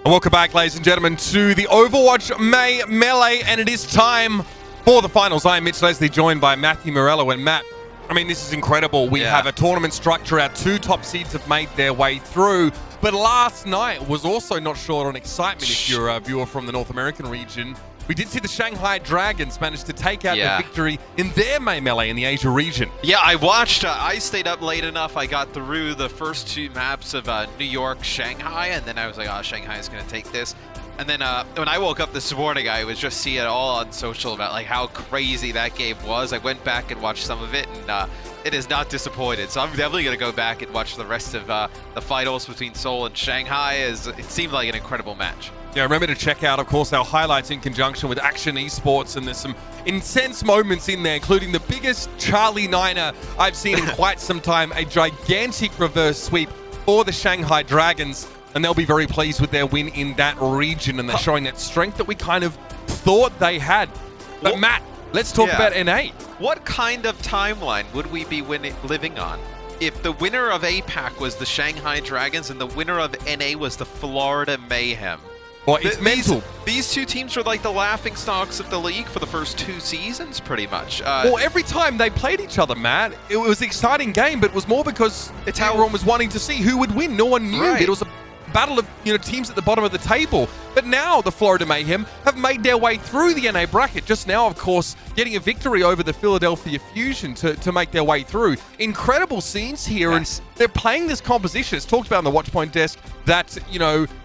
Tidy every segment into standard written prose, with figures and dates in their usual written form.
And welcome back, ladies and gentlemen, to the Overwatch May Melee, and it is time for the finals. I am Mitch Leslie, joined by Matthew Morello. And Matt, I mean, this is incredible. We have a tournament structure. Our two top seeds have made their way through. But last night was also not short on excitement if you're a viewer from the North American region. We did see the Shanghai Dragons manage to take out the victory in their May Melee in the Asia region. Yeah, I watched. I stayed up late enough. I got through the first two maps of New York, Shanghai, and then I was like, oh, Shanghai is going to take this. And then when I woke up this morning, I was just seeing it all on social about like how crazy that game was. I went back and watched some of it, and it is not disappointed. So I'm definitely going to go back and watch the rest of the finals between Seoul and Shanghai, as it seemed like an incredible match. Yeah, remember to check out, of course, our highlights in conjunction with Action Esports, and there's some intense moments in there, including the biggest Charlie Niner I've seen in quite some time, a gigantic reverse sweep for the Shanghai Dragons, and they'll be very pleased with their win in that region, and they're showing that strength that we kind of thought they had. But Matt, let's talk about NA. What kind of timeline would we be living on if the winner of APAC was the Shanghai Dragons and the winner of NA was the Florida Mayhem? Well, it's mental. These two teams were like the laughing stocks of the league for the first two seasons, pretty much. Well, every time they played each other, Matt, it was an exciting game, but it was more because everyone was wanting to see who would win. No one knew. It was a battle of teams at the bottom of the table. But now the Florida Mayhem have made their way through the NA bracket. Just now, of course, getting a victory over the Philadelphia Fusion to make their way through. Incredible scenes here, and they're playing this composition. It's talked about on the Watchpoint desk that,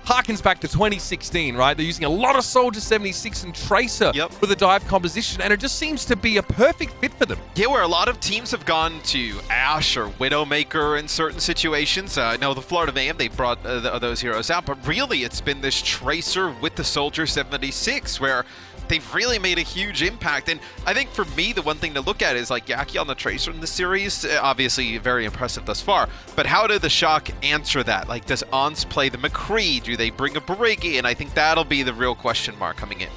harkens back to 2016, right? They're using a lot of Soldier 76 and Tracer with a dive composition, and it just seems to be a perfect fit for them. Yeah, where a lot of teams have gone to Ashe or Widowmaker in certain situations. I know the Florida Mayhem, they brought those heroes out, but really it's been this Tracer with the Soldier 76 where they've really made a huge impact. And I think for me, the one thing to look at is like Yaki on the Tracer in the series, obviously very impressive thus far, but how did the Shock answer that? Like, does Ons play the McCree? Do they bring a Brig in? I think that'll be the real question mark coming in.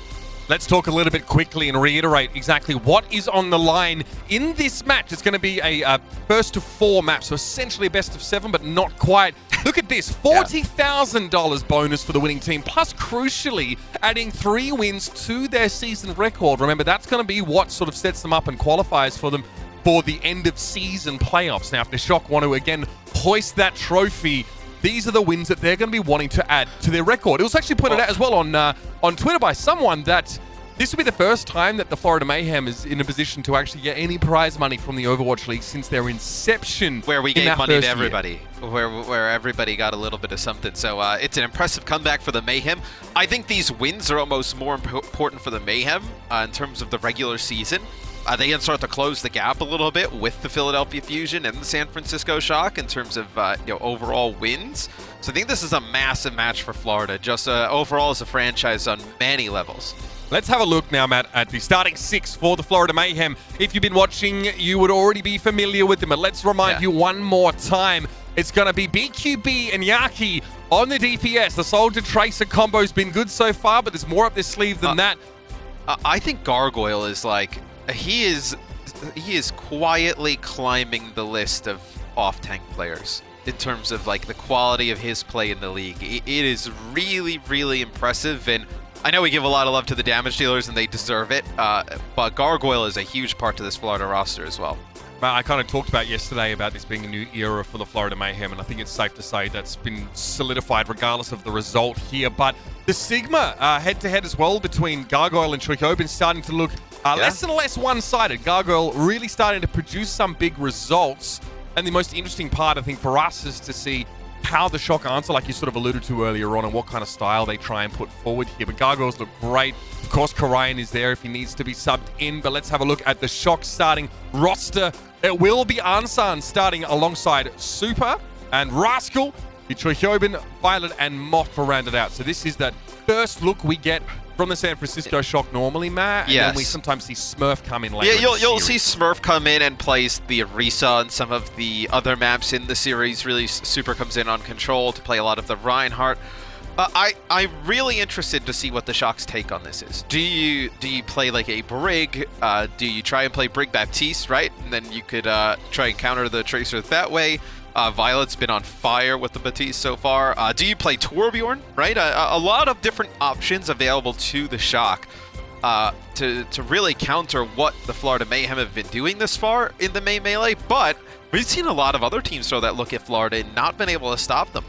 Let's talk a little bit quickly and reiterate exactly what is on the line in this match. It's going to be a first to four map, so essentially a best of seven, but not quite. Look at this, $40,000 bonus for the winning team, plus crucially adding 3 wins to their season record. Remember, that's going to be what sort of sets them up and qualifies for them for the end of season playoffs. Now, if the Shock want to again hoist that trophy, these are the wins that they're going to be wanting to add to their record. It was actually pointed out as well on Twitter by someone that this will be the first time that the Florida Mayhem is in a position to actually get any prize money from the Overwatch League since their inception. Where we gave money to everybody, where everybody got a little bit of something. So it's an impressive comeback for the Mayhem. I think these wins are almost more important for the Mayhem in terms of the regular season. They can start to close the gap a little bit with the Philadelphia Fusion and the San Francisco Shock in terms of overall wins. So I think this is a massive match for Florida, just overall as a franchise on many levels. Let's have a look now, Matt, at the starting 6 for the Florida Mayhem. If you've been watching, you would already be familiar with them, but let's remind you one more time. It's going to be BQB and Yaki on the DPS. The Soldier Tracer combo's been good so far, but there's more up their sleeve than that. I think Gargoyle is like... He is quietly climbing the list of off-tank players in terms of like the quality of his play in the league. It is really, really impressive, and I know we give a lot of love to the damage dealers and they deserve it, but Gargoyle is a huge part to this Florida roster as well. I kind of talked about yesterday about this being a new era for the Florida Mayhem, and I think it's safe to say that's been solidified regardless of the result here. But the Sigma head-to-head as well between Gargoyle and Choikobin starting to look less and less one-sided. Gargoyle really starting to produce some big results. And the most interesting part, I think, for us is to see how the Shock answer, like you sort of alluded to earlier on, and what kind of style they try and put forward here. But Gargoyles look great. Of course, Karayan is there if he needs to be subbed in. But let's have a look at the Shock starting roster. It will be Ansan starting alongside Super and Rascal. The Choikobin, Violet, and Moth to round it out. So this is that first look we get from the San Francisco Shock normally, Matt. And then we sometimes see Smurf come in later. Yeah, you'll see Smurf come in and plays the Orisa and some of the other maps in the series. Really, Super comes in on Control to play a lot of the Reinhardt. I'm really interested to see what the Shock's take on this is. Do you play like a Brig? Do you try and play Brig Baptiste, right? And then you could try and counter the Tracer that way. Violet's been on fire with the Batiste so far. Do you play Torbjorn, right? A lot of different options available to the Shock to really counter what the Florida Mayhem have been doing this far in the main melee, but we've seen a lot of other teams throw that look at Florida and not been able to stop them.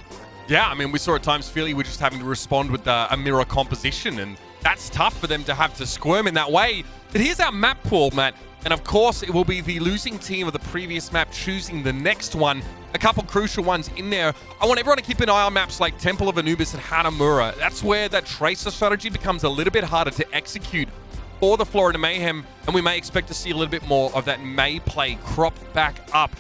Yeah, I mean, we saw at times Philly were just having to respond with a mirror composition, and that's tough for them to have to squirm in that way. But here's our map pool, Matt. And of course, it will be the losing team of the previous map choosing the next one. A couple crucial ones in there. I want everyone to keep an eye on maps like Temple of Anubis and Hanamura. That's where that Tracer strategy becomes a little bit harder to execute for the Florida Mayhem, and we may expect to see a little bit more of that May play crop back up.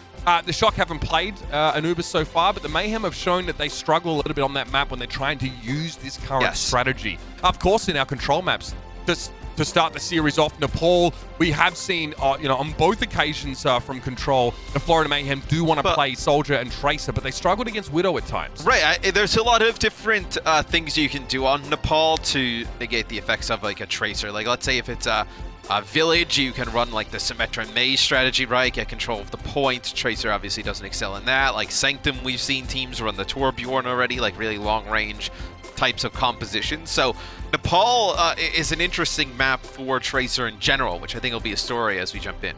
The Shock haven't played Anubis so far, but the Mayhem have shown that they struggle a little bit on that map when they're trying to use this current strategy. Of course, in our control maps, just to start the series off, Nepal, we have seen, on both occasions from Control, the Florida Mayhem do want to play Soldier and Tracer, but they struggled against Widow at times. Right, there's a lot of different things you can do on Nepal to negate the effects of like a Tracer. Like, let's say if it's a Village, you can run like the Symmetra Maze strategy, right? Get control of the point. Tracer obviously doesn't excel in that. Like Sanctum, we've seen teams run the Torbjorn already, like really long range types of compositions. So Nepal is an interesting map for Tracer in general, which I think will be a story as we jump in.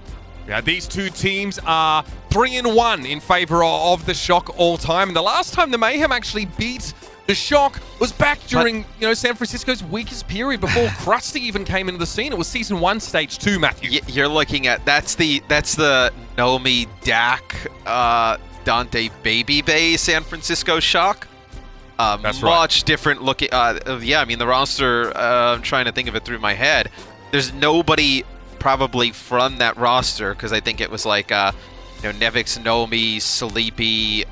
Yeah, these two teams are 3-1 in favor of the Shock all time. And the last time the Mayhem actually beat the Shock was back during, San Francisco's weakest period before Krusty even came into the scene. It was Season 1, Stage 2, Matthew. You're looking at, that's the Nomi, Dak, Dante, Baby Bay San Francisco Shock. That's much different looking. Yeah, I mean, the roster, I'm trying to think of it through my head. There's nobody probably from that roster, because I think it was like, Nevix, Nomi, Sleepy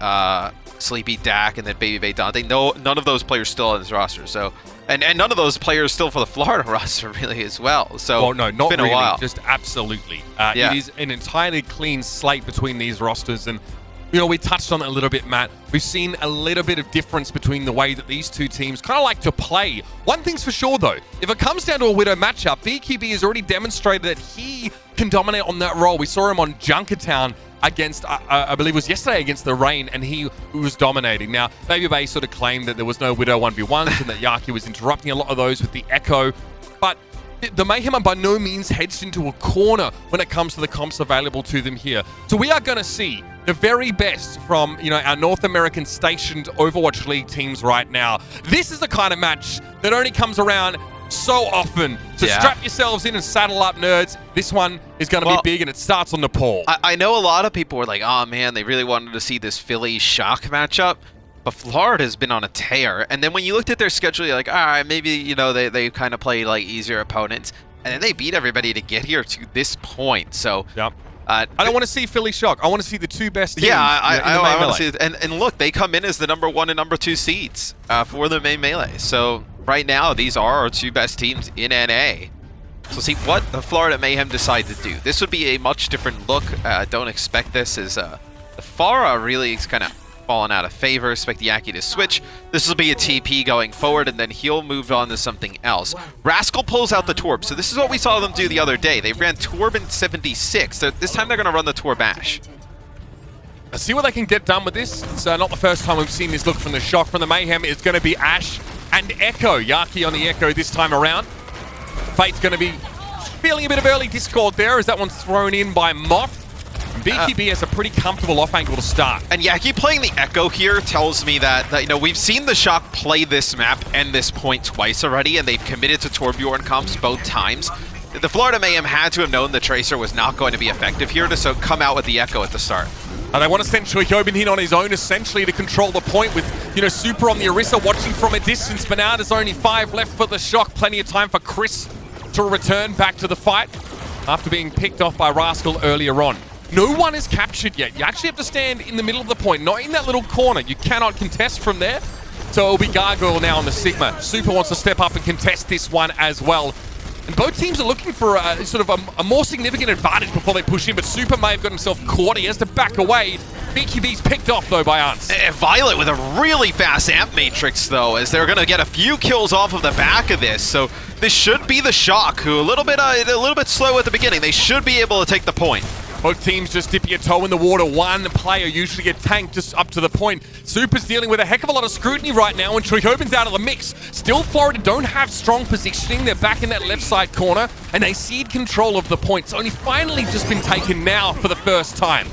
Dak, and then Baby Bay Dante. No, none of those players still on this roster. So, and none of those players still for the Florida roster really as well. So, well, no, not been really. A while. Just absolutely. It is an entirely clean slate between these rosters, and we touched on it a little bit, Matt. We've seen a little bit of difference between the way that these two teams kind of like to play. One thing's for sure, though. If it comes down to a Widow matchup, BQB has already demonstrated that he can dominate on that role. We saw him on Junkertown against, I believe it was yesterday against the Rain, and he was dominating. Now, Baby Bay sort of claimed that there was no Widow 1v1s and that Yaki was interrupting a lot of those with the Echo. But the Mayhem are by no means hedged into a corner when it comes to the comps available to them here. So we are going to see the very best from, our North American stationed Overwatch League teams right now. This is the kind of match that only comes around so often. So strap yourselves in and saddle up, nerds. This one is going to be big, and it starts on Nepal. I know a lot of people were like, oh man, they really wanted to see this Philly Shock matchup. But Florida's been on a tear. And then when you looked at their schedule, you're like, all right, maybe, they kind of play like easier opponents. And then they beat everybody to get here to this point. So I don't want to see Philly Shock. I want to see the two best teams. I want to see it. And look, they come in as the number 1 and number 2 seeds for the main melee. So right now, these are our two best teams in NA. So see what the Florida Mayhem decide to do. This would be a much different look. Don't expect this as the Pharah really is kind of fallen out of favor. Expect the Yaki to switch. This will be a TP going forward, and then he'll move on to something else. Rascal pulls out the Torb. So this is what we saw them do the other day. They ran Torb in 76. So this time they're going to run the Torb Ash. Let's see what they can get done with this. It's not the first time we've seen this look from the Shock. From the Mayhem, it's going to be Ash and Echo. Yaki on the Echo this time around. Fate's going to be feeling a bit of early discord there as that one's thrown in by Moth. BKB has a pretty comfortable off angle to start. And Yaki playing the Echo here tells me that we've seen the Shock play this map and this point twice already, and they've committed to Torbjorn comps both times. The Florida Mayhem had to have known the Tracer was not going to be effective here to come out with the Echo at the start. They want to send Choyobin in on his own, essentially, to control the point with, Super on the Orisa watching from a distance. But now there's only 5 left for the Shock. Plenty of time for Chris to return back to the fight after being picked off by Rascal earlier on. No one is captured yet. You actually have to stand in the middle of the point, not in that little corner. You cannot contest from there. So it'll be Gargoyle now on the Sigma. Super wants to step up and contest this one as well. And both teams are looking for a more significant advantage before they push in, but Super may have got himself caught. He has to back away. BQB's picked off, though, by Ants. Violet with a really fast amp matrix, though, as they're going to get a few kills off of the back of this. So this should be the Shock, who a little bit slow at the beginning. They should be able to take the point. Both teams just dipping a toe in the water. One player usually get tanked just up to the point. Super's dealing with a heck of a lot of scrutiny right now, and Choyhobin's out of the mix. Still, Florida don't have strong positioning. They're back in that left side corner, and they cede control of the points. Only finally just been taken now for the first time.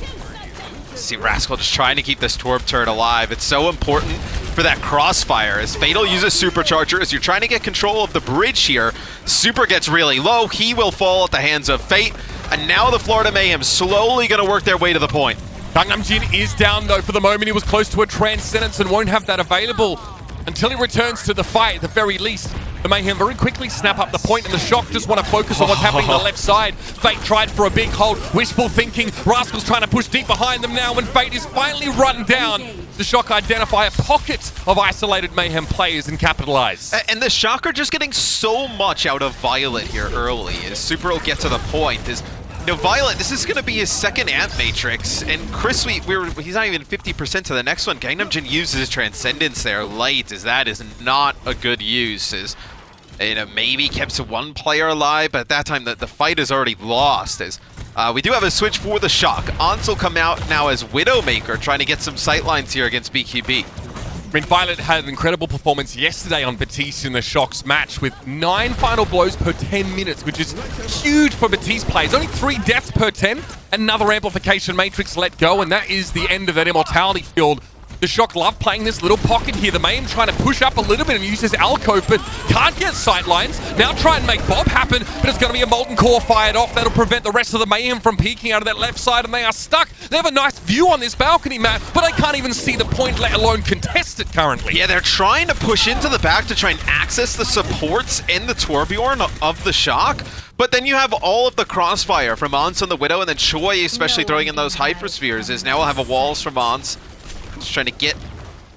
See Rascal just trying to keep this Torb turret alive. It's so important for that crossfire as Fatal uses Supercharger as you're trying to get control of the bridge here. Super gets really low. He will fall at the hands of Fate. And now the Florida Mayhem slowly going to work their way to the point. Gangnam Jin is down though for the moment. He was close to a Transcendence and won't have that available until he returns to the fight at the very least. The Mayhem very quickly snap up the point, and the Shock just want to focus on what's happening on the left side. Fate tried for a big hold, wishful thinking. Rascal's trying to push deep behind them now when Fate is finally run down. The Shock identify a pocket of isolated Mayhem players and capitalize. And the Shock are just getting so much out of Violet here early as Super will get to the point. Violet, this is going to be his second Ant Matrix, and Chris, he's not even 50% to the next one. Gangnam Jin uses Transcendence there late, as that is not a good use, as maybe keeps one player alive, but at that time the fight is already lost. As we do have a switch for the Shock. Ans will come out now as Widowmaker, trying to get some sightlines here against BQB. I mean, Violet had an incredible performance yesterday on Batiste in the Shock's match with 9 final blows per 10 minutes, which is huge for Batiste players. Only 3 deaths per 10. Another amplification matrix let go, and that is the end of that immortality field. The Shock love playing this little pocket here. The Mayhem trying to push up a little bit and use his alcove, but can't get sightlines. Now try and make Bob happen, but it's going to be a Molten Core fired off. That'll prevent the rest of the Mayhem from peeking out of that left side, and they are stuck. They have a nice view on this balcony map, but they can't even see the point, let alone contest it currently. Yeah, they're trying to push into the back to try and access the supports and the Torbjorn of the Shock. But then you have all of the crossfire from Ans on the Widow, and then Choi especially throwing in those Hyperspheres, as now we'll have a walls from Ans. Just trying to get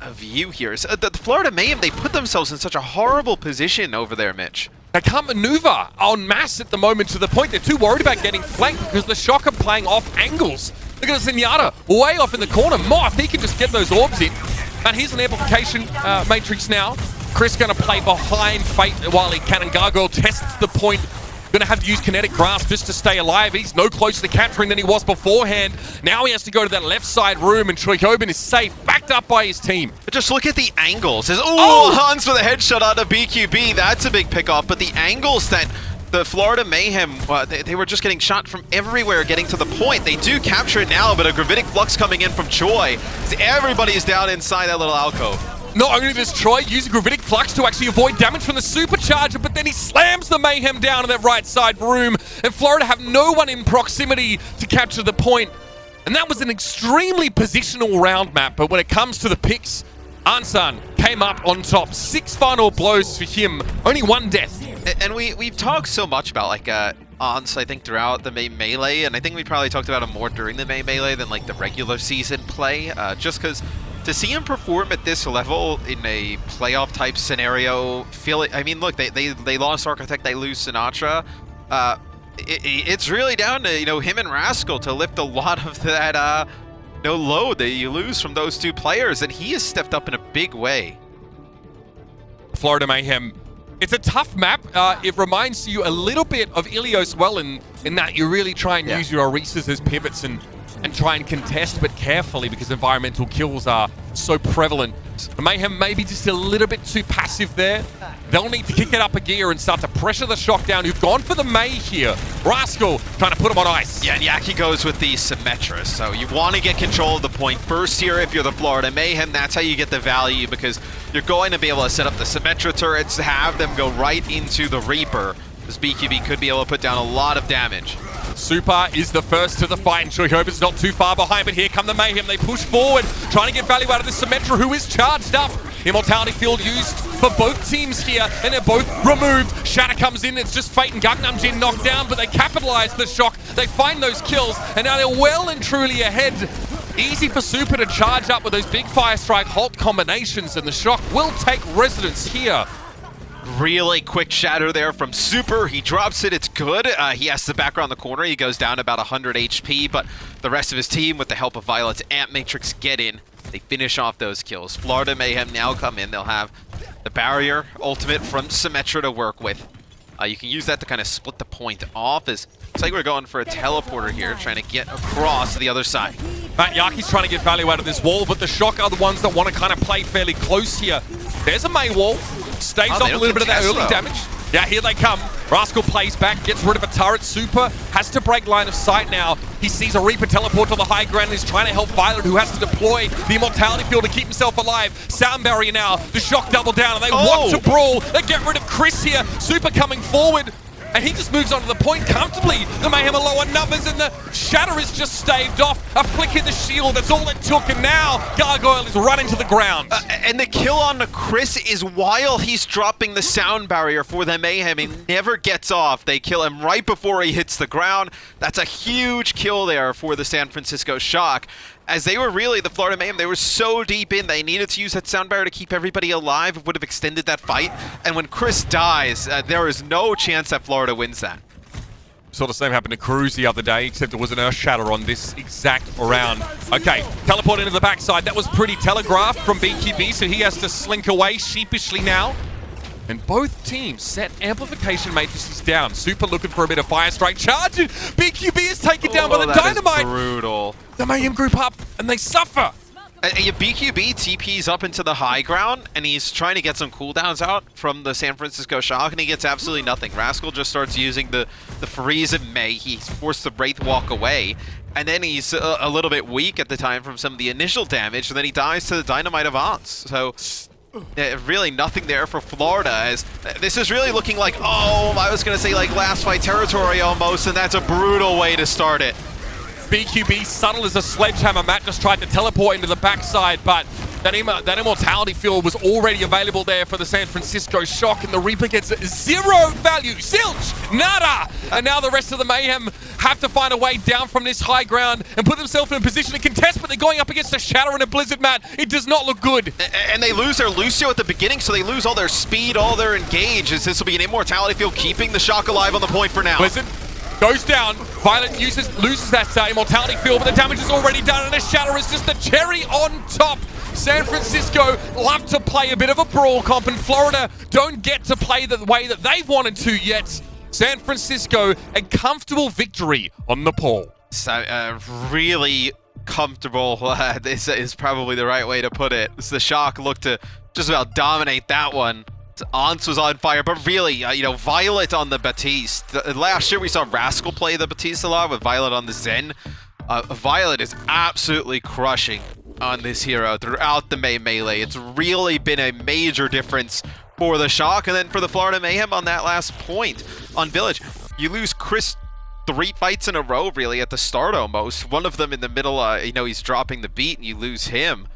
a view here. So the Florida Mayhem, they put themselves in such a horrible position over there, Mitch. They can't maneuver en masse at the moment, to the point they're too worried about getting flanked because the Shock are playing off angles. Look at Zenyatta, way off in the corner. Moth, he can just get those orbs in. And here's an amplification matrix now. Chris going to play behind Fate while he can, and Gargoyle tests the point. Going to have to use Kinetic Grasp just to stay alive. He's no closer to capturing than he was beforehand. Now he has to go to that left side room, and Choyhobin is safe, backed up by his team. But just look at the angles. Hans with a headshot out of BQB. That's a big pickoff. But the angles that the Florida Mayhem, they were just getting shot from everywhere getting to the point. They do capture it now, but a Gravitic Flux coming in from Choi. Everybody is down inside that little alcove. Not only does Troy use a Gravitic Flux to actually avoid damage from the Supercharger, but then he slams the Mayhem down in that right side room, and Florida have no one in proximity to capture the point. And that was an extremely positional round map, but when it comes to the picks, Ansan came up on top. 6 final blows for him, only 1 death. And we've talked so much about Ans, I think, throughout the May Melee, and I think we probably talked about him more during the May Melee than the regular season play, just because to see him perform at this level in a playoff type scenario, I mean, look, they lost Architect, they lose Sinatra. It's really down to him and Rascal to lift a lot of that load that you lose from those 2 players, and he has stepped up in a big way. Florida Mayhem. It's a tough map. It reminds you a little bit of Ilios well in that you really try and use your Orisas as pivots and try and contest, but carefully, because environmental kills are so prevalent. The Mayhem maybe just a little bit too passive there. They'll need to kick it up a gear and start to pressure the Shock down, who've gone for the May here. Rascal trying to put him on ice. Yeah, and Yaki goes with the Symmetra, so you want to get control of the point first here if you're the Florida Mayhem. That's how you get the value, because you're going to be able to set up the Symmetra turrets, have them go right into the Reaper, because BQB could be able to put down a lot of damage. Super is the first to the fight, and Choyhobin's not too far behind, but here come the Mayhem. They push forward, trying to get value out of the Symmetra, who is charged up. Immortality field used for both teams here, and they're both removed. Shatter comes in, it's just Fate and Gangnam Jin knocked down, but they capitalize the Shock. They find those kills, and now they're well and truly ahead. Easy for Super to charge up with those big Fire Strike Halt combinations, and the Shock will take residence here. Really quick shatter there from Super. He drops it. It's good. He has to back around the corner. He goes down about 100 HP, but the rest of his team, with the help of Violet's Ant Matrix, get in. They finish off those kills. Florida Mayhem now come in. They'll have the barrier ultimate from Symmetra to work with. You can use that to kind of split the point off. Looks like we're going for a teleporter here, trying to get across to the other side. Yaki's trying to get value out of this wall, but the Shock are the ones that want to kind of play fairly close here. There's a May wall. Staves off a little bit of that early damage. Yeah, here they come. Rascal plays back, gets rid of a turret. Super has to break line of sight now. He sees a Reaper teleport to the high ground and is trying to help Violet, who has to deploy the Immortality Field to keep himself alive. Sound barrier now. The Shock double down and they want to brawl. They get rid of Chris here. Super coming forward. And he just moves on to the point comfortably. The Mayhem are low on numbers and the Shatter is just staved off. A flick in the shield, that's all it took. And now Gargoyle is running to the ground. And the kill on the Chris is while he's dropping the sound barrier for the Mayhem. He never gets off. They kill him right before he hits the ground. That's a huge kill there for the San Francisco Shock. As they were really, the Florida Mayhem, they were so deep in, they needed to use that sound barrier to keep everybody alive. It would have extended that fight. And when Chris dies, there is no chance that Florida wins that. Saw the same happen to Cruz the other day, except there was an Earth Shatter on this exact round. Okay, teleport into the backside. That was pretty telegraphed from BQB, so he has to slink away sheepishly now. And both teams set amplification matrices down. Super looking for a bit of fire strike charge. And BQB is taken down by the dynamite. Brutal. The Mayhem group up and they suffer. BQB TP's up into the high ground and he's trying to get some cooldowns out from the San Francisco Shock and he gets absolutely nothing. Rascal just starts using the freeze of May. He's forced the Wraith walk away. And then he's a little bit weak at the time from some of the initial damage. And then he dies to the dynamite Avance. So really nothing there for Florida, as this is really looking like, oh, I was going to say like last fight territory almost, and that's a brutal way to start it. BQB subtle as a sledgehammer. Matt just tried to teleport into the backside, but that Immortality Field was already available there for the San Francisco Shock, and the Reaper gets zero value. Zilch! Nada! And now the rest of the Mayhem have to find a way down from this high ground and put themselves in a position to contest, but they're going up against a Shatter and a Blizzard, Matt. It does not look good. And they lose their Lucio at the beginning, so they lose all their speed, all their engage, as this will be an Immortality Field keeping the Shock alive on the point for now. Blizzard goes down. Violet loses that Immortality Field, but the damage is already done, and the Shatter is just the cherry on top. San Francisco love to play a bit of a brawl comp, and Florida don't get to play the way that they've wanted to yet. San Francisco, a comfortable victory on the pole. So, really comfortable. This is probably the right way to put it. The Shock looked to just about dominate that one. Ance was on fire, but really, you know, Violet on the Baptiste. Last year we saw Rascal play the Baptiste a lot with Violet on the Zen. Violet is absolutely crushing on this hero throughout the melee. It's really been a major difference for the Shock, and then for the Florida Mayhem on that last point on Village. You lose Chris 3 fights in a row, really, at the start almost. One of them in the middle, you know, he's dropping the beat, and you lose him.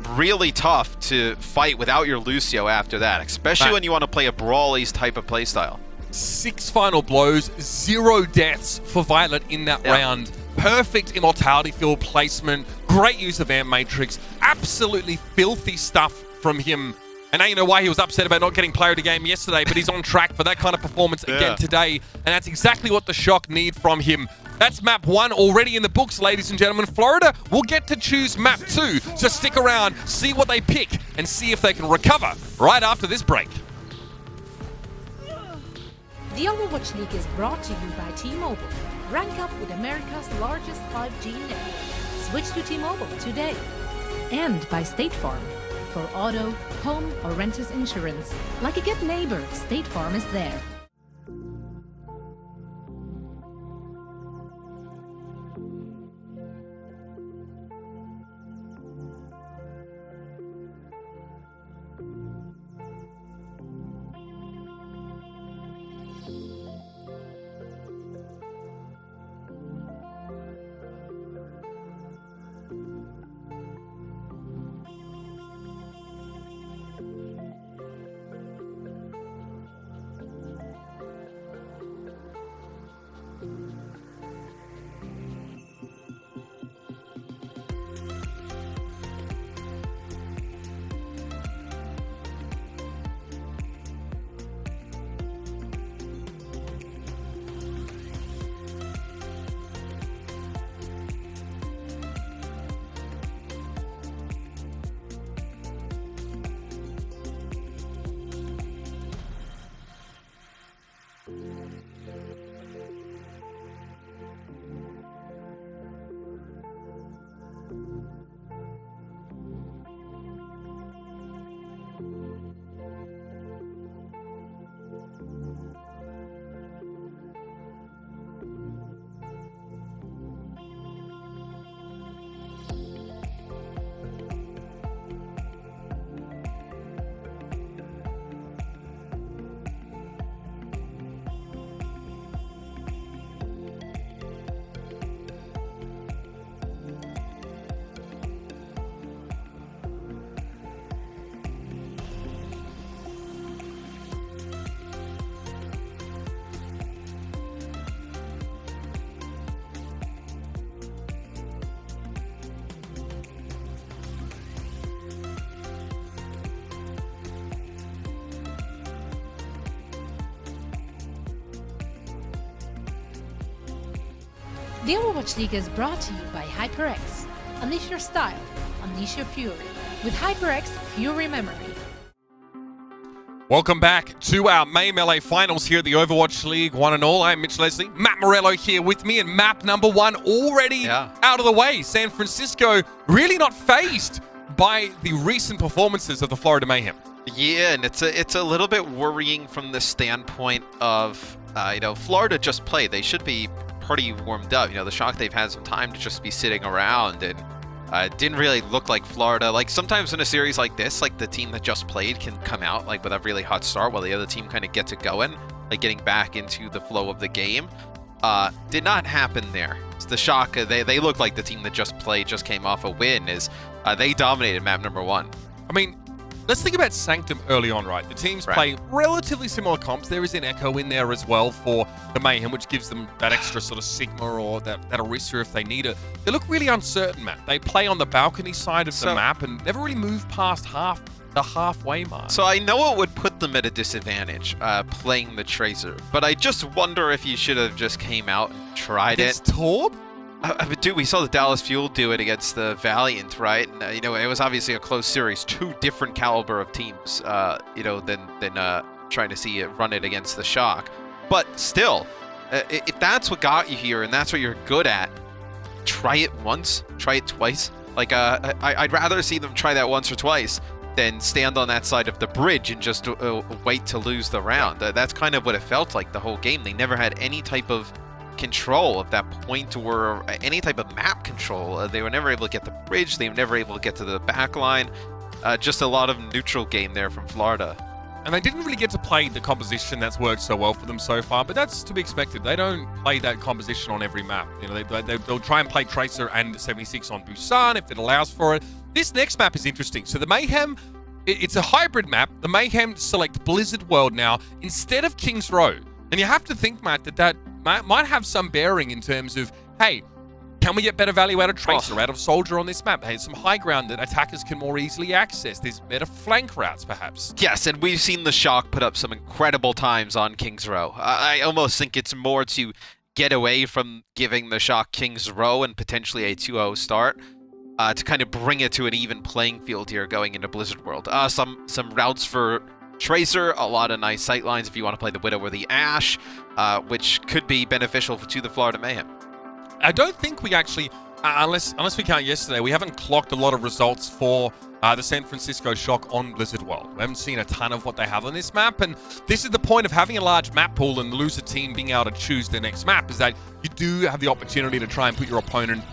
Really tough to fight without your Lucio after that, especially when you want to play a brawlies type of playstyle. 6 final blows, 0 deaths for Violet in that round. Perfect Immortality Field placement, great use of Amp Matrix, absolutely filthy stuff from him. And now you know why he was upset about not getting player of the game yesterday, but he's on track for that kind of performance again today, and that's exactly what the Shock need from him. That's map 1 already in the books, ladies and gentlemen. Florida will get to choose map 2, so stick around, see what they pick, and see if they can recover right after this break. The Overwatch League is brought to you by T-Mobile. Rank up with America's largest 5G network. Switch to T-Mobile today. And by State Farm. For auto, home, or renters insurance. Like a good neighbor, State Farm is there. The Overwatch League is brought to you by HyperX. Unleash your style, unleash your fury. With HyperX Fury Memory. Welcome back to our May Melee Finals here at the Overwatch League, one and all. I'm Mitch Leslie. Matt Morello here with me, and map number 1 already out of the way. San Francisco really not fazed by the recent performances of the Florida Mayhem. Yeah, and it's a little bit worrying from the standpoint of, Florida just played. They should be pretty warmed up. The Shock, they've had some time to just be sitting around, and it didn't really look like Florida. Like, sometimes in a series like this, like, the team that just played can come out, like, with a really hot start while the other team kind of gets it going, like, getting back into the flow of the game. Did not happen there. It's the Shock, they look like the team that just played, just came off a win, they dominated map number 1. I mean, let's think about Sanctum early on, right? The teams play relatively similar comps. There is an Echo in there as well for the Mayhem, which gives them that extra sort of Sigma or that Orisa if they need it. They look really uncertain, Matt. They play on the balcony side of the map and never really move past the halfway mark. So I know it would put them at a disadvantage playing the Tracer, but I just wonder if you should have just came out and tried it. Torb? Dude, we saw the Dallas Fuel do it against the Valiant, right? And, it was obviously a close series, 2 different caliber of teams, than trying to see it run it against the Shock. But still, if that's what got you here and that's what you're good at, try it once, try it twice. Like, I'd rather see them try that once or twice than stand on that side of the bridge and just wait to lose the round. That's kind of what it felt like the whole game. They never had any type of control of that point or any type of map control. They were never able to get the bridge. They were never able to get to the back line. Just a lot of neutral game there from Florida. And they didn't really get to play the composition that's worked so well for them so far, but that's to be expected. They don't play that composition on every map. They'll try and play Tracer and 76 on Busan if it allows for it. This next map is interesting. So the Mayhem, it's a hybrid map. The Mayhem select Blizzard World now instead of King's Row. And you have to think, Matt, that might have some bearing in terms of, hey, can we get better value out of Tracer, out of Soldier on this map? Hey, some high ground that attackers can more easily access. There's better flank routes, perhaps. Yes, and we've seen the Shock put up some incredible times on King's Row. I almost think it's more to get away from giving the Shock King's Row and potentially a 2-0 start, to kind of bring it to an even playing field here going into Blizzard World. Some routes for Tracer, a lot of nice sight lines if you want to play the Widow or the Ashe, which could be beneficial to the Florida Mayhem. I don't think we actually, unless we count yesterday, we haven't clocked a lot of results for the San Francisco Shock on Blizzard World. We haven't seen a ton of what they have on this map, and this is the point of having a large map pool and the loser team being able to choose their next map, is that you do have the opportunity to try and put your opponent,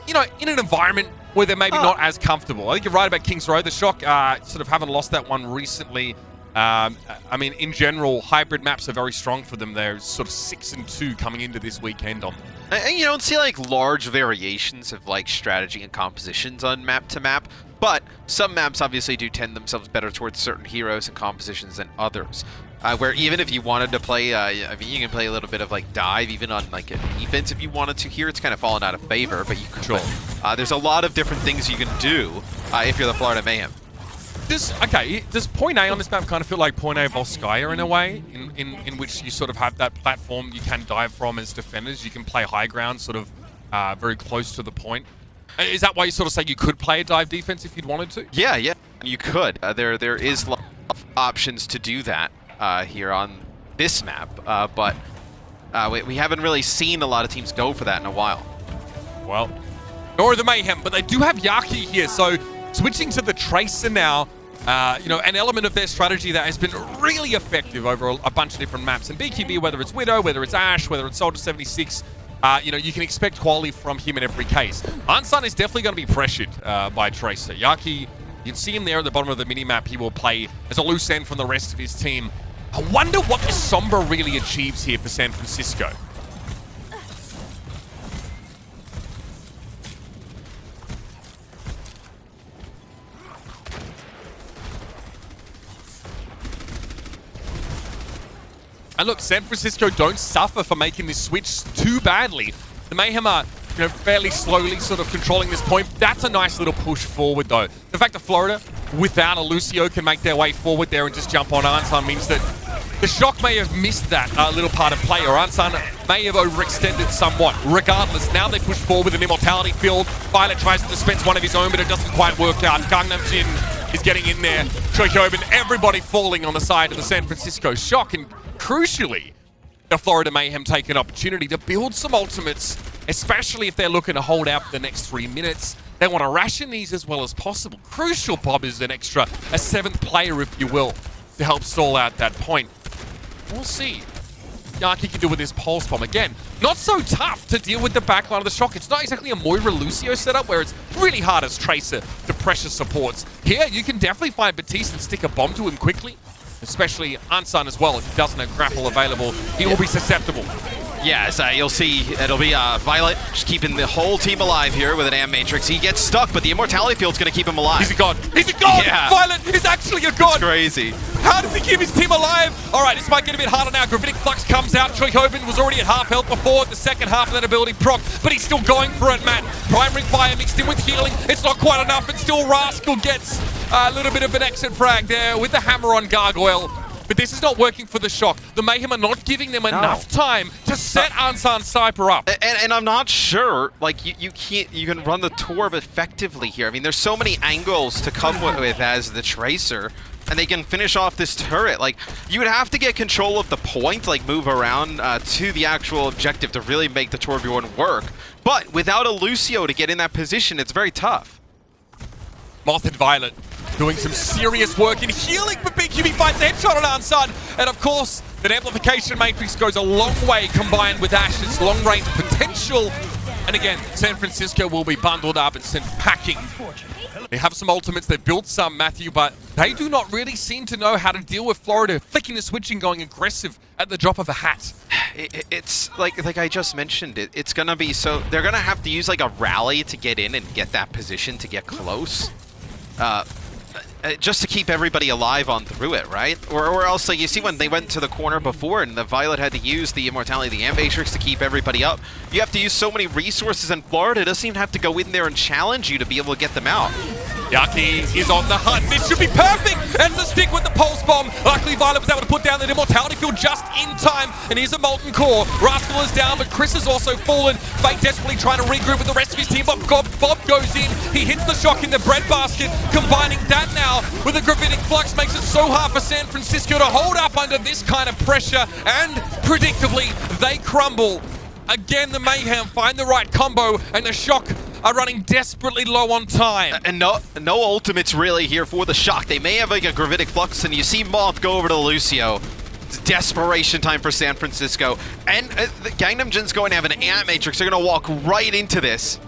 in an environment where they're maybe not as comfortable. I think you're right about King's Row. The Shock sort of haven't lost that one recently. I mean, in general, hybrid maps are very strong for them. They're sort of 6-2 coming into this weekend on them. And you don't see, like, large variations of, like, strategy and compositions on map to map, but some maps obviously do tend themselves better towards certain heroes and compositions than others. Where even if you wanted to play, I mean, you can play a little bit of, like, dive, even on, like, a defense if you wanted to. Here, it's kind of fallen out of favor, but you could. Sure. There's a lot of different things you can do if you're the Florida Mayhem. Does Point A on this map kind of feel like Point A Volskaya in a way, in which you sort of have that platform you can dive from as defenders? You can play high ground sort of very close to the point. Is that why you sort of say you could play a dive defense if you'd wanted to? Yeah, you could. There is a lot of options to do that here on this map, but we haven't really seen a lot of teams go for that in a while. Well, nor the Mayhem, but they do have Yaki here, so switching to the Tracer now, an element of their strategy that has been really effective over a bunch of different maps. And BQB, whether it's Widow, whether it's Ashe, whether it's Soldier 76, you can expect quality from him in every case. Ansan is definitely going to be pressured by Tracer. Yaki, you can see him there at the bottom of the minimap. He will play as a loose end from the rest of his team. I wonder what the Sombra really achieves here for San Francisco. And look, San Francisco don't suffer for making this switch too badly. The Mayhem are, fairly slowly sort of controlling this point. That's a nice little push forward, though. The fact that Florida, without a Lucio, can make their way forward there and just jump on Ansan means that The Shock may have missed that little part of play, or Ansan may have overextended somewhat. Regardless, now they push forward with an Immortality field. Violet tries to dispense one of his own, but it doesn't quite work out. Gangnam Jin is getting in there. Choi Hyobin, everybody falling on the side of the San Francisco Shock, and crucially, the Florida Mayhem take an opportunity to build some ultimates, especially if they're looking to hold out for the next 3 minutes. They want to ration these as well as possible. Crucial, Bob, is an extra, a 7th player, if you will, to help stall out that point. We'll see. Yaki can do with his Pulse Bomb. Again, not so tough to deal with the backline of the Shock. It's not exactly a Moira Lucio setup where it's really hard as Tracer to pressure supports. Here, you can definitely find Batiste and stick a bomb to him quickly, especially Ansan as well. If he doesn't have grapple available, he will be susceptible. Yes, you'll see it'll be Violet just keeping the whole team alive here with an Am Matrix. He gets stuck, but the Immortality Field's going to keep him alive. He's a god. He's a god! Yeah. Violet is actually a god! It's crazy. How does he keep his team alive? All right, this might get a bit harder now. Gravitic Flux comes out. Choi Hyobin was already at half health before the second half of that ability proc, but he's still going for it, Matt. Primary Fire mixed in with healing. It's not quite enough, and still Rascal gets a little bit of an exit frag there with the hammer on Gargoyle. But this is not working for the Shock. The Mayhem are not giving them enough time to set Ansan Cypher up. And I'm not sure, like, you can run the Torb effectively here. I mean, there's so many angles to come with as the Tracer, and they can finish off this turret. Like, you would have to get control of the point, like move around to the actual objective to really make the Torbjorn work. But without a Lucio to get in that position, it's very tough. Moth and Violet doing some serious work in healing, but BQB finds a headshot on Ansan. And of course, that Amplification Matrix goes a long way combined with Ash's long-range potential. And again, San Francisco will be bundled up and sent packing. They have some ultimates, they've built some, Matthew, but they do not really seem to know how to deal with Florida flicking the switch and going aggressive at the drop of a hat. It's like I just mentioned, it's gonna be so, they're gonna have to use like a rally to get in and get that position to get close. Just to keep everybody alive on through it, right? Or else, like, you see when they went to the corner before and the Violet had to use the Immortality, the Ammatrix to keep everybody up, you have to use so many resources, and Florida doesn't even have to go in there and challenge you to be able to get them out. Yaki is on the hunt. This should be perfect. And the stick with the Pulse Bomb. Luckily, Violet was able to put down that Immortality field just in time. And here's a Molten Core. Rascal is down, but Chris has also fallen. Fate desperately trying to regroup with the rest of his team, but Bob goes in. He hits the Shock in the breadbasket. Combining that now with the Gravitic Flux makes it so hard for San Francisco to hold up under this kind of pressure. And predictably, they crumble. Again, the Mayhem find the right combo, and the Shock are running desperately low on time. And no ultimates really here for the Shock. They may have like a Gravitic Flux, and you see Moth go over to Lucio. It's desperation time for San Francisco. And the Gangnam Jin's going to have an Ant Matrix. They're going to walk right into this.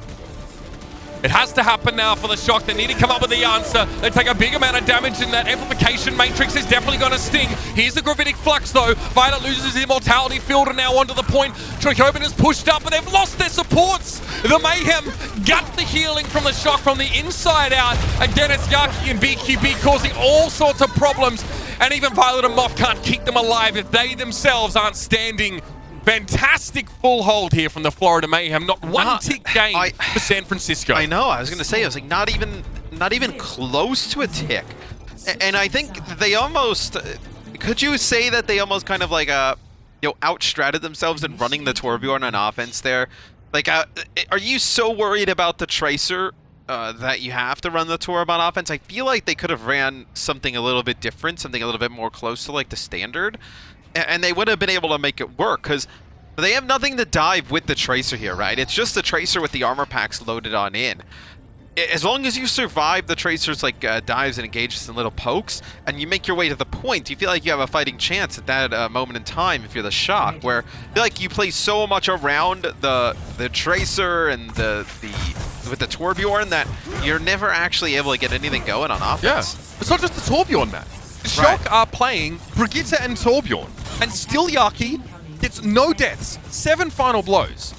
It has to happen now for the Shock. They need to come up with the answer. They take a big amount of damage, and that Amplification Matrix is definitely going to sting. Here's the Gravitic Flux, though. Violet loses his Immortality field, and now onto the point. Choi is pushed up, but they've lost their supports. The Mayhem got the healing from the Shock from the inside out. Again, it's Yaki and BQB causing all sorts of problems, and even Violet and Moth can't keep them alive if they themselves aren't standing. Fantastic full hold here from the Florida Mayhem. Not one tick gain for San Francisco. I know. I was going to say, I was like, not even close to a tick. And I think they almost, could you say that they almost kind of like outstratted themselves in running the Torbjorn on offense there? Like, are you so worried about the Tracer that you have to run the Torb on offense? I feel like they could have ran something a little bit different, something a little bit more close to like the standard. And they would have been able to make it work, because they have nothing to dive with the Tracer here, right? It's just the Tracer with the armor packs loaded on in. As long as you survive the Tracer's like dives and engages and little pokes, and you make your way to the point, you feel like you have a fighting chance at that moment in time if you're the Shock, where I feel like you play so much around the Tracer and with the Torbjorn that you're never actually able to get anything going on offense. Yeah. It's not just the Torbjorn, Matt. The Shock are playing Brigitte and Torbjorn, and still Yaki gets no deaths, 7 final blows.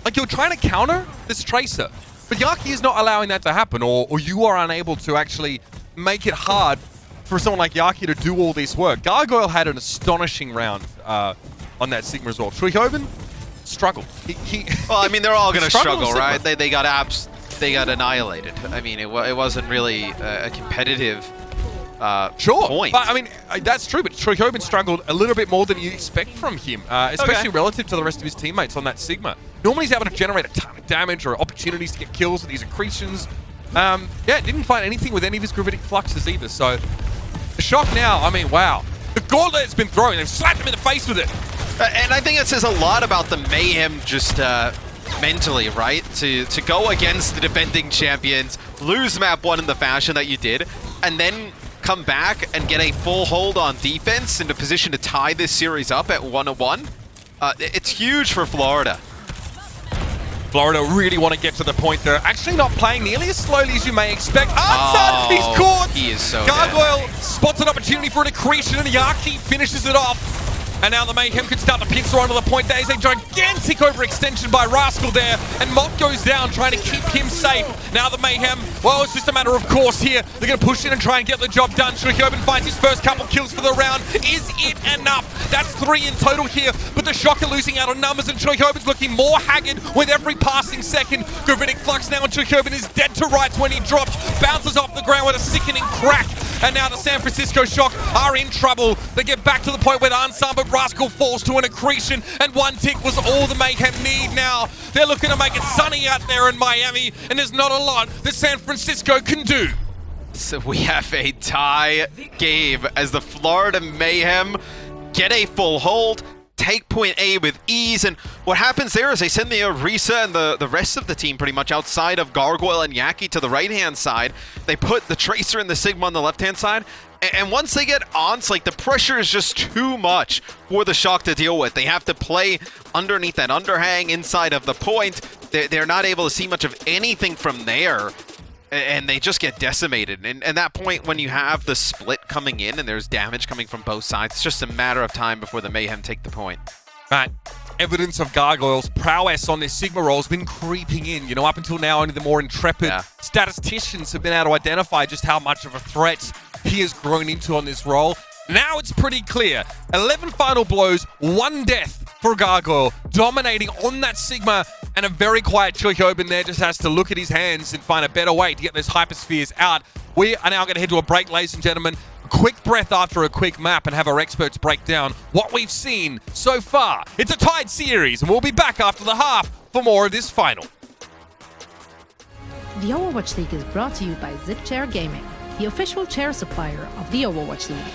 Like, you're trying to counter this Tracer, but Yaki is not allowing that to happen, or you are unable to actually make it hard for someone like Yaki to do all this work. Gargoyle had an astonishing round on that Sigma as well. Choi Hyobin struggled. Well, I mean, they're all going to struggle, right? They got annihilated. I mean, it wasn't really a competitive Sure, point. but I mean, that's true, but Choikobin struggled a little bit more than you expect from him, especially relative to the rest of his teammates on that Sigma. Normally he's able to generate a ton of damage or opportunities to get kills with these accretions. Yeah, didn't find anything with any of his gravitic fluxes either, so the shock now, I mean, wow. The gauntlet has been thrown, they've slapped him in the face with it. And I think it says a lot about the Mayhem just mentally, right? To go against the defending champions, lose map 1 in the fashion that you did, and then come back and get a full hold on defense in a position to tie this series up at 1-1. It's huge for Florida. Florida really want to get to the point. They're actually not playing nearly as slowly as you may expect. He's caught! He is so Gargoyle spots an opportunity for an accretion, and Yaki finishes it off. And now the Mayhem can start to pincer onto the point. There's a gigantic overextension by Rascal there, and Mock goes down trying to keep him safe. Now the Mayhem, well, it's just a matter of course here. They're going to push in and try and get the job done. Choikobin finds his first couple kills for the round. Is it enough? That's 3 in total here, but the Shock are losing out on numbers, and Choikobin's looking more haggard with every passing second. Gravitic Flux now, and Choikobin is dead to rights when he drops. Bounces off the ground with a sickening crack. And now the San Francisco Shock are in trouble. They get back to the point where Ansam, but Rascal falls to an accretion, and 1 tick was all the Mayhem need now. They're looking to make it sunny out there in Miami, and there's not a lot that San Francisco can do. So we have a tie game as the Florida Mayhem get a full hold, take point A with ease, and what happens there is they send the Orisa and the rest of the team pretty much outside of Gargoyle and Yaki to the right-hand side. They put the Tracer and the Sigma on the left-hand side, and once they get Aunts, like, the pressure is just too much for the Shock to deal with. They have to play underneath that underhang inside of the point. They're not able to see much of anything from there, and they just get decimated. And at that point, when you have the split coming in and there's damage coming from both sides, it's just a matter of time before the Mayhem take the point. Right. Evidence of Gargoyle's prowess on this Sigma role has been creeping in. You know, up until now, only the more intrepid statisticians have been able to identify just how much of a threat he has grown into on this role. Now it's pretty clear. 11 final blows, 1 death for Gargoyle, dominating on that Sigma, and a very quiet Choikobin there just has to look at his hands and find a better way to get those hyperspheres out. We are now going to head to a break, ladies and gentlemen. A quick breath after a quick map and have our experts break down what we've seen so far. It's a tied series, and we'll be back after the half for more of this final. The Overwatch League is brought to you by Zip Chair Gaming, the official chair supplier of the Overwatch League.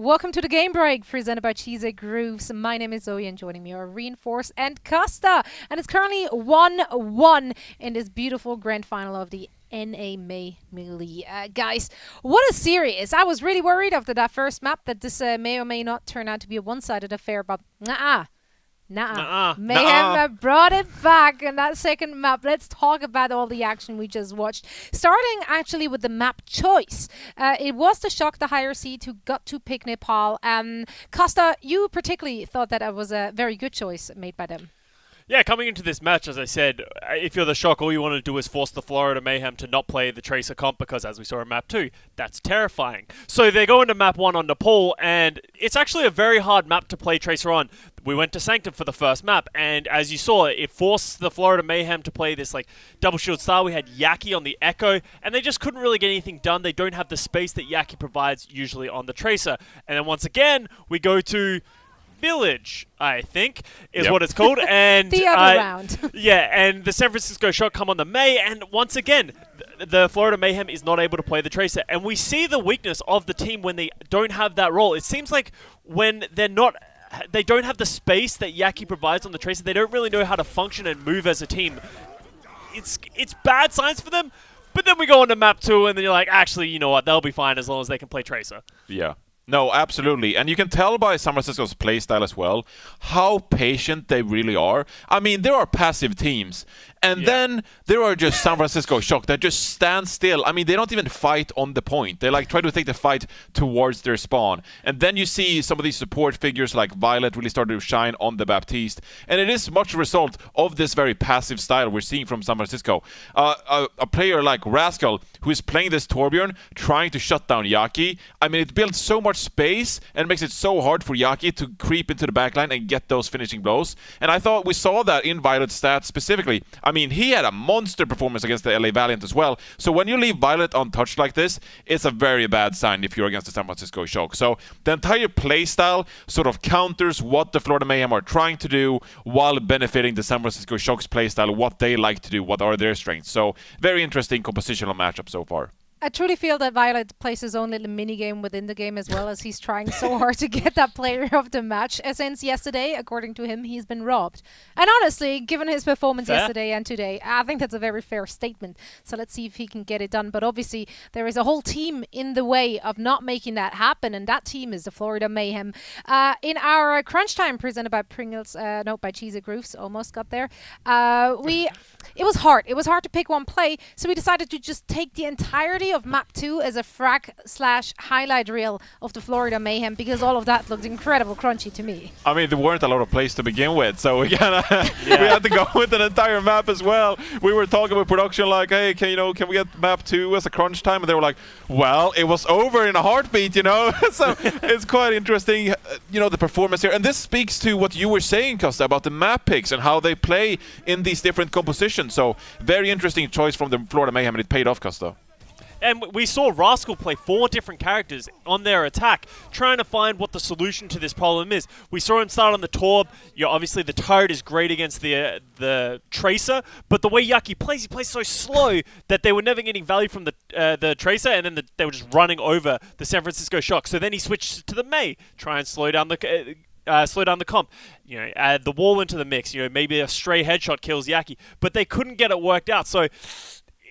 Welcome to the Game Break, presented by Cheese Grooves. My name is Zoe, and joining me are Reinforce and Costa. And it's currently 1-1 in this beautiful grand final of the NA May Melee. Guys, what a series. I was really worried after that first map that this may or may not turn out to be a one-sided affair, but Mayhem brought it back in that second map. Let's talk about all the action we just watched. Starting actually with the map choice. It was the Shock, the higher seed, who got to pick Nepal. Costa, you particularly thought that it was a very good choice made by them. Yeah, coming into this match, as I said, if you're the Shock, all you want to do is force the Florida Mayhem to not play the Tracer comp because, as we saw in Map 2, that's terrifying. So they go into Map 1 on Nepal, and it's actually a very hard map to play Tracer on. We went to Sanctum for the first map, and as you saw, it forced the Florida Mayhem to play this like double shield style. We had Yaki on the Echo, and they just couldn't really get anything done. They don't have the space that Yaki provides usually on the Tracer. And then once again, we go to Village, I think, is what it's called. And the other round. Yeah, and the San Francisco Shock come on the May, and once again, the Florida Mayhem is not able to play the Tracer. And we see the weakness of the team when they don't have that role. It seems like when they don't have the space that Yaki provides on the Tracer, they don't really know how to function and move as a team. It's bad signs for them, but then we go on to Map 2, and then you're like, actually, you know what, they'll be fine as long as they can play Tracer. Yeah. No, absolutely. And you can tell by San Francisco's playstyle as well how patient they really are. I mean, there are passive teams. And then there are just San Francisco Shock that just stand still. I mean, they don't even fight on the point. They like try to take the fight towards their spawn. And then you see some of these support figures like Violet really started to shine on the Baptiste. And it is much a result of this very passive style we're seeing from San Francisco. A player like Rascal, who is playing this Torbjorn, trying to shut down Yaki. I mean, it builds so much space and makes it so hard for Yaki to creep into the backline and get those finishing blows. And I thought we saw that in Violet's stats specifically. I mean, he had a monster performance against the LA Valiant as well. So when you leave Violet untouched like this, it's a very bad sign if you're against the San Francisco Shock. So the entire playstyle sort of counters what the Florida Mayhem are trying to do while benefiting the San Francisco Shock's playstyle, what they like to do, what are their strengths. So very interesting compositional matchup so far. I truly feel that Violet plays his own little mini-game within the game as well, as he's trying so hard to get that player of the match. Since yesterday, according to him, he's been robbed. And honestly, given his performance yesterday and today, I think that's a very fair statement. So let's see if he can get it done. But obviously, there is a whole team in the way of not making that happen, and that team is the Florida Mayhem. In our crunch time presented by by Cheese Grooves, almost got there, it was hard. It was hard to pick one play, so we decided to just take the entirety of Map 2 as a frag/highlight reel of the Florida Mayhem, because all of that looked incredible crunchy to me. I mean, there weren't a lot of plays to begin with, so we kinda we had to go with an entire map as well. We were talking with production like, hey, can we get Map 2 as a crunch time? And they were like, well, it was over in a heartbeat, So it's quite interesting, the performance here. And this speaks to what you were saying, Costa, about the map picks and how they play in these different compositions. So very interesting choice from the Florida Mayhem, and it paid off, Costa. And we saw Rascal play 4 different characters on their attack, trying to find what the solution to this problem is. We saw him start on the Torb. Obviously the turret is great against the Tracer, but the way Yaki plays, he plays so slow that they were never getting value from the Tracer, and then they were just running over the San Francisco Shock. So then he switched to the May, try and slow down the comp. Add the wall into the mix. Maybe a stray headshot kills Yaki, but they couldn't get it worked out. So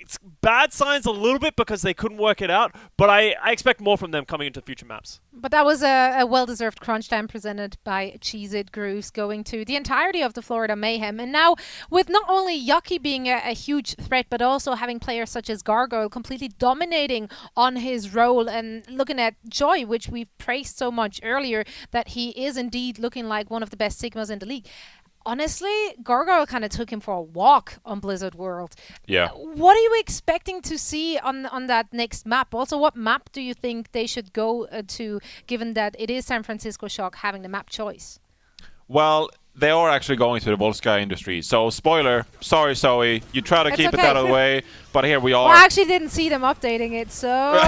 it's bad signs a little bit because they couldn't work it out, but I expect more from them coming into future maps. But that was a well-deserved crunch time presented by Cheese Grooves, going to the entirety of the Florida Mayhem. And now, with not only Yaki being a huge threat, but also having players such as Gargoyle completely dominating on his role, and looking at Joy, which we've praised so much earlier, that he is indeed looking like one of the best Sigmas in the league. Honestly, Gargoyle kind of took him for a walk on Blizzard World. Yeah. What are you expecting to see on that next map? Also, what map do you think they should go to, given that it is San Francisco Shock having the map choice? Well, they are actually going to the Volsky Industries. So, spoiler, sorry, Zoe, you try to keep it out of the way. But here we are. Well, I actually didn't see them updating it, so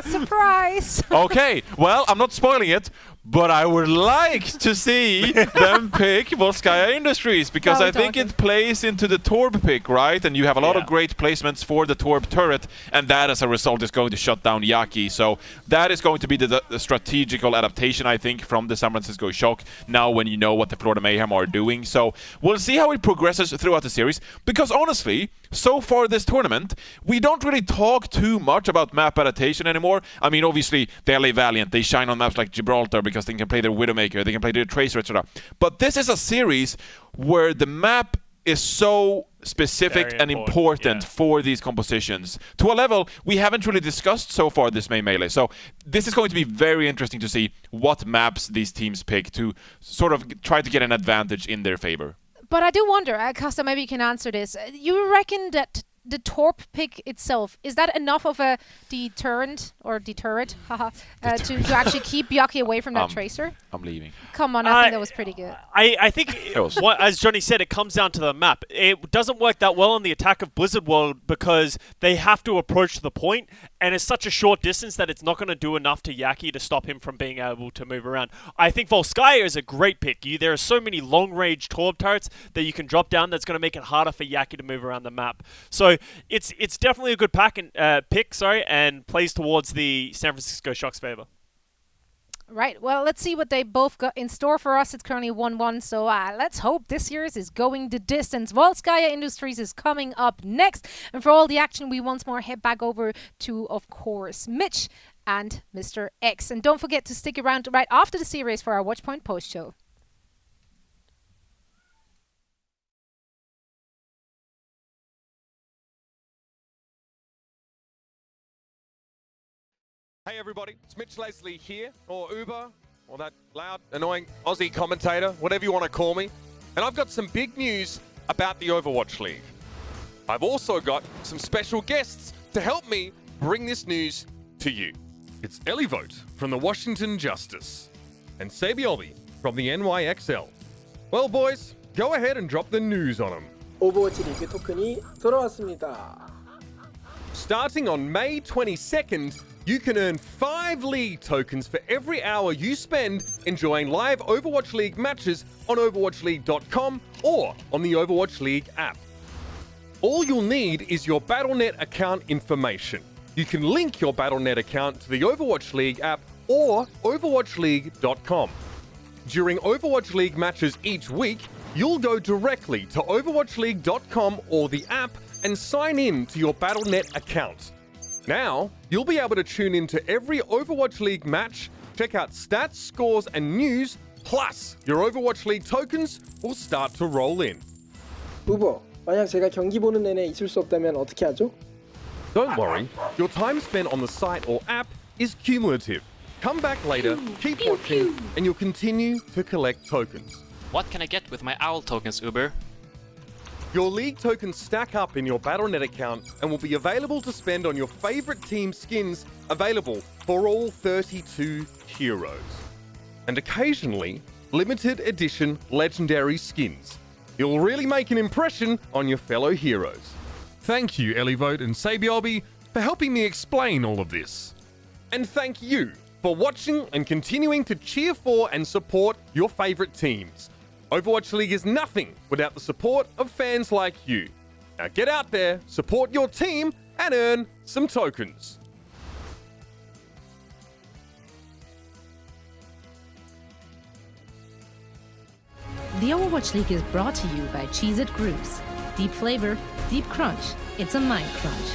surprise. Okay, well, I'm not spoiling it, but I would like to see them pick Volskaya Industries, because I think it plays into the Torb pick, right? And you have a lot of great placements for the Torb turret, and that as a result is going to shut down Yaki. So that is going to be the strategical adaptation, I think, from the San Francisco Shock, now when you know what the Florida Mayhem are doing. So we'll see how it progresses throughout the series, because honestly, so far this tournament, we don't really talk too much about map adaptation anymore. I mean, obviously, the LA Valiant, they shine on maps like Gibraltar because they can play their Widowmaker, they can play their Tracer, etc. But this is a series where the map is so specific and important for these compositions to a level we haven't really discussed so far this May Melee. So this is going to be very interesting to see what maps these teams pick to sort of try to get an advantage in their favor. But I do wonder, Costa, maybe you can answer this. You reckon that the Torp pick itself, is that enough of a deterrent to actually keep Yaki away from that Tracer? I'm leaving. Come on, I think that was pretty good. I think, as Johnny said, it comes down to the map. It doesn't work that well on the attack of Blizzard World because they have to approach the point, and it's such a short distance that it's not going to do enough to Yaki to stop him from being able to move around. I think Volskaya is a great pick. There are so many long-range Torb turrets that you can drop down that's going to make it harder for Yaki to move around the map. So it's definitely a good pick, and plays towards the San Francisco Shock's favor. Right, well, let's see what they both got in store for us. It's currently 1-1, so let's hope this year's is going the distance. Volskaya Industries is coming up next. And for all the action, we once more head back over to, of course, Mitch and Mr. X. And don't forget to stick around right after the series for our Watchpoint post-show. Hey everybody, it's Mitch Leslie here, or Uber, or that loud, annoying Aussie commentator, whatever you want to call me. And I've got some big news about the Overwatch League. I've also got some special guests to help me bring this news to you. It's Ellie Vogt from the Washington Justice, and Sabiobi from the NYXL. Well boys, go ahead and drop the news on them. 오버워치 리그 토큰이 돌아왔습니다. Starting on May 22nd, you can earn 5 League tokens for every hour you spend enjoying live Overwatch League matches on OverwatchLeague.com or on the Overwatch League app. All you'll need is your Battle.net account information. You can link your Battle.net account to the Overwatch League app or OverwatchLeague.com. During Overwatch League matches each week, you'll go directly to OverwatchLeague.com or the app and sign in to your Battle.net account. Now, you'll be able to tune into every Overwatch League match, check out stats, scores, and news, plus your Overwatch League tokens will start to roll in. 우버, 만약 제가 경기 보는 내내 있을 수 없다면 어떻게 하죠? Don't worry, your time spent on the site or app is cumulative. Come back later, keep watching, and you'll continue to collect tokens. What can I get with my OWL tokens, Uber? Your League tokens stack up in your Battle.net account and will be available to spend on your favorite team skins available for all 32 heroes. And occasionally, limited edition legendary skins. You'll really make an impression on your fellow heroes. Thank you, Elivote and Sabiobi, for helping me explain all of this. And thank you for watching and continuing to cheer for and support your favorite teams. Overwatch League is nothing without the support of fans like you. Now get out there, support your team, and earn some tokens. The Overwatch League is brought to you by Cheez-It Groups. Deep flavor, deep crunch. It's a mind crunch.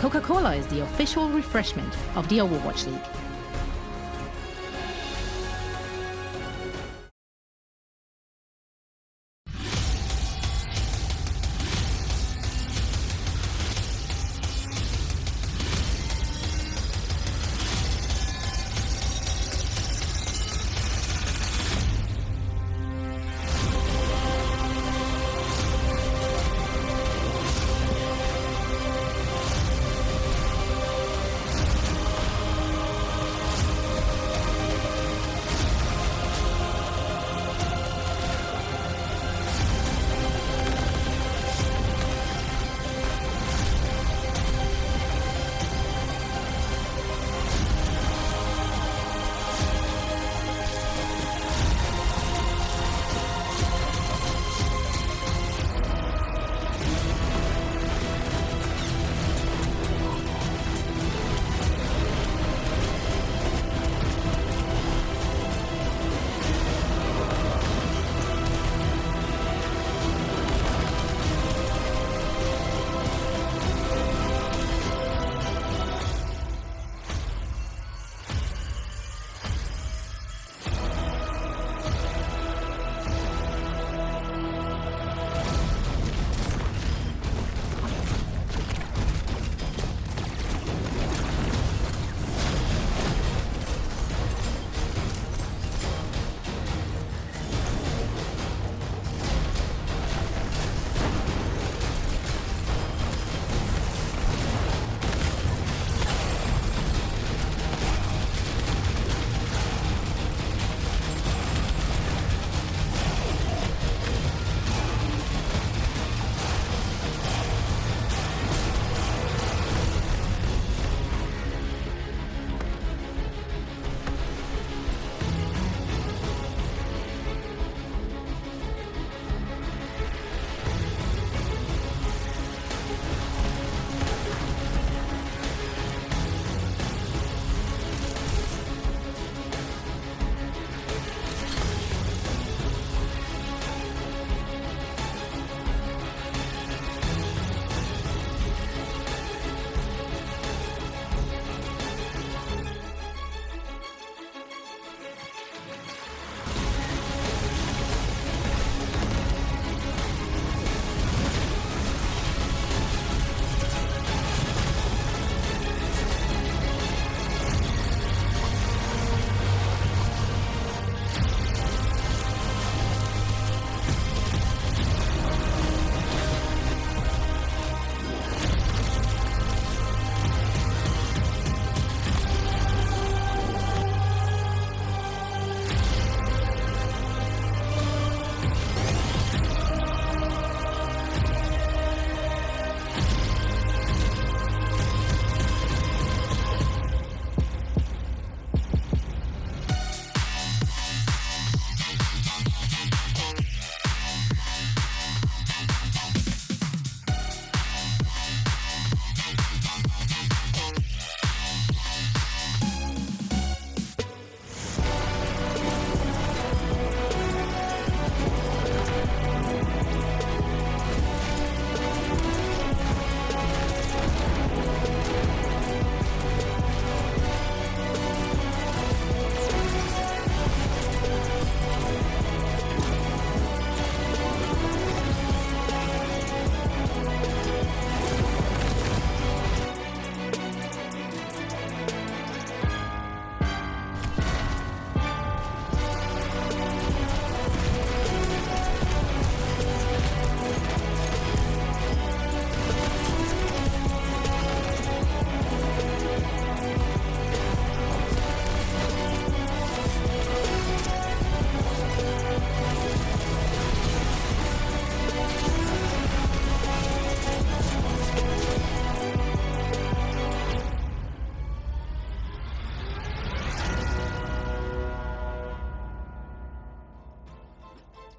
Coca-Cola is the official refreshment of the Overwatch League.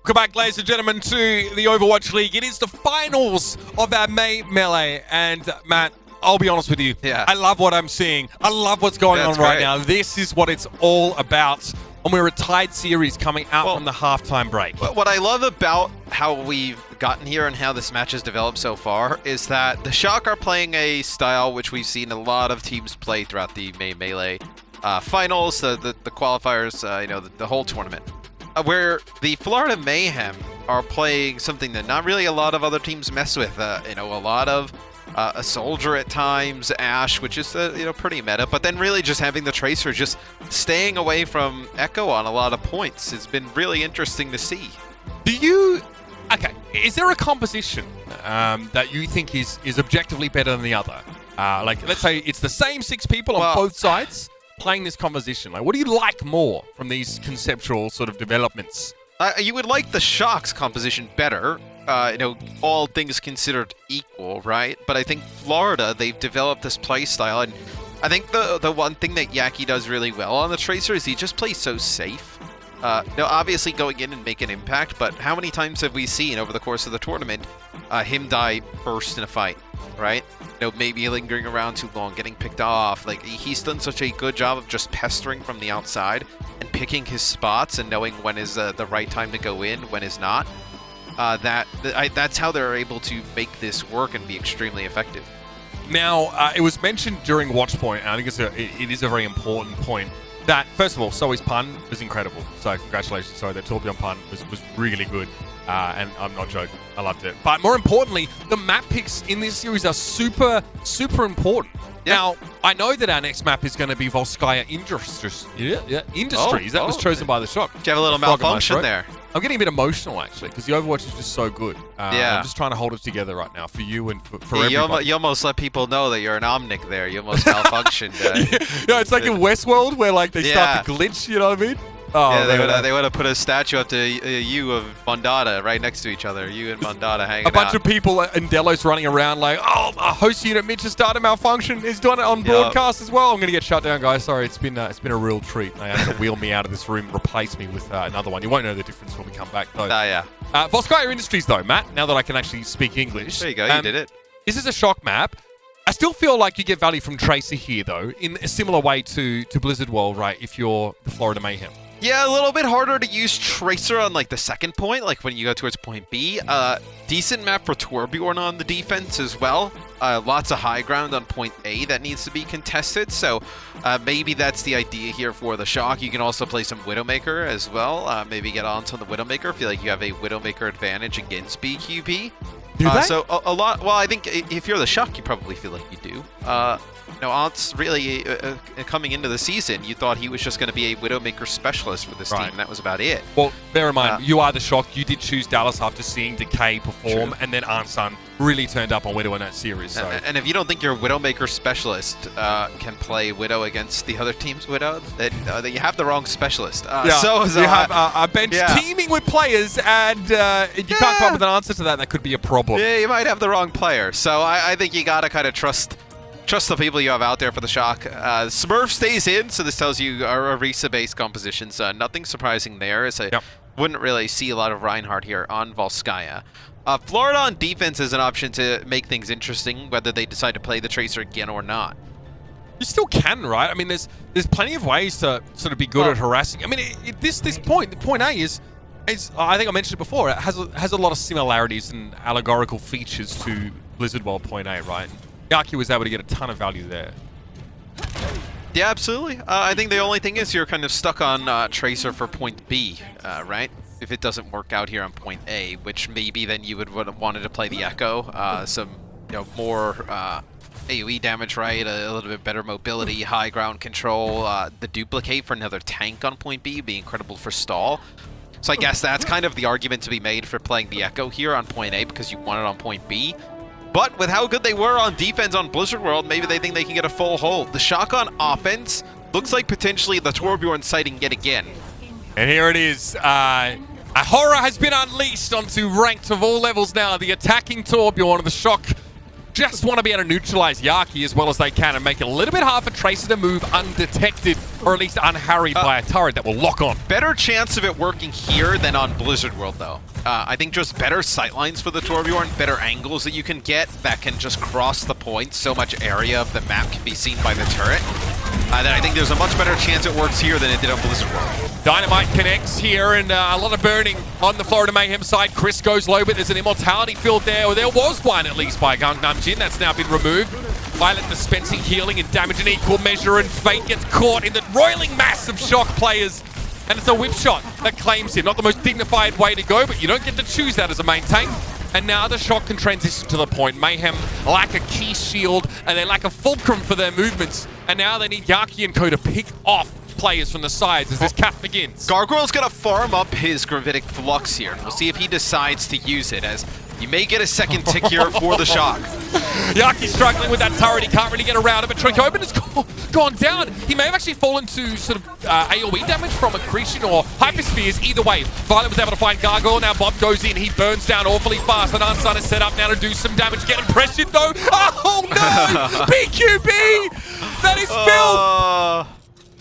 Welcome back, ladies and gentlemen, to the Overwatch League. It is the finals of our May Melee. And, Matt, I'll be honest with you. Yeah. I love what I'm seeing. I love what's going on right now. This is what it's all about. and we're a tied series coming out from the halftime break. What I love about how we've gotten here and how this match has developed so far is that the Shock are playing a style which we've seen a lot of teams play throughout the Melee finals, the qualifiers, the whole tournament. Where the Florida Mayhem are playing something that not really a lot of other teams mess with. A lot of a Soldier at times, Ashe, which is pretty meta, but then really just having the Tracer just staying away from Echo on a lot of points has been really interesting to see. Is there a composition that you think is objectively better than the other? Let's say it's the same 6 people on both sides playing this composition. Like, what do you like more from these conceptual sort of developments? You would like the Shock's composition better, all things considered equal, right? But I think Florida, they've developed this play style, and I think the one thing that Yaki does really well on the Tracer is he just plays so safe. Obviously going in and make an impact, but how many times have we seen over the course of the tournament him die first in a fight, right? Maybe lingering around too long, getting picked off. Like, he's done such a good job of just pestering from the outside and picking his spots and knowing when is the right time to go in, when is not. That's how they're able to make this work and be extremely effective. Now, it was mentioned during Watch Point, and I think it is a very important point, that, first of all, Zoe's pun was incredible. So congratulations, Zoe. That Torbjorn pun was really good. And I'm not joking. I loved it. But more importantly, the map picks in this series are super, super important. Yeah. Now, I know that our next map is going to be Volskaya Industries. That was chosen by the Shock. Do you have a little malfunction there? I'm getting a bit emotional, actually, because the Overwatch is just so good. I'm just trying to hold it together right now for you and for everybody. You almost let people know that you're an Omnic there. You almost malfunctioned. It's like in Westworld where like they start to glitch, you know what I mean? Oh, yeah, they would have put a statue up to you of Mondada right next to each other. You and Mondada hanging out. A bunch of people in Delos running around like, oh, our host unit Mitch has started malfunction. He's doing it on broadcast as well. I'm going to get shut down, guys. Sorry, it's been a real treat. They have to wheel me out of this room, replace me with another one. You won't know the difference when we come back, though. Volskaya Industries, though, Matt, now that I can actually speak English. There you go, you did it. This is a Shock map. I still feel like you get value from Tracer here, though, in a similar way to Blizzard World, right, if you're the Florida Mayhem. Yeah, a little bit harder to use Tracer on like the second point, like when you go towards point B. Decent map for Torbjorn on the defense as well. Lots of high ground on point A that needs to be contested, so maybe that's the idea here for the Shock. You can also play some Widowmaker as well. Maybe get onto the Widowmaker. Feel like you have a Widowmaker advantage against BQB. So a lot. Well, I think if you're the Shock, you probably feel like you do. Ant's really, coming into the season, you thought he was just going to be a Widowmaker specialist for this team, and that was about it. Well, bear in mind, you are the Shock. You did choose Dallas after seeing Decay perform, and then Ant's really turned up on Widow in that series. So. And if you don't think your Widowmaker specialist can play Widow against the other team's Widow, then you have the wrong specialist. So you have a bench teeming with players, and you can't come up with an answer to that. That could be a problem. Yeah, you might have the wrong player. So I think you got to kind of trust the people you have out there for the Shock. Smurf stays in, so this tells you are Orisa-based compositions. Nothing surprising there, as I wouldn't really see a lot of Reinhardt here on Volskaya. Florida on defense is an option to make things interesting, whether they decide to play the Tracer again or not. You still can, right? I mean, there's plenty of ways to sort of be good at harassing. I mean, this point A is I think I mentioned it before, it has a lot of similarities and allegorical features to Blizzard World point A, right? Yaki was able to get a ton of value there. Yeah, absolutely. I think the only thing is you're kind of stuck on Tracer for point B, right? If it doesn't work out here on point A, which maybe then you would have wanted to play the Echo, some more AoE damage, right? A little bit better mobility, high ground control, the duplicate for another tank on point B, be incredible for stall. So I guess that's kind of the argument to be made for playing the Echo here on point A because you want it on point B. But with how good they were on defense on Blizzard World, maybe they think they can get a full hold. The Shock on offense looks like potentially the Torbjorn sighting yet again. And here it is. A horror has been unleashed onto ranked of all levels now. The attacking Torbjorn of the Shock just want to be able to neutralize Yaki as well as they can and make it a little bit hard for Tracer to move undetected or at least unharried by a turret that will lock on. Better chance of it working here than on Blizzard World, though. I think just better sightlines for the Torbjorn, better angles that you can get that can just cross the point. So much area of the map can be seen by the turret. then I think there's a much better chance it works here than it did on Blizzard World. Dynamite connects here, and a lot of burning on the Florida Mayhem side. Chris goes low, but there's an immortality field there. Or there was one, at least, by Gangnam Jin. That's now been removed. Violet dispensing healing and damage in equal measure, and Fate gets caught in the roiling mass of Shock players. And it's a whip shot that claims him. Not the most dignified way to go, but you don't get to choose that as a main tank. And now the Shock can transition to the point. Mayhem lack a key shield, and they lack a fulcrum for their movements. And now they need Yaki and Co to pick off players from the sides as this cap begins. Gargoyle's gonna farm up his Gravitic Flux here, and we'll see if he decides to use it, as you may get a second tick here for the Shock. Yaki struggling with that turret. He can't really get around it, but Troikoben has gone down. He may have actually fallen to sort of AoE damage from Accretion or Hyperspheres. Either way, Violet was able to find Gargoyle. Now Bob goes in. He burns down awfully fast, and Unsun is set up now to do some damage. Getting pressured though. Oh no! BQB! That is filth!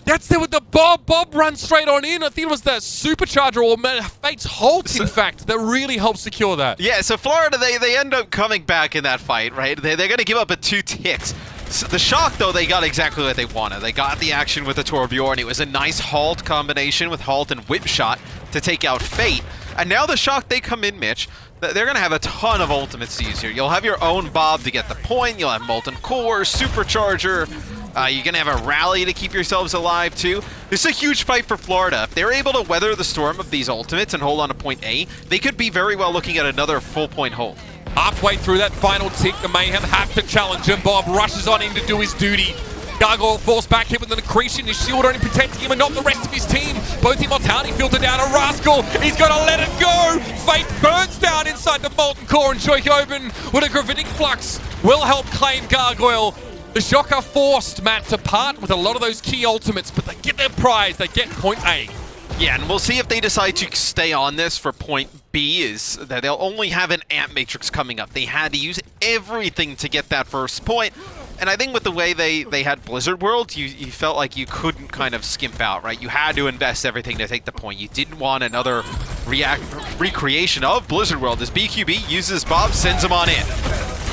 That's there with the Bob. Bob runs straight on in. I think it was the Supercharger or Fate's Halt, in fact, that really helped secure that. Yeah, so Florida, they end up coming back in that fight, right? They're going to give up at 2 ticks. So the Shock, though, they got exactly what they wanted. They got the action with the Torbjorn. It was a nice Halt combination with Halt and Whip Shot to take out Fate. And now the Shock, they come in, Mitch. They're going to have a ton of ultimates to use here. You'll have your own Bob to get the point. You'll have Molten Core, Supercharger. You're going to have a rally to keep yourselves alive, too. This is a huge fight for Florida. If they're able to weather the storm of these ultimates and hold on to point A, they could be very well looking at another full point hold. Halfway through that final tick, the Mayhem have to challenge him. Bob rushes on in to do his duty. Gargoyle forced back hit with an Accretion. His shield only protecting him and not the rest of his team. Both immortality filtered down a Rascal. He's got to let it go. Fate burns down inside the Molten Core, and Choikoben with a Gravitic Flux will help claim Gargoyle. The Shock are forced, Matt, to part with a lot of those key ultimates, but they get their prize. They get point A. Yeah, and we'll see if they decide to stay on this for point B, is that they'll only have an Amp Matrix coming up. They had to use everything to get that first point. And I think with the way they had Blizzard World, you felt like you couldn't kind of skimp out, right? You had to invest everything to take the point. You didn't want another recreation of Blizzard World as BQB uses Bob, sends him on in.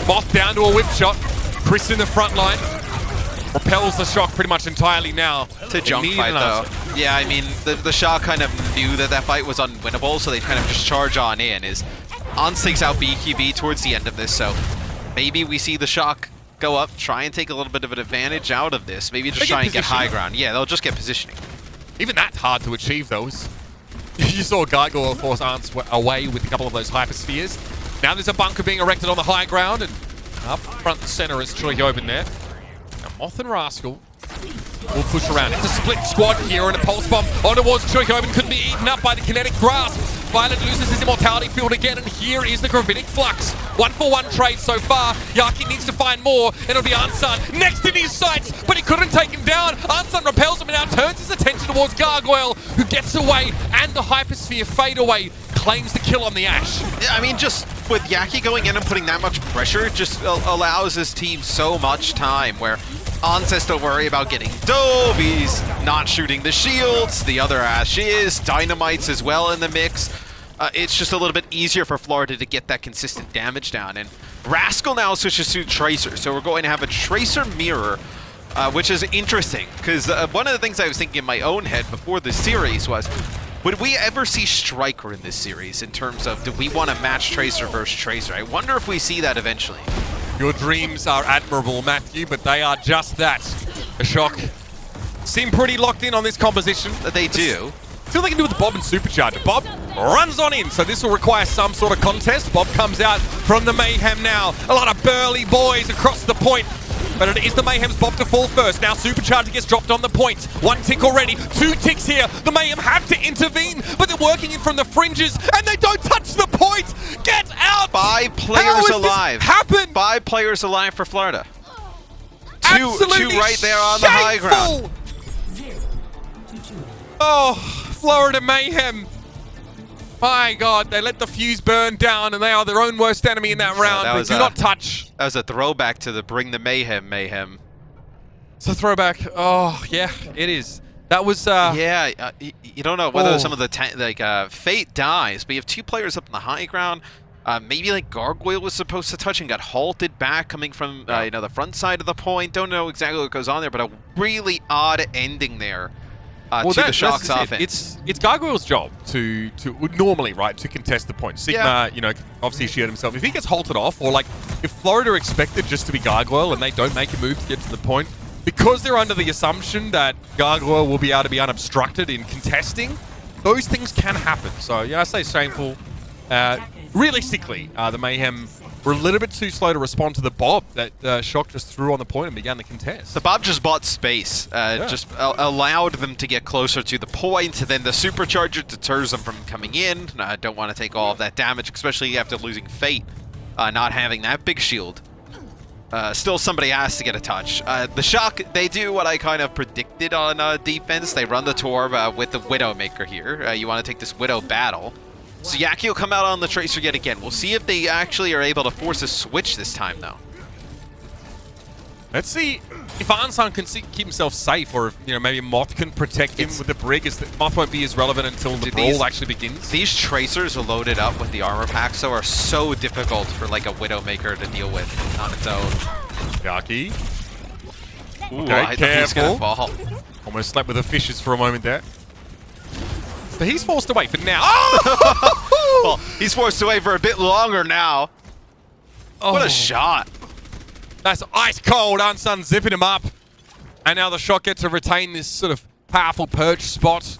Moth down to a whip shot. Chris in the front line. Repels the Shock pretty much entirely now. It's a junk fight, though. Yeah, I mean, the Shock kind of knew that fight was unwinnable, so they kind of just charge on in. Ons takes out BQB towards the end of this, so maybe we see the Shock go up, try and take a little bit of an advantage out of this. Maybe just try and get high ground. Yeah, they'll just get positioning. Even that's hard to achieve, though. You saw Gargoyle force Ants away with a couple of those Hyperspheres. Now there's a bunker being erected on the high ground, and up front and center is Choikoben there. Now Moth and Rascal will push around. It's a split squad here, and a pulse bomb on towards Choikoben couldn't be eaten up by the kinetic grasp. Violet loses his immortality field again, and here is the Gravitic Flux. 1-for-1 trade so far. Yaki needs to find more, and it'll be Ansan next in his sights, but he couldn't take him down. Ansan repels him and now turns his attention towards Gargoyle, who gets away, and the Hypersphere fade away. Claims the kill on the Ash. Yeah, I mean, just with Yaki going in and putting that much pressure, just allows his team so much time where Ons has to worry about getting dove, he's not shooting the shields, the other Ash is, Dynamites as well in the mix. It's just a little bit easier for Florida to get that consistent damage down. And Rascal now switches to Tracer, so we're going to have a Tracer mirror, which is interesting, because one of the things I was thinking in my own head before this series was, would we ever see Striker in this series in terms of, do we want to match Tracer versus Tracer? I wonder if we see that eventually. Your dreams are admirable, Matthew, but they are just that. A Shock seem pretty locked in on this composition. They do. See what they can do with the Bob and Supercharger. Bob runs on in, so this will require some sort of contest. Bob comes out from the Mayhem now. A lot of burly boys across the point. But it is the Mayhem's Bob to fall first. Now Supercharger gets dropped on the point. 1 tick already, 2 ticks here. The Mayhem have to intervene, but they're working in from the fringes, and they don't touch the point! Get out! 5 players alive. This happen? 5 players alive for Florida. Absolutely two right there on the high ground. Oh, Florida Mayhem. My God, they let the fuse burn down, and they are their own worst enemy in that round. They do not touch. That was a throwback to the Bring the Mayhem. It's a throwback. Oh, yeah, it is. That was... yeah, you don't know whether some of the Fate dies, but you have 2 players up in the high ground. Maybe like Gargoyle was supposed to touch and got halted back coming from the front side of the point. Don't know exactly what goes on there, but a really odd ending there to the Shock's offense. It's Gargoyle's job to normally, right, to contest the point. Sigma, obviously she hurt himself. If he gets halted off, or like if Florida expected just to be Gargoyle and they don't make a move to get to the point, because they're under the assumption that Gargoyle will be able to be unobstructed in contesting, those things can happen. So yeah, I say shameful. Realistically, the Mayhem were a little bit too slow to respond to the Bob that Shock just threw on the point and began the contest. The Bob just bought space, just allowed them to get closer to the point. Then the Supercharger deters them from coming in. I don't want to take all of that damage, especially after losing Fate, not having that big shield. Still, somebody has to get a touch. The Shock, they do what I kind of predicted on defense. They run the Torb with the Widowmaker here. You want to take this Widow battle. So Yaki will come out on the Tracer yet again. We'll see if they actually are able to force a switch this time, though. Let's see if Ansan can keep himself safe, or if maybe Moth can protect him with the Brig. Moth won't be as relevant until the brawl actually begins. These Tracers are loaded up with the armor pack, so are so difficult for like a Widowmaker to deal with on its own. Yaki. Ooh, okay, I thought he was gonna fall. Almost slept with the fishes for a moment there. But he's forced away for now. Oh! Well, he's forced away for a bit longer now. Oh. What a shot. That's ice cold. Ansan zipping him up. And now the Shock get to retain this sort of powerful perch spot.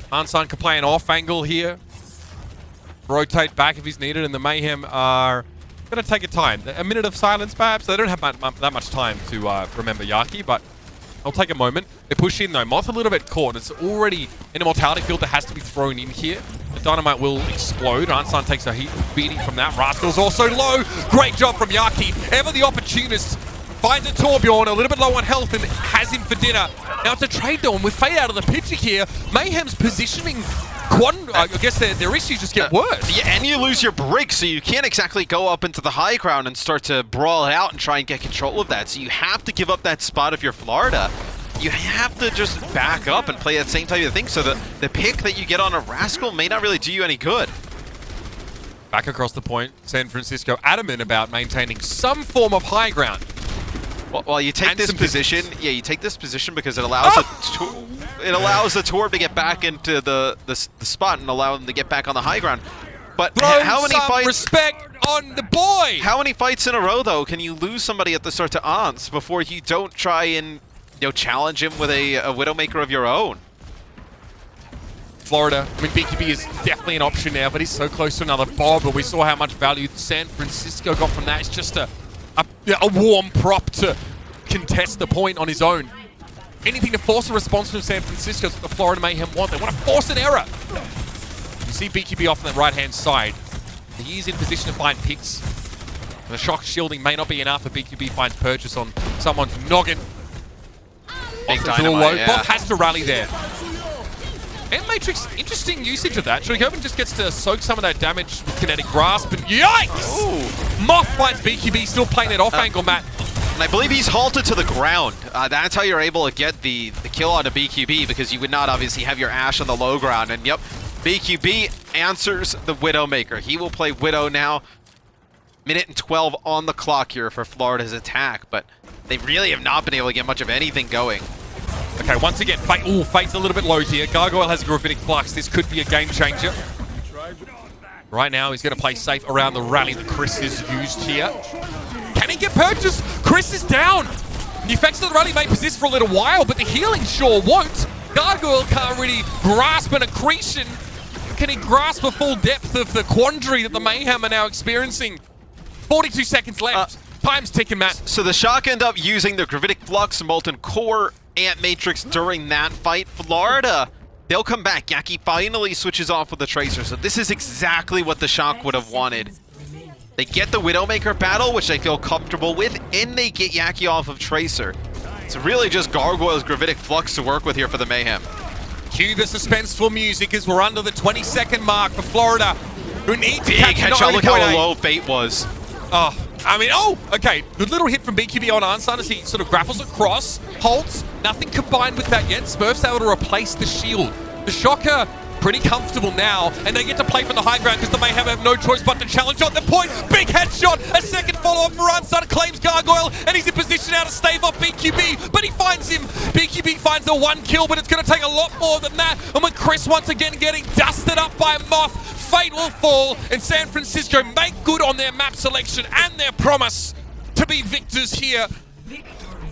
Ansan can play an off angle here. Rotate back if he's needed. And the Mayhem are going to take a time. A minute of silence, perhaps. They don't have that much time to remember Yaki, but I'll take a moment. They push in, though. Moth a little bit caught. It's already an immortality field that has to be thrown in here. The dynamite will explode. Ansan takes a heat beating from that. Rascal's also low. Great job from Yaki. Ever the opportunist. Finds a Torbjorn, a little bit low on health, and has him for dinner. Now it's a trade though, and with Fate out of the picture here, Mayhem's positioning, I guess their issues just get worse. Yeah, and you lose your Brig, so you can't exactly go up into the high ground and start to brawl it out and try and get control of that. So you have to give up that spot if you're Florida. You have to just back up and play that same type of thing, so the pick that you get on a Rascal may not really do you any good. Back across the point, San Francisco adamant about maintaining some form of high ground. Well, you take this position. Yeah, you take this position because it allows the Torb to get back into the spot and allow them to get back on the high ground. But how many fights? Respect on the boy. How many fights in a row though can you lose somebody at the start to Ants before you don't try and challenge him with a Widowmaker of your own? Florida, I mean, BKB is definitely an option now, but he's so close to another Bob. But we saw how much value San Francisco got from that. It's just a warm prop to contest the point on his own. Anything to force a response from San Francisco is what the Florida Mayhem want. They want to force an error. You see BQB off on the right-hand side. He is in position to find picks. The Shock shielding may not be enough, but BQB finds purchase on someone's noggin. Big dynamite, yeah. Bob has to rally there. And Matrix, interesting usage of that. Shrikoven just gets to soak some of that damage with Kinetic Grasp, and yikes! Ooh. Moth finds BQB still playing that off-angle, Matt. And I believe he's halted to the ground. That's how you're able to get the kill on a BQB, because you would not obviously have your Ashe on the low ground. And yep, BQB answers the Widowmaker. He will play Widow now. Minute and 12 on the clock here for Florida's attack, but they really have not been able to get much of anything going. Okay, once again, Fate's a little bit low here. Gargoyle has a Gravitic Flux. This could be a game changer. Right now, he's going to play safe around the rally that Chris has used here. Can he get purchased? Chris is down. The effects of the rally may persist for a little while, but the healing sure won't. Gargoyle can't really grasp an accretion. Can he grasp the full depth of the quandary that the Mayhem are now experiencing? 42 seconds left. Time's ticking, Matt. So the Shock end up using their Gravitic Flux, Molten Core, Ant Matrix during that fight. Florida, they'll come back. Yaki finally switches off with the Tracer, so this is exactly what the Shock would have wanted. They get the Widowmaker battle, which they feel comfortable with, and they get Yaki off of Tracer. It's really just Gargoyle's Gravitic Flux to work with here for the Mayhem. Cue the suspenseful music as we're under the 20-second mark for Florida, who need to catch headshot. Look how low Fate was. Oh, I mean, okay. Good little hit from BQB on Ansan as he sort of grapples across, holds. Nothing combined with that yet. Smurf's able to replace the shield. The Shocker pretty comfortable now, and they get to play from the high ground because the Mayhem have no choice but to challenge on the point. Big headshot, a second follow-up for Unsung, claims Gargoyle, and he's in position now to stave off BQB, but he finds him. BQB finds the 1 kill, but it's going to take a lot more than that. And when Chris once again getting dusted up by Moth, fate will fall, and San Francisco make good on their map selection and their promise to be victors here.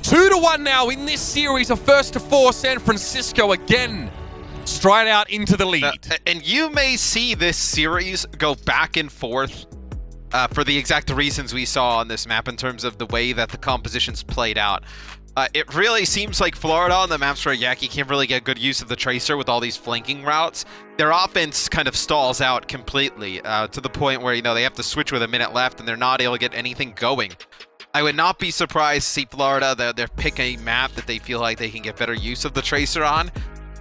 2-1 now in this series, a first to 4. San Francisco again stride out into the lead. And you may see this series go back and forth for the exact reasons we saw on this map in terms of the way that the compositions played out. It really seems like Florida on the maps where Yaki can't really get good use of the Tracer with all these flanking routes. Their offense kind of stalls out completely to the point where, you know, they have to switch with a minute left and they're not able to get anything going. I would not be surprised to see Florida, they're pick a map that they feel like they can get better use of the Tracer on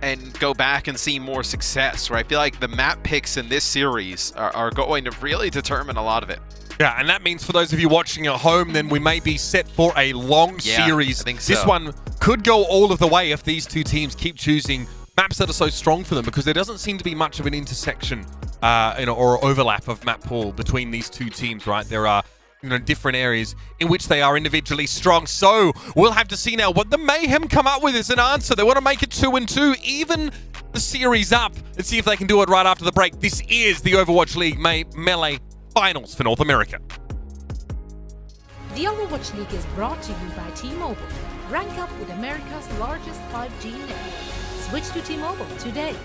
and go back and see more success, right? I feel like the map picks in this series are going to really determine a lot of it. Yeah, and that means for those of you watching at home, then we may be set for a long series. I think so. This one could go all of the way if these two teams keep choosing maps that are so strong for them, because there doesn't seem to be much of an intersection or overlap of map pool between these two teams, right? There are different areas in which they are individually strong. So we'll have to see now what the Mayhem come up with as an answer. They want to make it 2-2, even the series up, and see if they can do it right after the break. This is the Overwatch League Melee Finals for North America. The Overwatch League is brought to you by T-Mobile. Rank up with America's largest 5G network. Switch to T-Mobile today.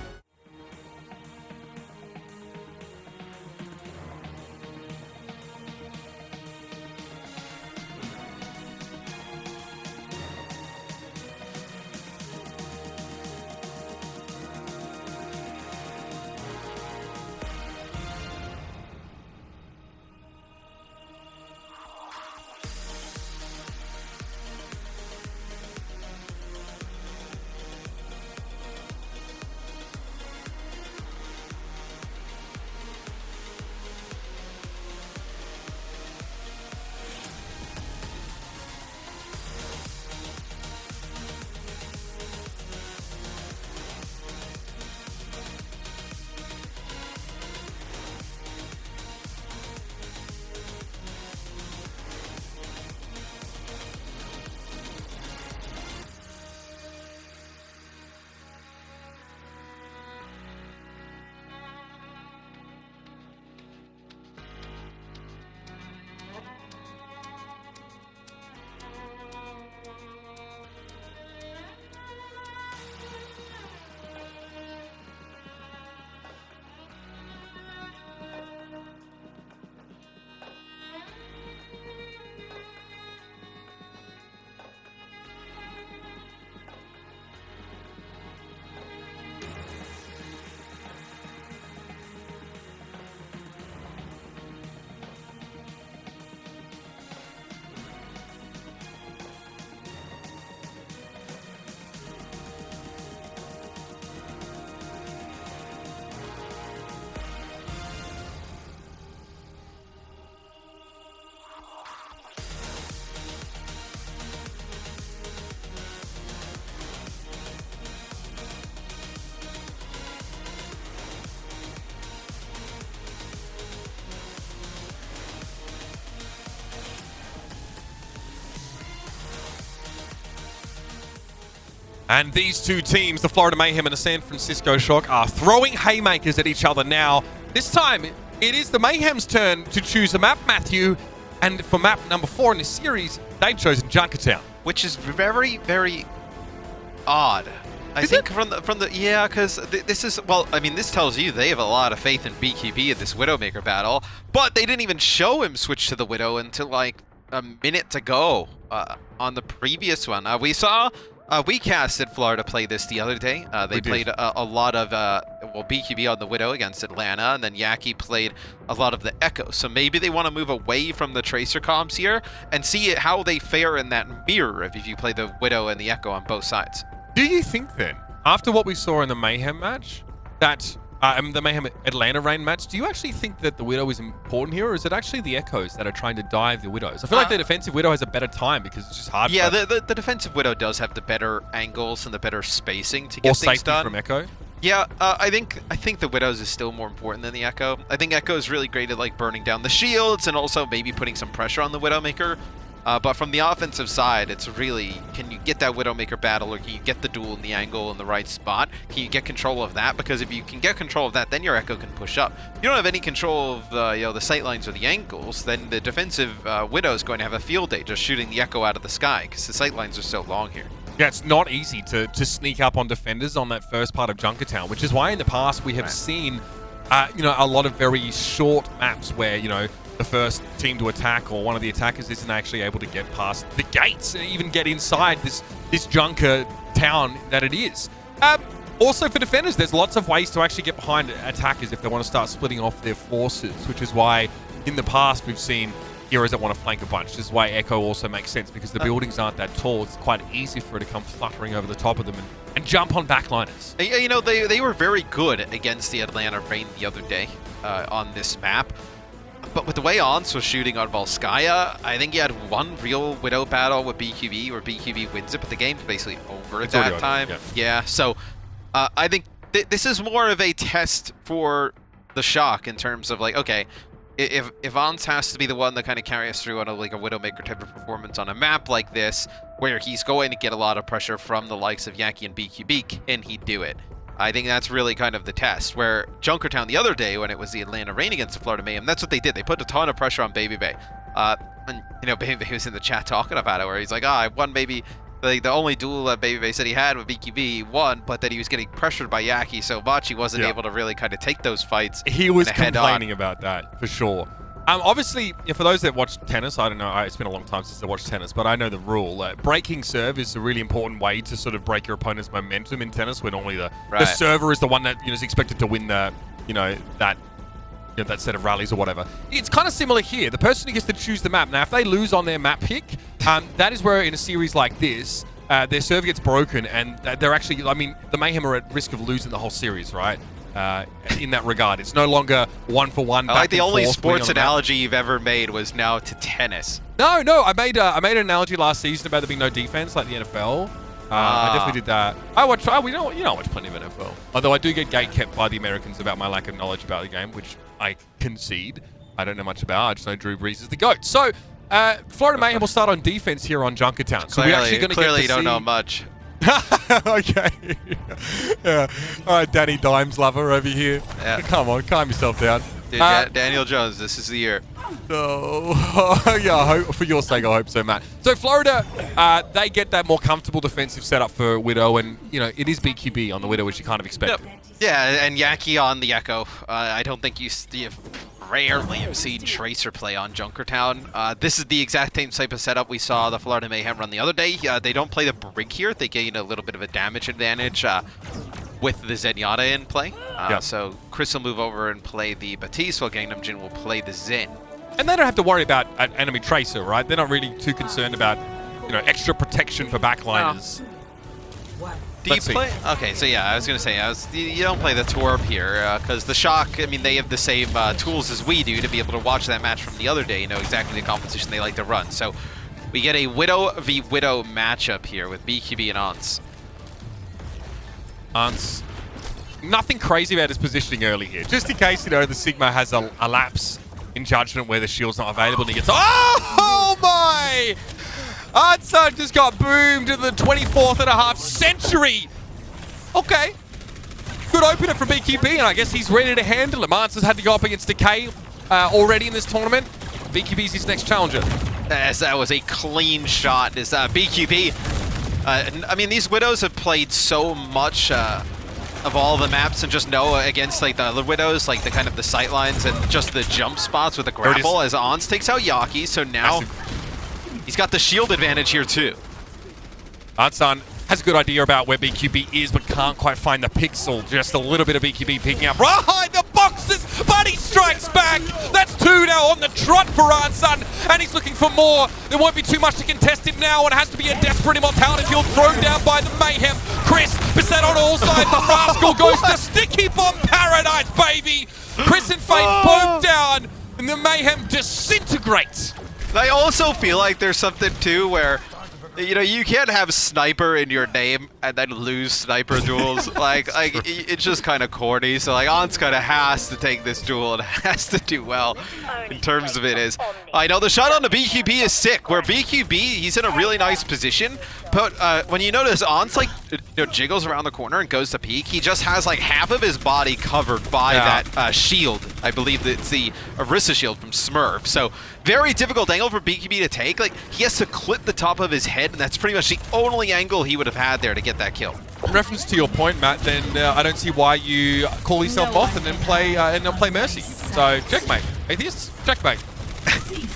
And these two teams, the Florida Mayhem and the San Francisco Shock, are throwing haymakers at each other now. This time, it is the Mayhem's turn to choose a map, Matthew. And for map number 4 in this series, they've chosen Junkertown. Which is very, very odd. I think from the yeah, because this is, well, I mean, this tells you they have a lot of faith in BQB in this Widowmaker battle, but they didn't even show him switch to the Widow until like a minute to go on the previous one. We saw we casted Florida play this the other day. They played a lot of, well, BQB on the Widow against Atlanta, and then Yaki played a lot of the Echo. So maybe they want to move away from the Tracer comms here and see how they fare in that mirror if you play the Widow and the Echo on both sides. Do you think then, after what we saw in the Mayhem match, that the Mayhem Atlanta Reign match, do you actually think that the Widow is important here, or is it actually the Echoes that are trying to dive the Widows? I feel like the defensive Widow has a better time because it's just hard. Yeah, the defensive Widow does have the better angles and the better spacing to get things done. Or safety from Echo. Yeah, I think the Widows is still more important than the Echo. I think Echo is really great at like burning down the shields and also maybe putting some pressure on the Widowmaker. But from the offensive side, it's really, can you get that Widowmaker battle, or can you get the duel in the angle in the right spot? Can you get control of that? Because if you can get control of that, then your Echo can push up. If you don't have any control of the sight lines or the angles, then the defensive Widow is going to have a field day just shooting the Echo out of the sky because the sight lines are so long here. Yeah, it's not easy to sneak up on defenders on that first part of Junkertown, which is why in the past we have seen, a lot of very short maps where, the first team to attack or one of the attackers isn't actually able to get past the gates and even get inside this Junker town that it is. Also for defenders, there's lots of ways to actually get behind attackers if they want to start splitting off their forces, which is why in the past we've seen heroes that want to flank a bunch. This is why Echo also makes sense, because the buildings aren't that tall. It's quite easy for it to come fluttering over the top of them and jump on backliners. They were very good against the Atlanta Reign the other day on this map. But with the way Ons was shooting on Volskaya, I think he had one real Widow battle with BQB where BQB wins it, but the game's basically over at that time. Yeah, so I think this is more of a test for the Shock in terms of like, okay, if Ons has to be the one that kind of carry us through on a Widowmaker type of performance on a map like this, where he's going to get a lot of pressure from the likes of Yaki and BQB, can he do it? I think that's really kind of the test, where Junkertown the other day, when it was the Atlanta Reign against the Florida Mayhem, that's what they did. They put a ton of pressure on Baby Bay. And, Baby Bay was in the chat talking about it, where he's like, I won maybe, like, the only duel that Baby Bay said he had with BQB, he won, but that he was getting pressured by Yaki so much he wasn't able to really kind of take those fights. He was complaining about that, for sure. Obviously, for those that watch tennis, I don't know, it's been a long time since I watched tennis, but I know the rule. Breaking serve is a really important way to sort of break your opponent's momentum in tennis, where normally the server is the one that is expected to win the, that set of rallies or whatever. It's kind of similar here. The person who gets to choose the map. Now, if they lose on their map pick, that is where in a series like this, their serve gets broken, and they're actually, the Mayhem are at risk of losing the whole series, right? In that regard, it's no longer one-for-one. Like the only sports analogy you've ever made was now to tennis. No, I made an analogy last season about there being no defense like the NFL. I definitely did that. I watch plenty of NFL. Although I do get gatekept by the Americans about my lack of knowledge about the game, which I concede. I don't know much about. I just know Drew Brees is the GOAT. So Florida Mayhem will start on defense here on Junkertown. So we're actually going to clearly you don't know much. Okay. Yeah. All right, Danny Dimes lover over here. Yeah. Come on, calm yourself down. Dude, Daniel Jones, this is the year. No. Yeah, for your sake, I hope so, Matt. So Florida, they get that more comfortable defensive setup for Widow, and it is BQB on the Widow, which you kind of expect. Yep. Yeah, and Yaki on the Echo. I don't think you rarely have seen Tracer play on Junkertown. This is the exact same type of setup we saw the Florida Mayhem run the other day. They don't play the Brig here. They gain a little bit of a damage advantage with the Zenyatta in play. So Chris will move over and play the Batiste, while Gangnam Jin will play the Zen. And they don't have to worry about an enemy Tracer, right? They're not really too concerned about, extra protection for backliners. Do you play? Okay, so yeah, I was gonna say, you don't play the Torb here because the Shock. They have the same tools as we do to be able to watch that match from the other day. Exactly the composition they like to run. So we get a Widow v Widow matchup here with BQB and Ons. Ons, nothing crazy about his positioning early here. Just in case the Sigma has a lapse in judgment where the shield's not available, and he gets. Oh my! Artson just got boomed in the 24th and a half century. Okay. Good opener from BQB, and I guess he's ready to handle him. Artson's had to go up against Decay already in this tournament. BQB's his next challenger. As that was a clean shot. This BQB. These Widows have played so much of all the maps, and just know against the other Widows, the kind of the sight lines and just the jump spots with the grapple as Ons takes out Yaki. So now he's got the shield advantage here too. Artson has a good idea about where BQB is, but can't quite find the pixel. Just a little bit of BQB picking up right the boxes, but he strikes back. That's two now on the trot for Artson, and he's looking for more. There won't be too much to contest it now, and it has to be a desperate immortality field thrown down by the Mayhem. Chris beset on all sides. The Rascal goes to Sticky Bomb Paradise, baby. Chris and Faith both down, and the Mayhem disintegrates. I also feel like there's something too where You know, you can't have sniper in your name and then lose sniper duels. It's just kind of corny. So like, Ons kind of has to take this duel and has to do well in terms of it is. I know the shot on the BQB is sick. Where BQB, he's in a really nice position. But when you notice Ons like jiggles around the corner and goes to peek, he just has like half of his body covered by that shield. I believe it's the Orisa shield from Smurf. So very difficult angle for BQB to take. Like, he has to clip the top of his head, and that's pretty much the only angle he would have had there to get that kill. In reference to your point, Matt, then I don't see why you call yourself Moth and then play Mercy. So checkmate, Atheists, checkmate.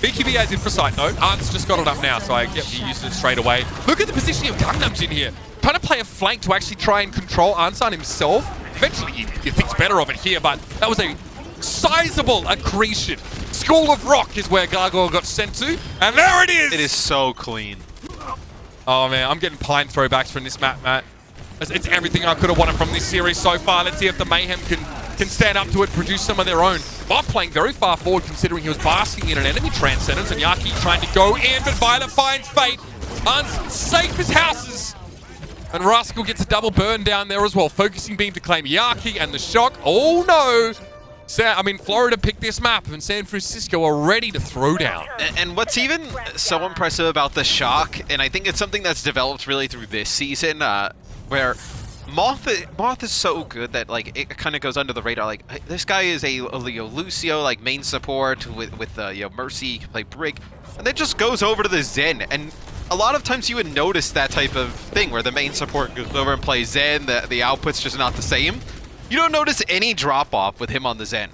BQB has Infrasight though. Art's just got it up now, so he used it straight away. Look at the positioning of Gangnam's in here. Trying to play a flank to actually try and control Ansan himself. Eventually he thinks better of it here, but that was a sizable accretion. School of Rock is where Gargoyle got sent to, and there it is! It is so clean. Oh man, I'm getting Pine throwbacks from this map, Matt. It's everything I could have wanted from this series so far. Let's see if the Mayhem can stand up to it, produce some of their own. Bob playing very far forward considering he was basking in an enemy transcendence, and Yaki trying to go in, but Violet finds Fate. Unsafe as houses. And Rascal gets a double burn down there as well. Focusing beam to claim Yaki, and the shock. Oh no! Florida picked this map, and San Francisco are ready to throw down. And what's even so impressive about the shock, and I think it's something that's developed really through this season, where Moth is so good that like it kind of goes under the radar. Like, this guy is a Lucio like main support with Mercy play Brig, and then just goes over to the Zen. And a lot of times you would notice that type of thing where the main support goes over and plays Zen. The output's just not the same. You don't notice any drop off with him on the Zen.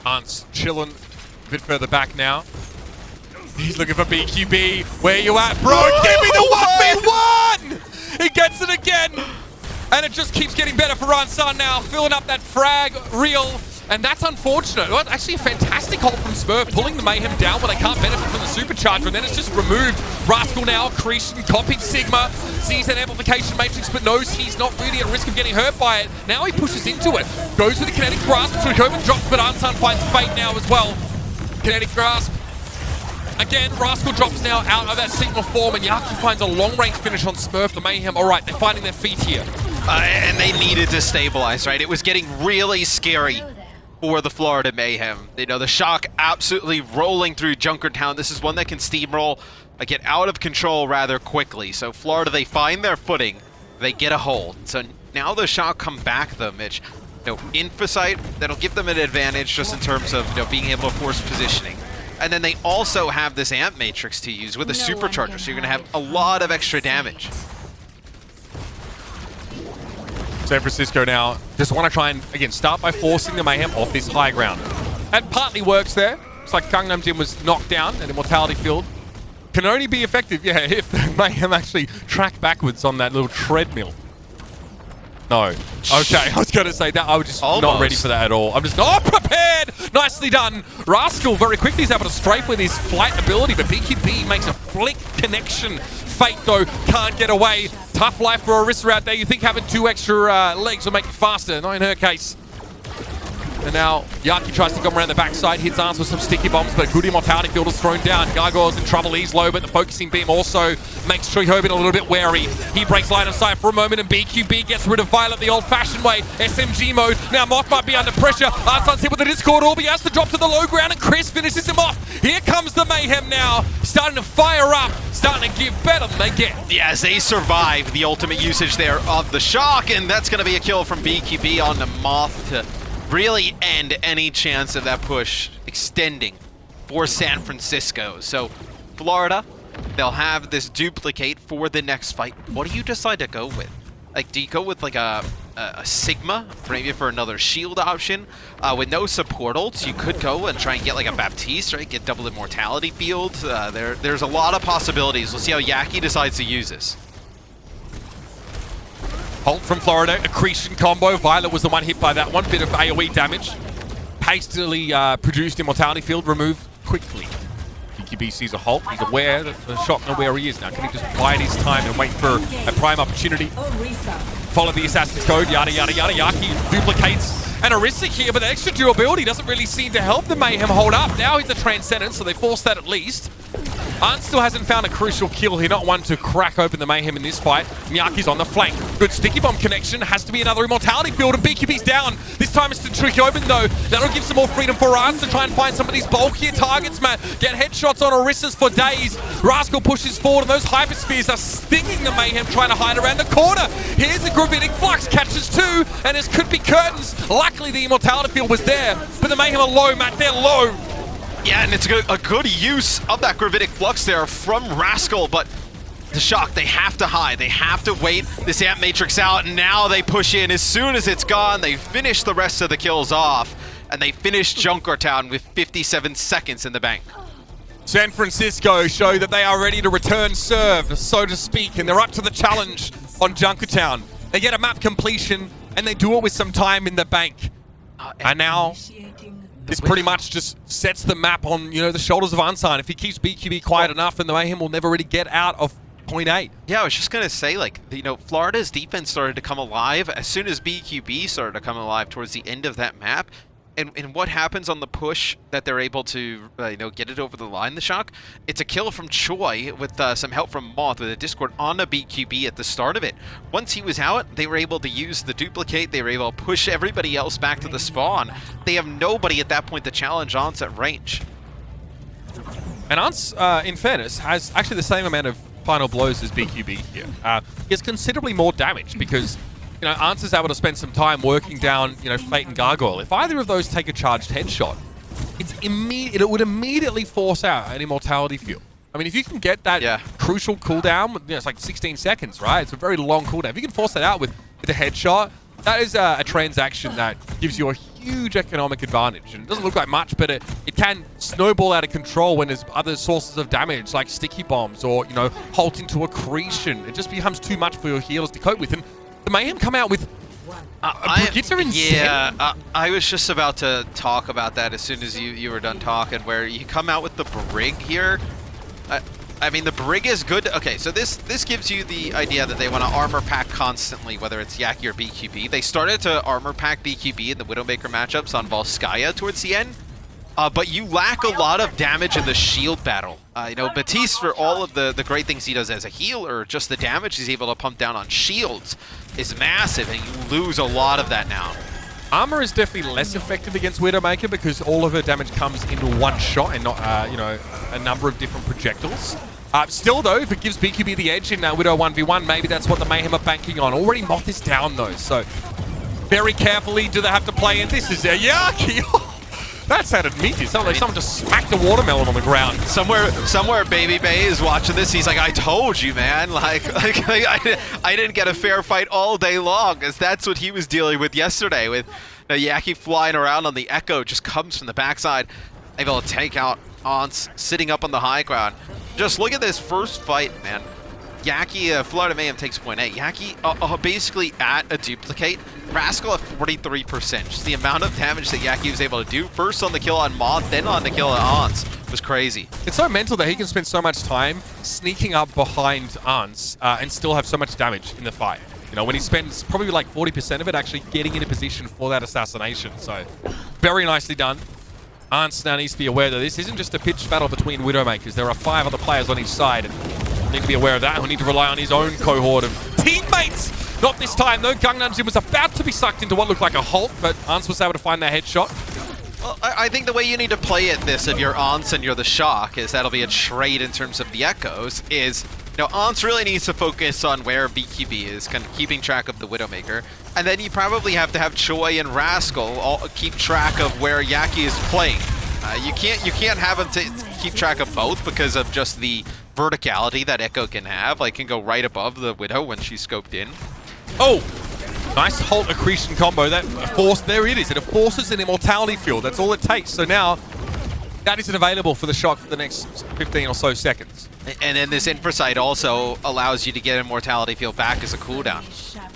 Ant's chilling a bit further back now. He's looking for BQB. Where you at, bro? Give me the 1v1! He gets it again! And it just keeps getting better for Ransan now, filling up that frag reel. And that's unfortunate. Well, actually a fantastic hold from Smurf, pulling the Mayhem down where they can't benefit from the supercharger, and then it's just removed. Rascal now, Creation, copied Sigma, sees that amplification matrix, but knows he's not really at risk of getting hurt by it. Now he pushes into it, goes for the kinetic grasp, Trichoven drops, but Ansan finds Fate now as well. Kinetic grasp. Again, Rascal drops now out of that Sigma form, and Yaki finds a long-range finish on Smurf, the Mayhem. All right, they're finding their feet here. And they needed to stabilize, right? It was getting really scary for the Florida Mayhem. You know, the shock absolutely rolling through Junkertown. This is one that can steamroll, get out of control rather quickly. So Florida, they find their footing, they get a hold. So now the shock come back though, Mitch. Infosight, that'll give them an advantage just in terms of being able to force positioning. And then they also have this amp matrix to use with a supercharger, so you're gonna have a lot of extra damage. San Francisco now just want to try and, again, start by forcing the Mayhem off this high ground. That partly works there. It's like Gangnam Jin was knocked down and Immortality Field can only be effective, if the Mayhem actually track backwards on that little treadmill. No. Okay, I was going to say that. I was just not ready for that at all. I'm just not prepared. Nicely done. Rascal very quickly is able to strafe with his flight ability, but BQB makes a flick connection. Fate, though, can't get away. Tough life for Orisa out there. You think having 2 extra legs will make you faster. Not in her case. And now Yaki tries to come around the backside, hits Arms with some sticky bombs, but a good Immortality Field is thrown down. Gargoyle's in trouble, he's low, but the focusing beam also makes Trichoven a little bit wary. He breaks line of sight for a moment, and BQB gets rid of Violet the old-fashioned way. SMG mode. Now Moth might be under pressure. Arsan's hit with the Discord orb. He has to drop to the low ground, and Chris finishes him off. Here comes the Mayhem now, starting to fire up, starting to give better than they get. Yes, they survive the ultimate usage there of the shock, and that's going to be a kill from BQB on the Moth to really end any chance of that push extending for San Francisco. So Florida, they'll have this duplicate for the next fight. What do you decide to go with? Like, do you go with like a Sigma, maybe for another shield option? With no support ults, you could go and try and get like a Baptiste, right? Get double Immortality Field. There's a lot of possibilities. We'll see how Yaki decides to use this. Holt from Florida, accretion combo. Violet was the one hit by that one. Bit of AoE damage. Hastily produced Immortality Field removed quickly. BQB sees a Holt. He's aware that the shock know where he is now. Can he just bide his time and wait for a prime opportunity? Follow the Assassin's Code, yada, yada, yada. Yaki duplicates an Orisa here, but the extra durability doesn't really seem to help the Mayhem hold up. Now he's a Transcendent, so they force that at least. Arndt still hasn't found a crucial kill here, not one to crack open the Mayhem in this fight. Miyaki's on the flank. Good sticky bomb connection. Has to be another immortality field, and BQB's down. This time it's to trick open though. That'll give some more freedom for Arndt to try and find some of these bulkier targets, man. Get headshots on Orissas for days. Rascal pushes forward, and those hyperspheres are stinging the Mayhem, trying to hide around the corner. Here's a Gravitic Flux, catches two, and this could be curtains. Luckily the immortality field was there, but the Mayhem are low, Matt. They're low. Yeah, and it's a good use of that Gravitic Flux there from Rascal, but the Shock, they have to hide. They have to wait this Amp Matrix out, and now they push in. As soon as it's gone, they finish the rest of the kills off, and they finish Junkertown with 57 seconds in the bank. San Francisco show that they are ready to return serve, so to speak, and they're up to the challenge on Junkertown. They get a map completion, and they do it with some time in the bank. And now this pretty much just sets the map on, you know, the shoulders of Unsigned. If he keeps BQB quiet enough, then the Mayhem will never really get out of point 8. Yeah, I was just going to say, like, you know, Florida's defense started to come alive as soon as BQB started to come alive towards the end of that map. And what happens on the push that they're able to, you know, get it over the line, the Shock? It's a kill from Choi with some help from Moth with a Discord on a BQB at the start of it. Once he was out, they were able to use the duplicate. They were able to push everybody else back to the spawn. They have nobody at that point to challenge Ants at range. And Ants, in fairness, has actually the same amount of final blows as BQB here. He has considerably more damage because, you know, Ants is able to spend some time working down, you know, Fate and Gargoyle. If either of those take a charged headshot, it would immediately force out an immortality field. I mean, if you can get that crucial cooldown, you know, it's like 16 seconds, right? It's a very long cooldown. If you can force that out with a headshot, that is a transaction that gives you a huge economic advantage. And it doesn't look like much, but it can snowball out of control when there's other sources of damage, like sticky bombs or, you know, halt into accretion. It just becomes too much for your healers to cope with. And the Mayhem come out with Brigittes are insane. Yeah, I was just about to talk about that as soon as you were done talking, where you come out with the Brig here. I mean, the Brig is good. Okay, so this gives you the idea that they want to armor pack constantly, whether it's Yaki or BQB. They started to armor pack BQB in the Widowmaker matchups on Volskaya towards the end. But you lack a lot of damage in the shield battle. You know, Batiste, for all of the great things he does as a healer, just the damage he's able to pump down on shields is massive, and you lose a lot of that now. Armor is definitely less effective against Widowmaker because all of her damage comes into one shot and not, you know, a number of different projectiles. Still, though, if it gives BQB the edge in Widow 1v1, maybe that's what the Mayhem are banking on. Already Moth is down, though, so very carefully do they have to play in. This is a Yaki. That sounded meaty. It sounded like someone just smacked a watermelon on the ground. Somewhere Baby Bay is watching this. He's like, I told you, man. Like I didn't get a fair fight all day long, as that's what he was dealing with yesterday. With Yaki flying around on the Echo, just comes from the backside, able to take out Ants, sitting up on the high ground. Just look at this first fight, man. Yaki, Florida Mayhem takes point 8. Yaki basically at a duplicate. Rascal at 43%. Just the amount of damage that Yaki was able to do. First on the kill on Moth, then on the kill on Ants was crazy. It's so mental that he can spend so much time sneaking up behind Ants and still have so much damage in the fight. You know, when he spends probably like 40% of it actually getting into position for that assassination. So, very nicely done. Ants now needs to be aware that this isn't just a pitched battle between Widowmakers. There are 5 other players on each side. And need to be aware of that. He'll need to rely on his own cohort of teammates. Not this time, though. Gangnam Jin was about to be sucked into what looked like a halt, but Ants was able to find that headshot. Well, I think the way you need to play it, this, if you're Ants and you're the Shock, is that'll be a trade in terms of the Echoes, is, you know, Ants really needs to focus on where BQB is, kind of keeping track of the Widowmaker. And then you probably have to have Choi and Rascal all keep track of where Yaki is playing. You can't have him to keep track of both because of just the verticality that Echo can have. Like, can go right above the Widow when she's scoped in. Oh! Nice Halt Accretion combo. That there it is. It forces an immortality field. That's all it takes. So now, that isn't available for the Shock for the next 15 or so seconds. And then this Infrasight also allows you to get Immortality Field back as a cooldown.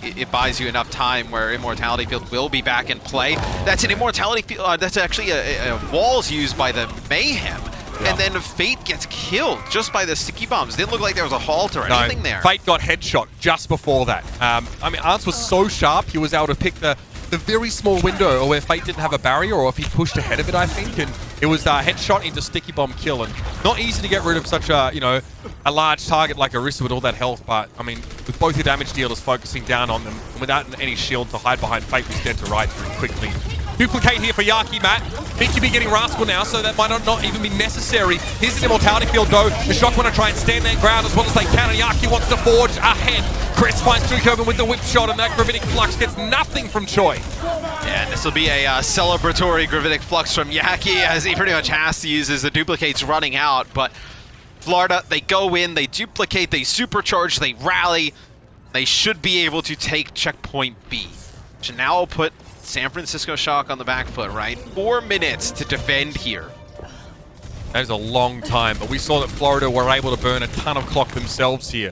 It buys you enough time where Immortality Field will be back in play. That's an Immortality Field, that's actually a walls used by the Mayhem. Yeah. And then Fate gets killed just by the sticky bombs. Didn't look like there was a halt or anything there. Fate got headshot just before that. I mean, Ants was so sharp, he was able to pick the the very small window, or where Fate didn't have a barrier, or if he pushed ahead of it, I think, and it was headshot into sticky bomb kill, and not easy to get rid of such a, a large target like Orisa with all that health, but, I mean, with both your damage dealers focusing down on them, and without any shield to hide behind, Fate was dead to ride through quickly. Duplicate here for Yaki, Matt. BQB getting Rascal now, so that might not even be necessary. Here's an immortality field, though. The Shock want to try and stand their ground as well as they can, and Yaki wants to forge ahead. Chris finds Drukobin with the whip shot, and that Gravitic Flux gets nothing from Choi. Yeah, and this will be a celebratory Gravitic Flux from Yaki, as he pretty much has to use as the duplicate's running out. But Florida, they go in, they duplicate, they supercharge, they rally. They should be able to take checkpoint B, which now will put San Francisco Shock on the back foot, right? 4 minutes to defend here. That is a long time, but we saw that Florida were able to burn a ton of clock themselves here.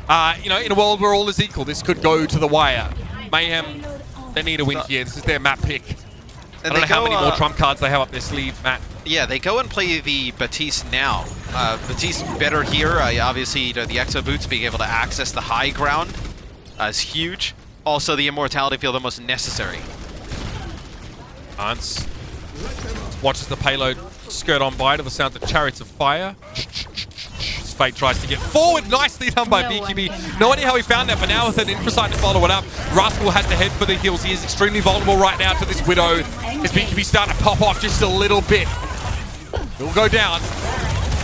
In a world where all is equal, this could go to the wire. Mayhem, they need a win here. This is their map pick. I don't know how many more trump cards they have up their sleeve, Matt. Yeah, they go and play the Batiste now. Batiste better here. Obviously, the Exo Boots being able to access the high ground is huge. Also, the Immortality Field almost necessary. Ants watches the payload skirt on by to the sound of Chariots of Fire. Fate tries to get forward. Nicely done by BQB. No idea how he found that, but now with an Infrasight to follow it up, Rascal has to head for the heals. He is extremely vulnerable right now to this Widow. Is BQB starting to pop off just a little bit? He'll go down.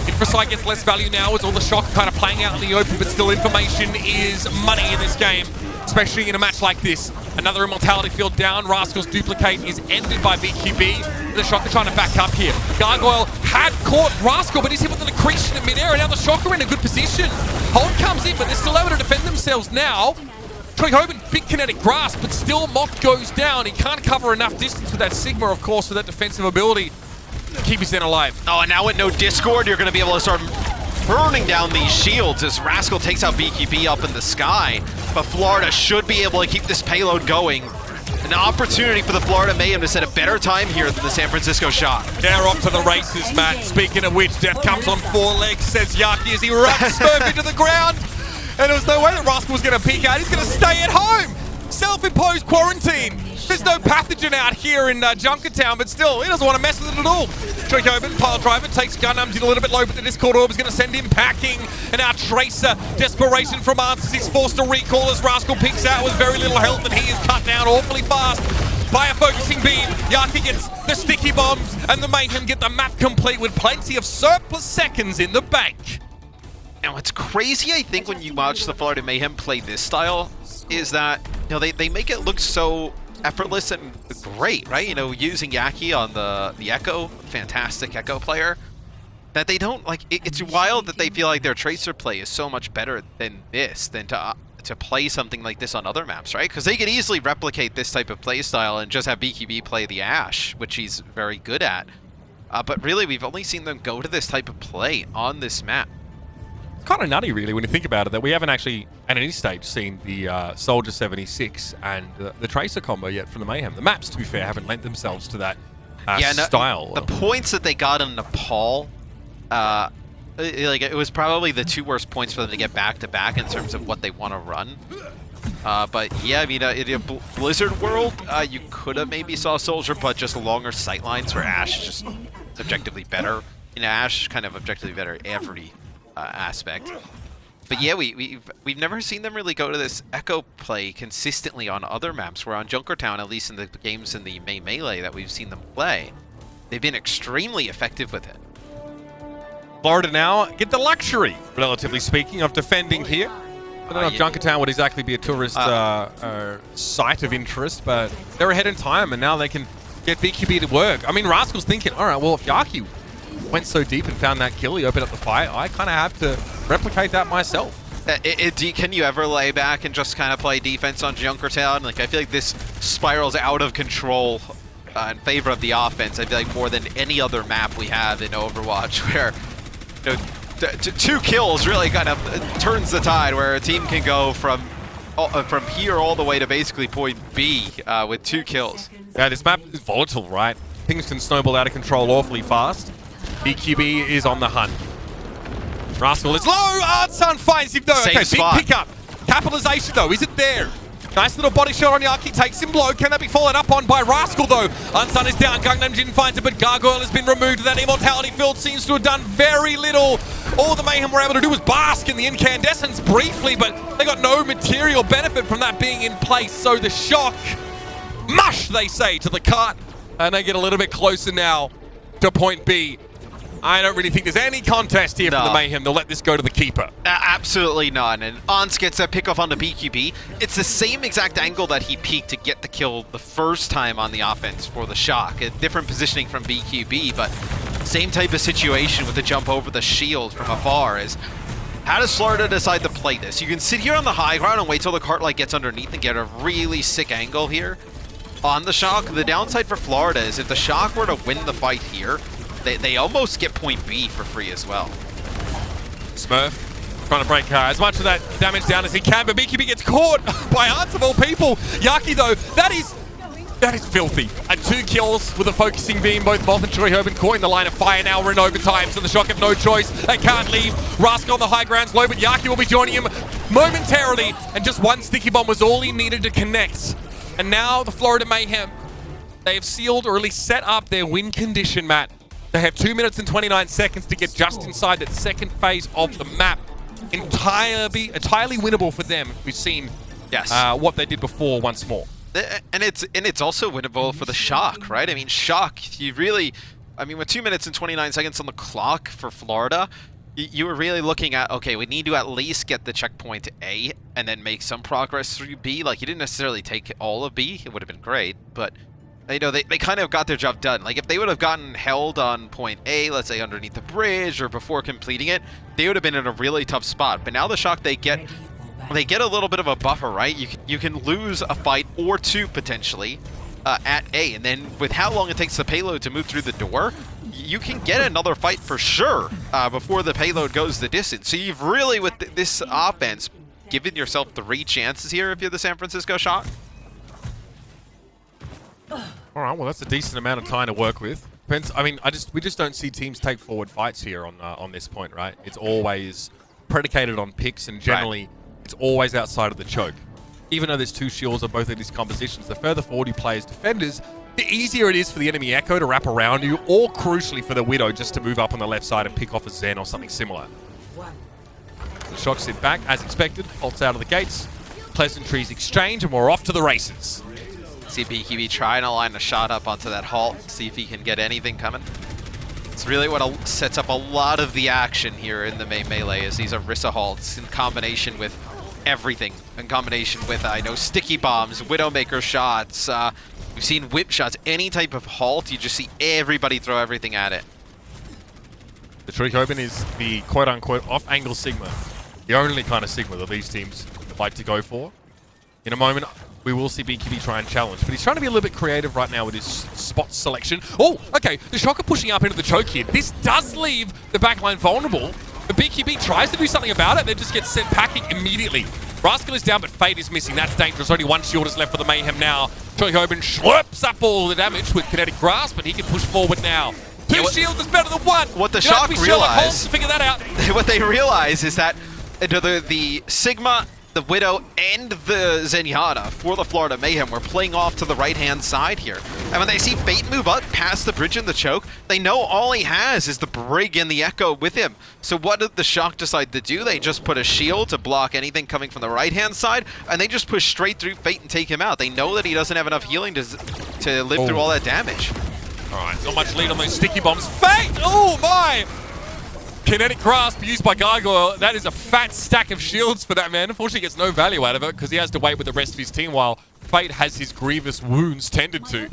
Infrasight gets less value now as all the Shock kind of playing out in the open, but still information is money in this game, especially in a match like this. Another Immortality Field down. Rascal's duplicate is ended by BQB. The Shock are trying to back up here. Gargoyle had caught Rascal, but he's hit with an accretion in midair, and now the Shock are in a good position. Hold comes in, but they're still able to defend themselves now. Troy Hoban, big kinetic grasp, but still Mock goes down. He can't cover enough distance with that Sigma, of course, with that defensive ability to keep his Zen alive. Oh, and now with no Discord, you're going to be able to start burning down these shields as Rascal takes out BQB up in the sky. But Florida should be able to keep this payload going. An opportunity for the Florida Mayhem to set a better time here than the San Francisco Shock. They're off to the races, Matt. Speaking of which, Death comes on 4 legs, says Yaki as he runs Smurf into the ground. And there was no way that Rascal was going to peek out. He's going to stay at home. Self-imposed quarantine. There's no pathogen out here in Junkertown, but still, he doesn't want to mess with it at all. Trick open, pile driver, takes Gunnums in a little bit low, but the Discord Orb is going to send him packing. And now Tracer, desperation from Answers. He's forced to recall as Rascal peeks out with very little health, and he is cut down awfully fast by a focusing beam. Yaki gets the sticky bombs, and the Mayhem get the map complete with plenty of surplus seconds in the bank. Now, what's crazy, I think, when you watch the Florida Mayhem play this style is that, they make it look so effortless and great, right? Using Yaki on the Echo, fantastic Echo player, that they don't, it's wild that they feel like their Tracer play is so much better than this, than to play something like this on other maps, right? Because they could easily replicate this type of play style and just have BQB play the Ashe, which he's very good at. But really, we've only seen them go to this type of play on this map. It's kind of nutty, really, when you think about it, that we haven't actually, at any stage, seen the Soldier 76 and the Tracer combo yet from the Mayhem. The maps, to be fair, haven't lent themselves to that style. The points that they got in Nepal, it was probably the 2 worst points for them to get back-to-back in terms of what they want to run. But yeah, in a Blizzard world, you could have maybe saw Soldier, but just longer sightlines for Ashe, just objectively better. Ashe kind of objectively better every aspect. But yeah, we've never seen them really go to this Echo play consistently on other maps, where on Junkertown, at least in the games in the May Melee that we've seen them play, they've been extremely effective with it. Florida now get the luxury, relatively speaking, of defending here. I don't know if Junkertown would exactly be a tourist site of interest, but they're ahead in time, and now they can get BQB to work. I mean, Rascal's thinking, all right, well, if Yaki went so deep and found that kill, he opened up the fire, I kind of have to replicate that myself. Can you ever lay back and just kind of play defense on Junkertown? I feel like this spirals out of control in favor of the offense. I feel like more than any other map we have in Overwatch, where 2 kills really kind of turns the tide, where a team can go from here all the way to basically point B with 2 kills. Yeah, this map is volatile, right? Things can snowball out of control awfully fast. BQB is on the hunt. Rascal is low. Artsun finds him though. Same okay, spot. Big pickup. Capitalization though, is it there? Nice little body shot on Yaki, takes him low. Can that be followed up on by Rascal though? Unsun is down, Gangnam Jin finds it, but Gargoyle has been removed. That immortality field seems to have done very little. All the Mayhem were able to do was bask in the incandescence briefly, but they got no material benefit from that being in place. So the shock, mush, they say, to the cart, and they get a little bit closer now to point B. I don't really think there's any contest here from the Mayhem. They'll let this go to the keeper. Absolutely none. And Ans gets that pick off on the BQB. It's the same exact angle that he peeked to get the kill the first time on the offense for the Shock. A different positioning from BQB, but same type of situation with the jump over the shield from afar. Is how does Florida decide to play this? You can sit here on the high ground and wait till the cart light gets underneath and get a really sick angle here on the Shock. The downside for Florida is if the Shock were to win the fight here, they almost get point B for free as well. Smurf trying to break as much of that damage down as he can, but BQB gets caught by Ants of all people. Yaki though, that is filthy. And 2 kills with a focusing beam. Both Moth and Choi Herben caught in the line of fire. Now we're in overtime, so the Shock have no choice. They can't leave. Rascal on the high ground's low, but Yaki will be joining him momentarily. And just one sticky bomb was all he needed to connect. And now the Florida Mayhem, they have sealed or at least set up their win condition, Matt. They have 2 minutes and 29 seconds to get just inside that second phase of the map. Entirely winnable for them. We've seen what they did before once more. And it's also winnable for the Shock, right? I mean, Shock, you really... I mean, with 2 minutes and 29 seconds on the clock for Florida, you were really looking at, okay, we need to at least get the checkpoint A and then make some progress through B. Like, you didn't necessarily take all of B. It would have been great, but... You know, they kind of got their job done. Like, if they would have gotten held on point A, let's say underneath the bridge or before completing it, they would have been in a really tough spot. But now the Shock, they get a little bit of a buffer, right? You can lose a fight or 2 potentially at A, and then with how long it takes the payload to move through the door, you can get another fight for sure before the payload goes the distance. So you've really, with this offense, given yourself 3 chances here if you're the San Francisco Shock. All right, well, that's a decent amount of time to work with. Depends. I mean, we just don't see teams take forward fights here on this point, right? It's always predicated on picks, and generally, it's always outside of the choke. Even though there's 2 shields on both of these compositions, the further forward you play as defenders, the easier it is for the enemy Echo to wrap around you, or crucially for the Widow just to move up on the left side and pick off a Zen or something similar. The Shock sit back, as expected, ults out of the gates, pleasantries exchange, and we're off to the races. See BQB trying to line a shot up onto that halt, see if he can get anything coming. It's really what sets up a lot of the action here in the main melee is these Orisa halts in combination with everything. In combination with, I know, sticky bombs, Widowmaker shots, we've seen whip shots, any type of halt, you just see everybody throw everything at it. The Trichoben is the quote-unquote off-angle Sigma. The only kind of Sigma that these teams like to go for. In a moment, we will see BQB try and challenge, but he's trying to be a little bit creative right now with his spot selection. Oh, okay, the Shock are pushing up into the choke here. This does leave the backline vulnerable, but BQB tries to do something about it, then just gets sent packing immediately. Rascal is down, but Fate is missing. That's dangerous. Only 1 shield is left for the Mayhem now. Choi Hoban slurps up all the damage with Kinetic Grasp, but he can push forward now. 2 shields is better than 1. What the Shock realize, to figure that out. What they realize is that the Sigma, the Widow, and the Zenyatta for the Florida Mayhem were playing off to the right-hand side here. And when they see Fate move up past the bridge and the choke, they know all he has is the Brig and the Echo with him. So what did the Shock decide to do? They just put a shield to block anything coming from the right-hand side, and they just push straight through Fate and take him out. They know that he doesn't have enough healing to live through all that damage. All right, not much lead on those sticky bombs. Fate! Oh, my! Kinetic Grasp used by Gargoyle. That is a fat stack of shields for that man. Unfortunately, he gets no value out of it because he has to wait with the rest of his team while Fate has his grievous wounds tended to.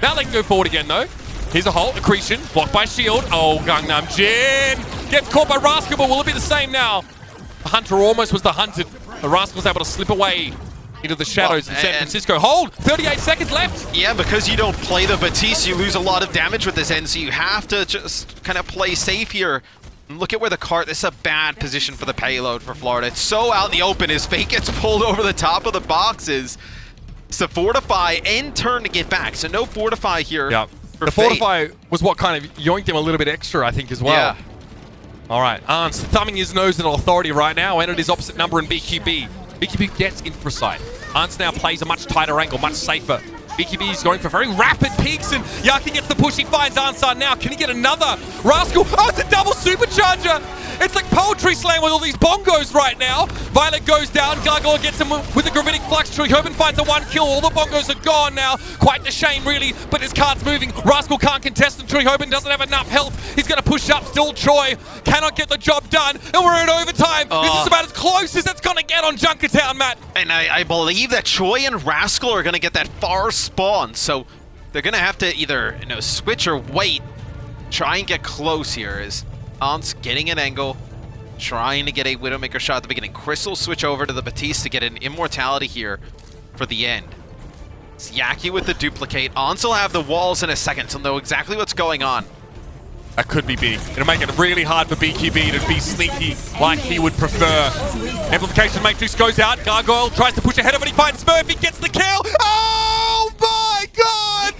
Now they can go forward again, though. Here's a halt, accretion, blocked by shield. Oh, Gangnam Jin gets caught by Rascal, but will it be the same now? The Hunter almost was the hunted. The Rascal's able to slip away into the shadows in San Francisco. Hold! 38 seconds left! Yeah, because you don't play the Batiste, you lose a lot of damage with this end, so you have to just kind of play safe here. Look at where the cart, this is a bad position for the payload for Florida. It's so out in the open, his Fate gets pulled over the top of the boxes. So Fortify and turn to get back, so no Fortify here. Yeah, the Fate. Fortify was what kind of yoinked him a little bit extra, I think, as well. Yeah. All right, Arns thumbing his nose at Authority right now, and it is opposite number in BQB. BQB gets Infrasight. Ants now plays a much tighter angle, much safer. BKB is going for very rapid peaks, and Yaki gets the push. He finds Ansar now. Can he get another? Rascal. Oh, it's a double supercharger. It's like poetry slam with all these bongos right now. Violet goes down. Gargoyle gets him with a gravitic flux. Tree-Hoban finds a 1 kill. All the bongos are gone now. Quite a shame, really, but his card's moving. Rascal can't contest, and Tree-Hoban doesn't have enough health. He's going to push up. Still Troy cannot get the job done, and we're in overtime. This is about as close as it's going to get on Junkertown, Matt. And I believe that Troy and Rascal are going to get that far spawn, so they're going to have to either switch or wait. Try and get close here as Ant's getting an angle, trying to get a Widowmaker shot at the beginning. Crystal switch over to the Batiste to get an immortality here for the end. It's Yaki with the duplicate. Ants will have the walls in a second, so know exactly what's going on. That could be big. It'll make it really hard for BQB to be sneaky like he would prefer. Amplification Matrix goes out. Gargoyle tries to push ahead of it. He finds Smurf. He gets the kill. Oh my god!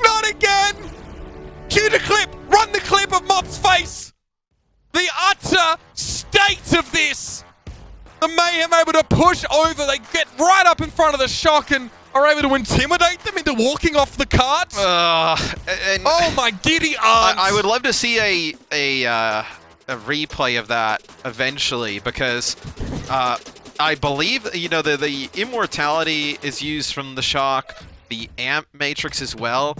Not again! Cue the clip. Run the clip of Mop's face. The utter state of this. The Mayhem able to push over. They get right up in front of the Shock and are able to intimidate them into walking off the cart. Oh my giddy arms! I would love to see a replay of that eventually, because I believe the immortality is used from the Shock, the Amp Matrix as well.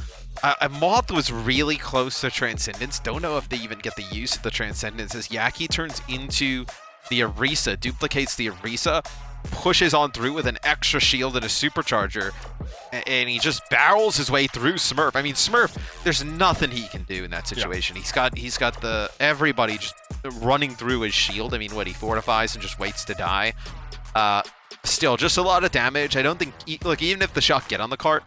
Moth was really close to Transcendence. Don't know if they even get the use of the Transcendence as Yaki turns into the Orisa, duplicates the Orisa, pushes on through with an extra shield and a supercharger, and he just barrels his way through Smurf. I mean, Smurf, there's nothing he can do in that situation. Yeah. He's got the everybody just running through his shield. I mean, what, he fortifies and just waits to die. Still, just a lot of damage. I don't think, look, even if the Shock get on the cart,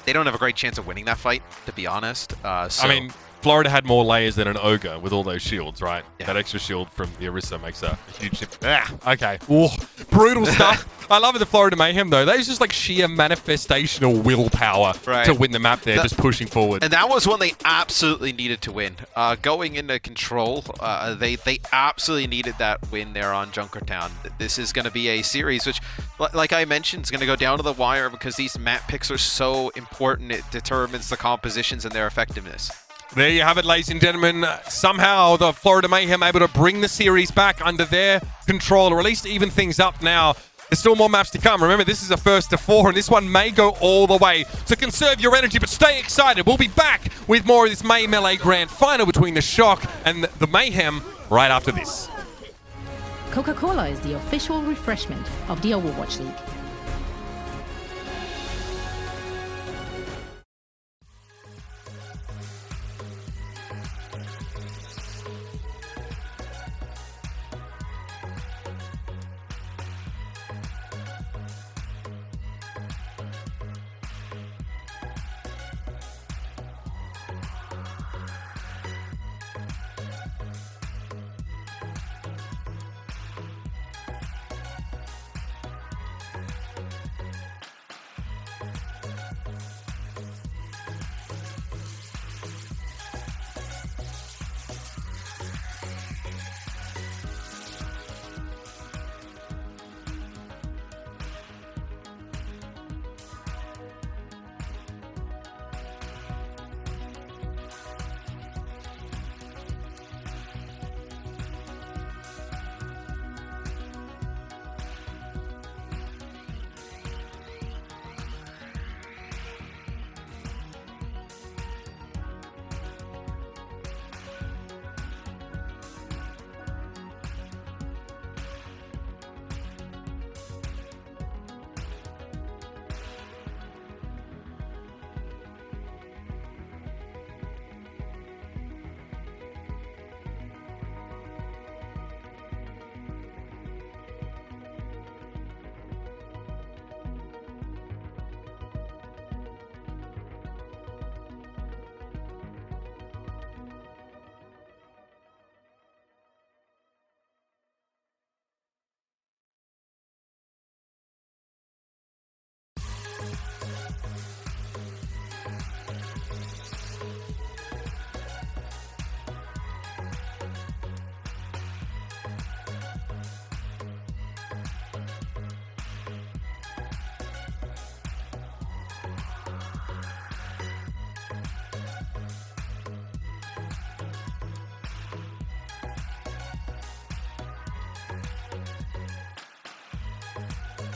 they don't have a great chance of winning that fight, to be honest. I mean, Florida had more layers than an ogre with all those shields, right? Yeah. That extra shield from the Orisa makes a huge difference. Okay. Ooh, brutal stuff. I love it, the Florida Mayhem, though. That is just like sheer manifestational willpower to win the map there, just pushing forward. And that was one they absolutely needed to win. Going into control, they absolutely needed that win there on Junkertown. This is going to be a series which, like I mentioned, is going to go down to the wire because these map picks are so important. It determines the compositions and their effectiveness. There you have it, ladies and gentlemen. Somehow the Florida Mayhem able to bring the series back under their control, or at least even things up now. There's still more maps to come. Remember, this is a first to 4, and this one may go all the way. So conserve your energy, but stay excited. We'll be back with more of this May Melee Grand Final between the Shock and the Mayhem right after this. Coca-Cola is the official refreshment of the Overwatch League.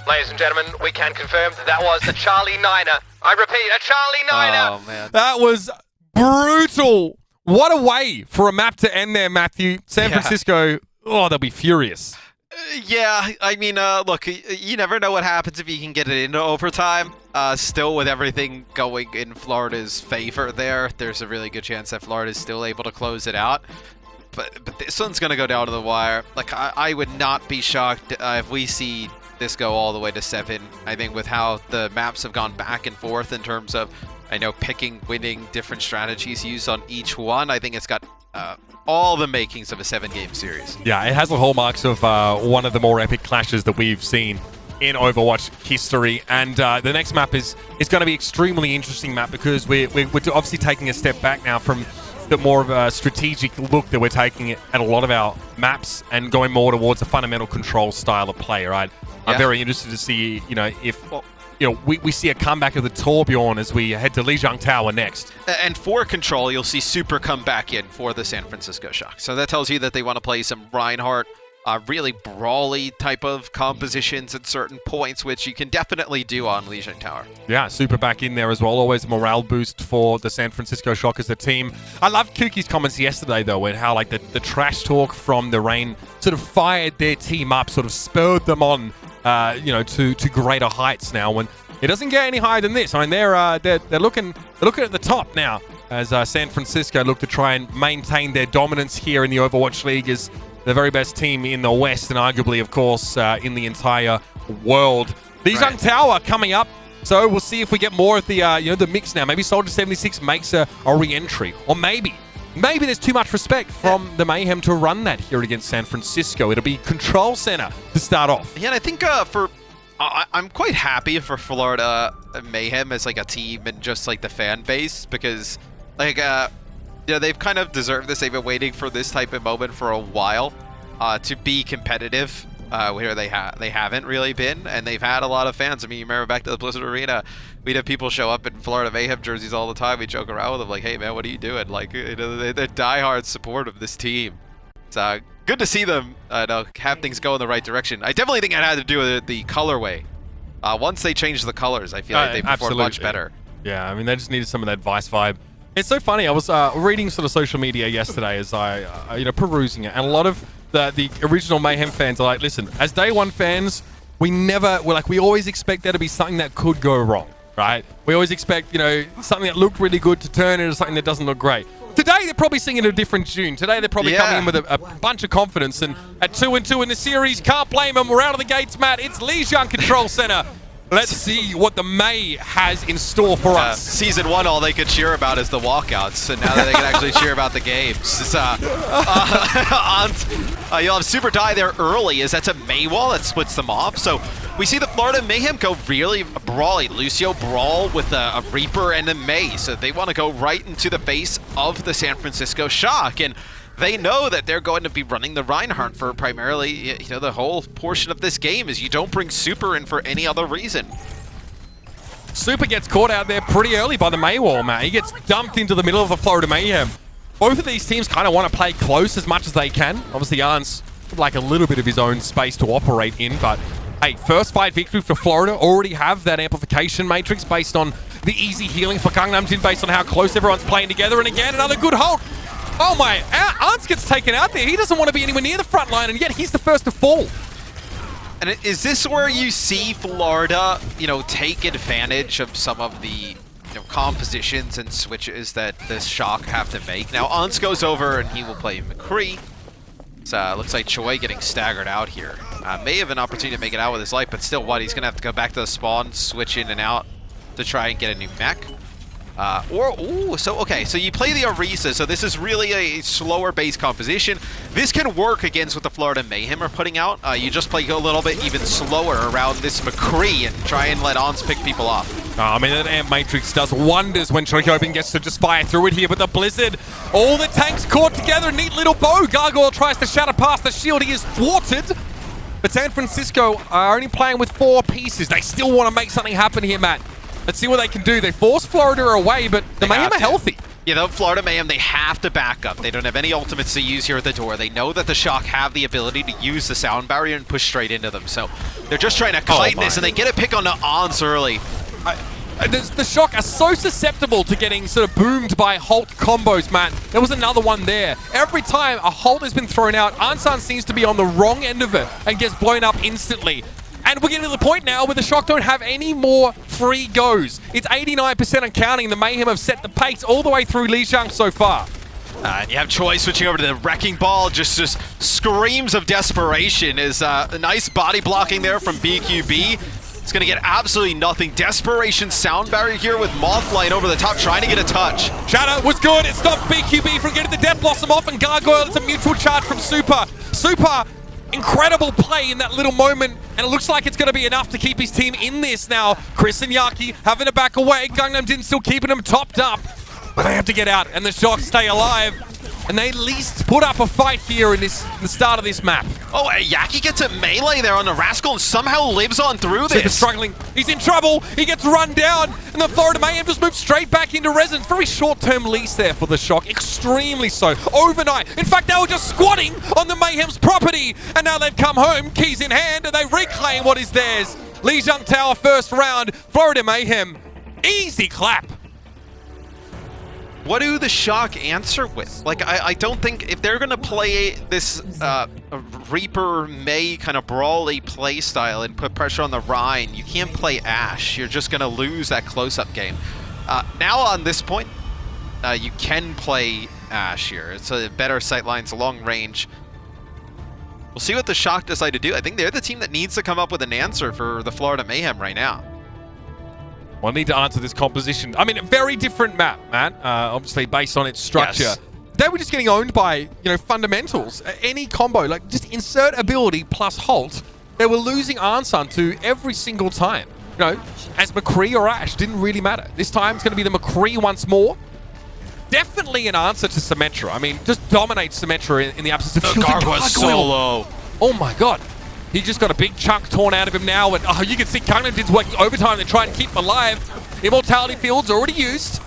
Ladies and gentlemen, we can confirm that was a Charlie Niner. I repeat, a Charlie Niner. Oh, man. That was brutal. What a way for a map to end there, Matthew. San Yeah. Francisco, oh, they'll be furious. Yeah, I mean, look, you never know what happens if you can get it into overtime. Still, with everything going in Florida's favor there's a really good chance that Florida's still able to close it out. But this one's going to go down to the wire. Like, I would not be shocked if we see this go all the way to 7. I think with how the maps have gone back and forth in terms of, I know, picking, winning, different strategies used on each one, I think it's got all the makings of a 7-game series. Yeah, it has the hallmarks of one of the more epic clashes that we've seen in Overwatch history. And the next map is going to be extremely interesting map because we're obviously taking a step back now from the more of a strategic look that we're taking at a lot of our maps and going more towards a fundamental control style of play, right? Yeah. I'm very interested to see, if we see a comeback of the Torbjorn as we head to Lijiang Tower next. And for control, you'll see Super come back in for the San Francisco Shock. So that tells you that they want to play some Reinhardt, really brawly type of compositions at certain points, which you can definitely do on Lijiang Tower. Yeah, Super back in there as well. Always a morale boost for the San Francisco Shock as a team. I loved Kuki's comments yesterday, though, and how like the trash talk from the Reign sort of fired their team up, sort of spurred them on, to greater heights now. When it doesn't get any higher than this. I mean, they're looking at the top now as San Francisco look to try and maintain their dominance here in the Overwatch League as the very best team in the West and arguably, of course, in the entire world. Lijiang Tower coming up, so we'll see if we get more of the the mix now. Maybe Soldier 76 makes a re-entry, or maybe there's too much respect from the Mayhem to run that here against San Francisco. It'll be Control Center to start off. Yeah, and I think I'm quite happy for Florida Mayhem as like a team and just like the fan base because like they've kind of deserved this. They've been waiting for this type of moment for a while to be competitive, where they haven't really been, and they've had a lot of fans. I mean, you remember back to the Blizzard Arena, we'd have people show up in Florida Mayhem jerseys all the time. We joke around with them like, "Hey man, what are you doing?" Like, they're diehard support of this team. It's good to see them have things go in the right direction. I definitely think it had to do with the colorway. Once they changed the colors, I feel like they performed much better. Yeah, I mean, they just needed some of that Vice vibe. It's so funny. I was reading sort of social media yesterday as I, perusing it, and a lot of the original Mayhem fans are like, listen, as day one fans, we always expect there to be something that could go wrong, right? We always expect, something that looked really good to turn into something that doesn't look great. Today, they're probably singing a different tune. Today, they're probably coming in with a bunch of confidence, and at 2-2 in the series, can't blame them. We're out of the gates, Matt. It's Lijiang Control Center. Let's see what the May has in store for us. Season 1, all they could cheer about is the walkouts, and now that they can actually cheer about the games. It's, you'll have Super die there early, as that's a May wall that splits them off. So we see the Florida Mayhem go really brawly. Lucio brawl with a Reaper and a May, so they want to go right into the face of the San Francisco Shock. And they know that they're going to be running the Reinhardt for primarily, the whole portion of this game is you don't bring Super in for any other reason. Super gets caught out there pretty early by the May wall, man. He gets dumped into the middle of the Florida Mayhem. Both of these teams kind of want to play close as much as they can. Obviously, Arn's like a little bit of his own space to operate in, but hey, first fight victory for Florida. Already have that amplification matrix based on the easy healing for Gangnam Jin based on how close everyone's playing together. And again, another good hold. Oh my, Arns gets taken out there. He doesn't want to be anywhere near the front line, and yet he's the first to fall. And is this where you see Florida, take advantage of some of the compositions and switches that this Shock have to make? Now, Arns goes over and he will play McCree. So looks like Choi getting staggered out here. May have an opportunity to make it out with his life, but still what? He's going to have to go back to the spawn, switch in and out to try and get a new mech. So you play the Orisa, so this is really a slower base composition. This can work against what the Florida Mayhem are putting out. You just play a little bit even slower around this McCree and try and let Ons pick people off. I mean, that Amp Matrix does wonders when Chokobin gets to just fire through it here, but the Blizzard, all the tanks caught together, neat little bow. Gargoyle tries to shatter past the shield, he is thwarted. But San Francisco are only playing with 4 pieces. They still want to make something happen here, Matt. Let's see what they can do. They force Florida away, but the Mayhem are healthy. You know, Florida Mayhem, they have to back up. They don't have any ultimates to use here at the door. They know that the Shock have the ability to use the sound barrier and push straight into them. So they're just trying to kite this, and they get a pick on the Ons early. The Shock are so susceptible to getting sort of boomed by Halt combos, man. There was another one there. Every time a Halt has been thrown out, Ansan seems to be on the wrong end of it and gets blown up instantly. And we're getting to the point now where the Shock don't have any more free goes. It's 89% and counting. The Mayhem have set the pace all the way through Lijiang so far. And you have Choi switching over to the Wrecking Ball, just screams of desperation. Is a nice body blocking there from BQB. It's going to get absolutely nothing. Desperation sound barrier here with Mothlight over the top, trying to get a touch. Shadow was good. It stopped BQB from getting the Death Blossom off, and Gargoyle, it's a mutual charge from Super. Super, incredible play in that little moment, and it looks like it's going to be enough to keep his team in this now. Chris and Yaki having to back away. Gangnam Din still keeping them topped up, but they have to get out, and the Shock stay alive. And they at least put up a fight here in the start of this map. Oh, Yaki gets a melee there on the Rascal and somehow lives on through this. Super struggling. He's in trouble. He gets run down. And the Florida Mayhem just moves straight back into Resonance. Very short-term lease there for the Shock. Extremely so. Overnight. In fact, they were just squatting on the Mayhem's property. And now they've come home, keys in hand, and they reclaim what is theirs. Lijiang Tower first round. Florida Mayhem. Easy clap. What do the Shock answer with? Like, I don't think if they're going to play this Reaper May kind of brawly play style and put pressure on the Rhine, you can't play Ashe. You're just going to lose that close-up game. Now on this point, you can play Ashe here. It's a better sightlines, long range. We'll see what the Shock decide to do. I think they're the team that needs to come up with an answer for the Florida Mayhem right now. Well, I need to answer this composition. I mean, a very different map, man. Obviously, based on its structure. Yes. They were just getting owned by, fundamentals. Any combo, like just insert ability plus Halt. They were losing Ansan to every single time. As McCree or Ashe, didn't really matter. This time, it's going to be the McCree once more. Definitely an answer to Symmetra. I mean, just dominates Symmetra in the absence of The Gargoyle solo. Oh my god. He just got a big chunk torn out of him now, and you can see Gangnam Din's working overtime to try and keep him alive. Immortality Field's already used,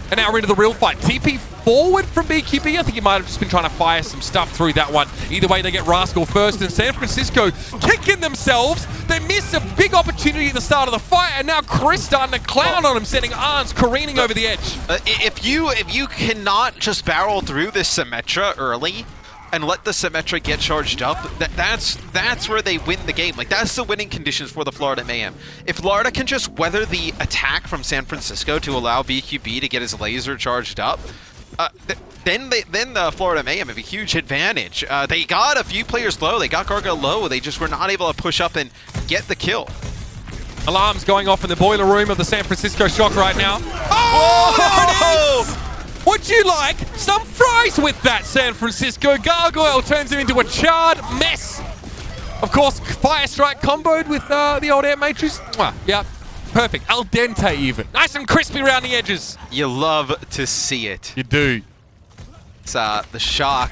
and now we're into the real fight. TP forward from BQB. I think he might have just been trying to fire some stuff through that one. Either way, they get Rascal first, and San Francisco kicking themselves. They miss a big opportunity at the start of the fight, and now Chris starting to clown on him, sending Arns careening over the edge. If you cannot just barrel through this Symmetra early, and let the Symmetra get charged up, that's where they win the game. Like, that's the winning conditions for the Florida Mayhem. If Florida can just weather the attack from San Francisco to allow BQB to get his laser charged up, then the Florida Mayhem have a huge advantage. They got a few players low. They got Gargoyle low. They just were not able to push up and get the kill. Alarms going off in the boiler room of the San Francisco Shock right now. Oh, there it is! Would you like some fries with that, San Francisco? Gargoyle turns him into a charred mess. Of course, Fire Strike comboed with the old Air Matrix. Yeah, perfect. Al dente even. Nice and crispy around the edges. You love to see it. You do. It's the Shock.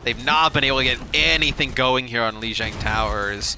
They've not been able to get anything going here on Lijiang Towers.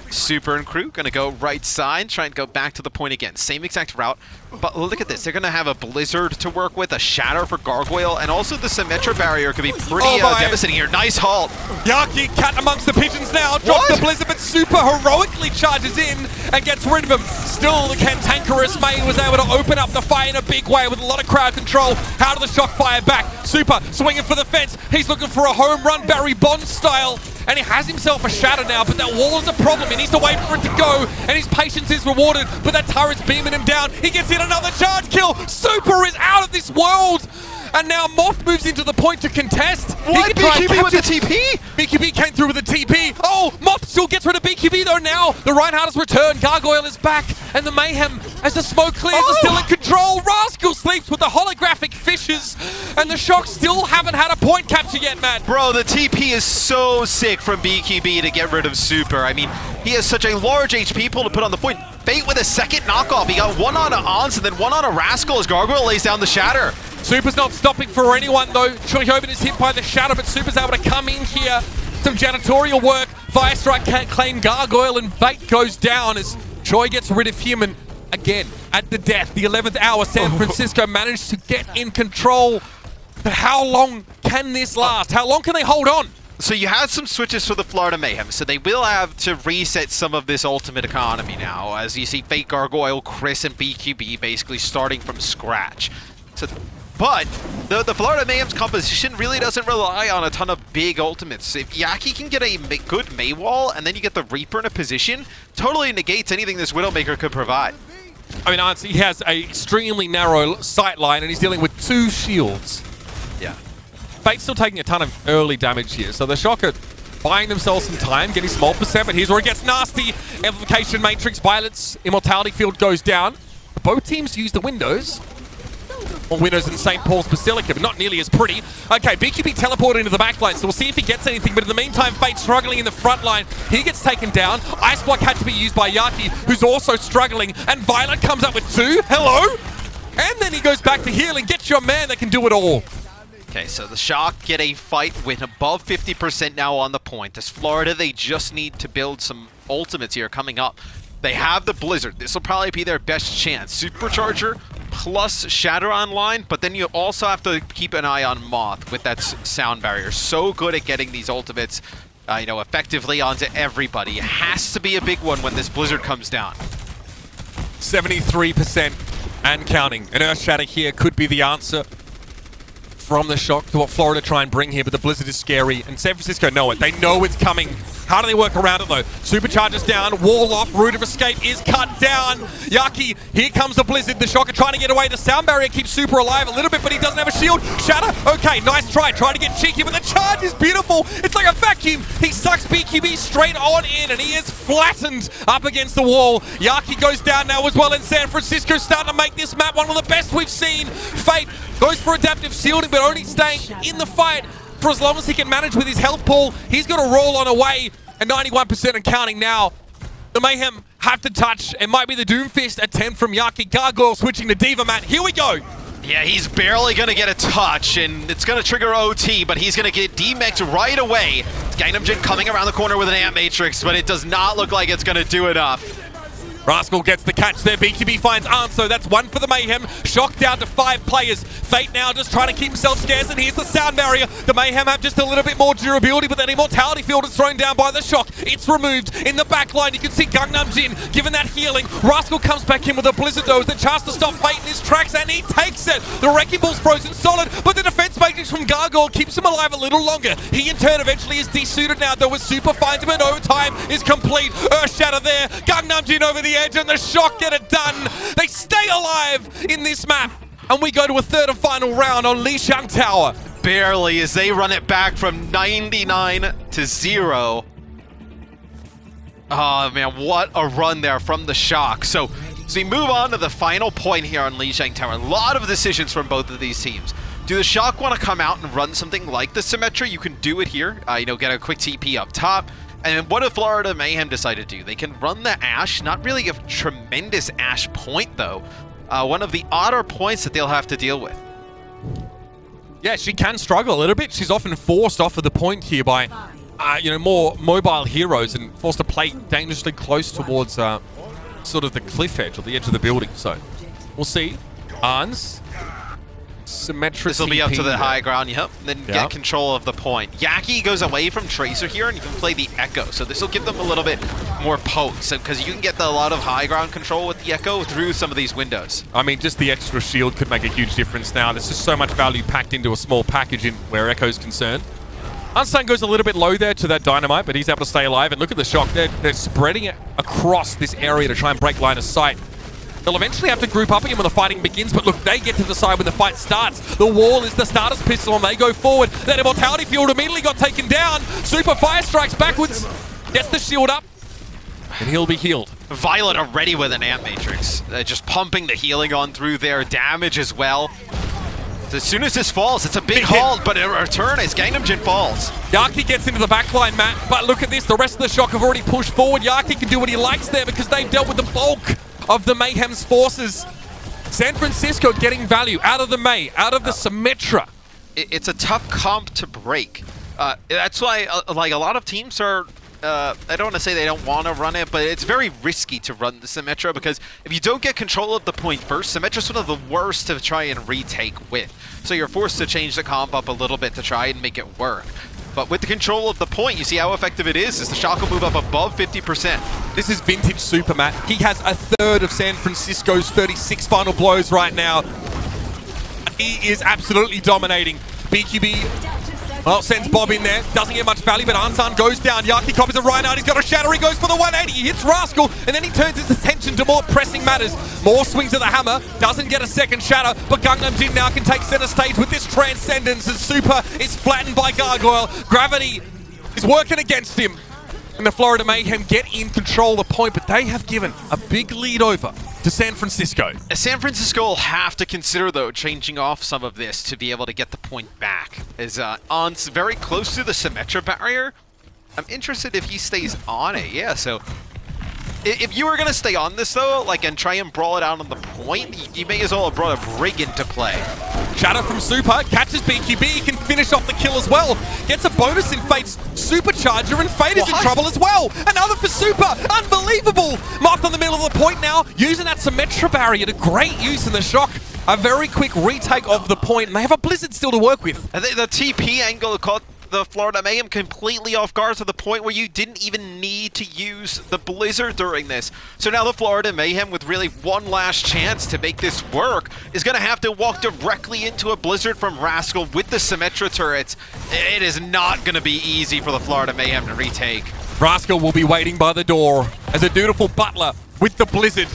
Super and crew gonna go right side, try and go back to the point again. Same exact route, but look at this. They're gonna have a Blizzard to work with, a Shatter for Gargoyle, and also the Symmetra barrier could be pretty devastating here. Nice halt. Yaki, cat amongst the pigeons now, drops the Blizzard, but Super heroically charges in and gets rid of him. Still, the cantankerous May was able to open up the fight in a big way with a lot of crowd control. How do the Shock fire back? Super swinging for the fence. He's looking for a home run, Barry Bonds style. And he has himself a Shatter now, but that wall is a problem. He needs to wait for it to go, and his patience is rewarded, but that turret's beaming him down. He gets in another charge kill. Super is out of this world. And now Moth moves into the point to contest. What? BQB with the TP? BQB came through with the TP. Oh, Moth still gets rid of BQB though now. The Reinhardt has returned. Gargoyle is back. And the Mayhem, as the smoke clears, are still in control. Rascal sleeps with the holographic fishes. And the Shock still haven't had a point capture yet, Matt. Bro, the TP is so sick from BQB to get rid of Super. I mean, he has such a large HP pool to put on the point. Fate with a second knockoff. He got one on a Ons and then one on a Rascal as Gargoyle lays down the Shatter. Super's not stopping for anyone though. Choyobin is hit by the Shatter, but Super's able to come in here. Some janitorial work. Fire Strike can't claim Gargoyle, and Fate goes down as Choi gets rid of him, and again, at the death, the 11th hour, San Francisco managed to get in control. But how long can this last? How long can they hold on? So you had some switches for the Florida Mayhem, so they will have to reset some of this ultimate economy now, as you see Fake Gargoyle, Chris, and BQB basically starting from scratch. But the Florida Mayhem's composition really doesn't rely on a ton of big ultimates. If Yaki can get a good May wall, and then you get the Reaper in a position, totally negates anything this Widowmaker could provide. I mean, honestly, he has a extremely narrow sight line, and he's dealing with 2 shields. Yeah. Fate's still taking a ton of early damage here, so the Shock are buying themselves some time, getting small percent, but here's where it gets nasty. Amplification Matrix, Violet's Immortality Field goes down. Both teams use the windows. Or windows in St. Paul's Basilica, but not nearly as pretty. Okay, BQB teleported into the backline, so we'll see if he gets anything, but in the meantime, Fate struggling in the front line. He gets taken down. Ice Block had to be used by Yaki, who's also struggling, and Violet comes up with 2. Hello? And then he goes back to healing. Get your man that can do it all. Okay, so the Shock get a fight win above 50% now on the point. As Florida, they just need to build some ultimates here coming up. They have the Blizzard. This will probably be their best chance. Supercharger plus Shatter online, but then you also have to keep an eye on Moth with that sound barrier. So good at getting these ultimates, effectively onto everybody. It has to be a big one when this Blizzard comes down. 73% and counting. An Earth Shatter here could be the answer from the Shock to what Florida try and bring here, but the Blizzard is scary, and San Francisco know it. They know it's coming. How do they work around it, though? Supercharger's down, wall off, route of escape is cut down. Yaki, here comes the Blizzard. The Shock are trying to get away. The sound barrier keeps Super alive a little bit, but he doesn't have a shield. Shatter, okay, nice try. Try to get cheeky, but the charge is beautiful. It's like a vacuum. He sucks BQB straight on in, and he is flattened up against the wall. Yaki goes down now as well, and San Francisco starting to make this map one of the best we've seen. Fate goes for adaptive shielding, but only staying in the fight for as long as he can manage with his health pool. He's got to roll on away, and 91% and counting now. The Mayhem have to touch. It might be the Doomfist attempt from Yaki. Gargoyle switching to D.Va, Matt. Here we go. Yeah, he's barely going to get a touch, and it's going to trigger OT, but he's going to get demexed right away. Gainamjin coming around the corner with an Amp Matrix, but it does not look like it's going to do enough. Rascal gets the catch there. BQB finds Ansho. That's 1 for the Mayhem. Shock down to 5 players. Fate now just trying to keep himself scarce, and here's the sound barrier. The Mayhem have just a little bit more durability, but that Immortality Field is thrown down by the Shock. It's removed in the back line. You can see Gangnam Jin given that healing. Rascal comes back in with a Blizzard, though, with a chance to stop Fate in his tracks, and he takes it. The Wrecking Ball's frozen solid, but the defense matrix from Gargoyle keeps him alive a little longer. He, in turn, eventually is desuited now, though, with Super finds him, and overtime is complete. Earth Shatter there. Gangnam Jin over the edge, and the Shock get it done. They stay alive in this map, and we go to a third and final round on Lijiang Tower. Barely, as they run it back from 99 to 0. Oh man, what a run there from the Shock. So we move on to the final point here on Lijiang Tower. A lot of decisions from both of these teams. Do the Shock want to come out and run something like the Symmetra? You can do it here. Get a quick TP up top. And what did Florida Mayhem decide to do? They can run the Ashe, not really a tremendous Ashe point though. One of the odder points that they'll have to deal with. Yeah, she can struggle a little bit. She's often forced off of the point here by, more mobile heroes and forced to play dangerously close towards sort of the cliff edge or the edge of the building. So we'll see. Arns. Symmetra. This will be up to the high ground, then get control of the point. Yaki goes away from Tracer here, and you can play the Echo, so this will give them a little bit more poke, because you can get a lot of high ground control with the Echo through some of these windows. I mean, just the extra shield could make a huge difference now. There's just so much value packed into a small package in where Echo's concerned. Unsun goes a little bit low there to that Dynamite, but he's able to stay alive, and look at the Shock. They're spreading it across this area to try and break line of sight. They'll eventually have to group up again when the fighting begins, but look, they get to decide when the fight starts. The wall is the starter's pistol, and they go forward. That Immortality Field immediately got taken down. Super Fire strikes backwards, gets the shield up, and he'll be healed. Violet already with an Amp Matrix. Just pumping the healing on through there. Damage as well. As soon as this falls, it's a big hold, but in return as Gangnam Jin falls. Yaki gets into the backline, Matt, but look at this. The rest of the Shock have already pushed forward. Yaki can do what he likes there because they've dealt with the bulk of the Mayhem's forces. San Francisco getting value out of the May, out of the Symmetra. It's a tough comp to break. That's why a lot of teams are I don't want to say they don't want to run it, but it's very risky to run the Symmetra because if you don't get control of the point first, Symmetra's one of the worst to try and retake with. So you're forced to change the comp up a little bit to try and make it work. But with the control of the point, you see how effective it is as the Shock will move up above 50%. This is vintage Super, Matt. He has a third of San Francisco's 36 final blows right now. He is absolutely dominating. BQB, well, sends Bob in there. Doesn't get much value, but Ansan goes down. Yaki copies a Reinhardt. He's got a shatter. He goes for the 180. He hits Rascal, and then he turns his attention to more pressing matters. More swings of the hammer. Doesn't get a second shatter, but Gangnam Jin now can take center stage with this transcendence as Super is flattened by Gargoyle. Gravity is working against him. And the Florida Mayhem get in control of the point, but they have given a big lead over to San Francisco. San Francisco will have to consider, though, changing off some of this to be able to get the point back. As On's very close to the Symmetra barrier. I'm interested if he stays on it. Yeah, so if you were going to stay on this, though, like, and try and brawl it out on the point, you may as well have brought a Brig into play. Shadow from Super, catches BQB, he can finish off the kill as well. Gets a bonus in Fate's Supercharger, and Fate is in trouble as well. Another for Super, unbelievable! Marked on the middle of the point now, using that Symmetra barrier to great use in the Shock. A very quick retake of the point, and they have a Blizzard still to work with. I think the TP angle caught the Florida Mayhem completely off guard to the point where you didn't even need to use the Blizzard during this. So now the Florida Mayhem, with really one last chance to make this work, is going to have to walk directly into a Blizzard from Rascal with the Symmetra turrets. It is not going to be easy for the Florida Mayhem to retake. Rascal will be waiting by the door as a dutiful butler with the Blizzard.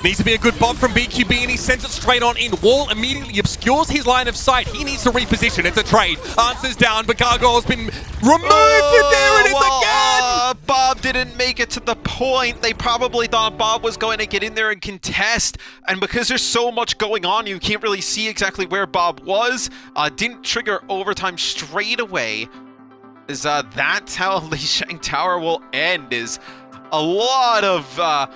Needs to be a good bomb from BQB, and he sends it straight on in. Wall immediately obscures his line of sight. He needs to reposition. It's a trade. Answers down, but Gargoyle's been removed, and there it is again! Bob didn't make it to the point. They probably thought Bob was going to get in there and contest, and because there's so much going on, you can't really see exactly where Bob was. Didn't trigger overtime straight away. That's how Li Shang Tower will end, is a lot of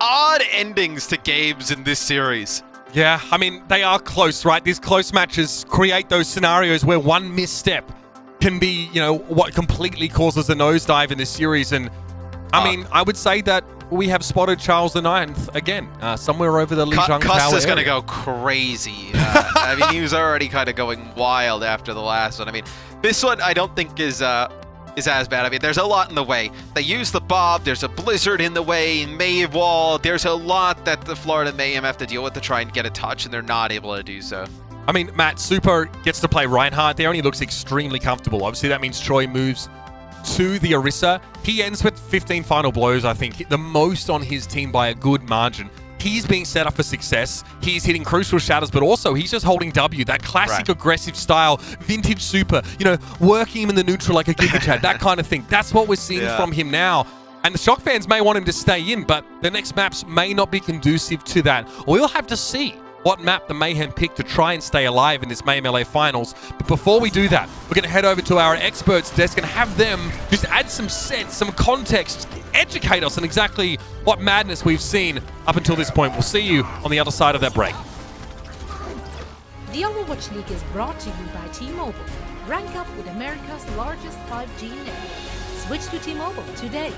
odd endings to games in this series. Yeah, I mean, they are close, right? These close matches create those scenarios where one misstep can be, you know, what completely causes a nosedive in this series. And I mean, I would say that we have spotted Charles IX again, somewhere over the Lijiang Tower Costa's going to area. go crazy. I mean, he was already kind of going wild after the last one. I mean, this one I don't think is as bad. I mean, there's a lot in the way. They use the Bob, there's a Blizzard in the way, Mave Wall, there's a lot that the Florida Mayhem have to deal with to try and get a touch, and they're not able to do so. I mean, Matt, Super gets to play Reinhardt there, and he looks extremely comfortable. Obviously, that means Troy moves to the Orisa. He ends with 15 final blows, I think, the most on his team by a good margin. He's being set up for success. He's hitting crucial shatters, but also he's just holding W, that classic aggressive style, vintage Super, you know, working him in the neutral like a Giga Chad, that kind of thing. That's what we're seeing from him now. And the Shock fans may want him to stay in, but the next maps may not be conducive to that. We'll have to see what map the Mayhem pick to try and stay alive in this Mayhem LA Finals. But before we do that, we're going to head over to our experts desk and have them just add some sense, some context, educate us on exactly what madness we've seen up until this point. We'll see you on the other side of that break. The Overwatch League is brought to you by T-Mobile. Rank up with America's largest 5G network. Switch to T-Mobile today.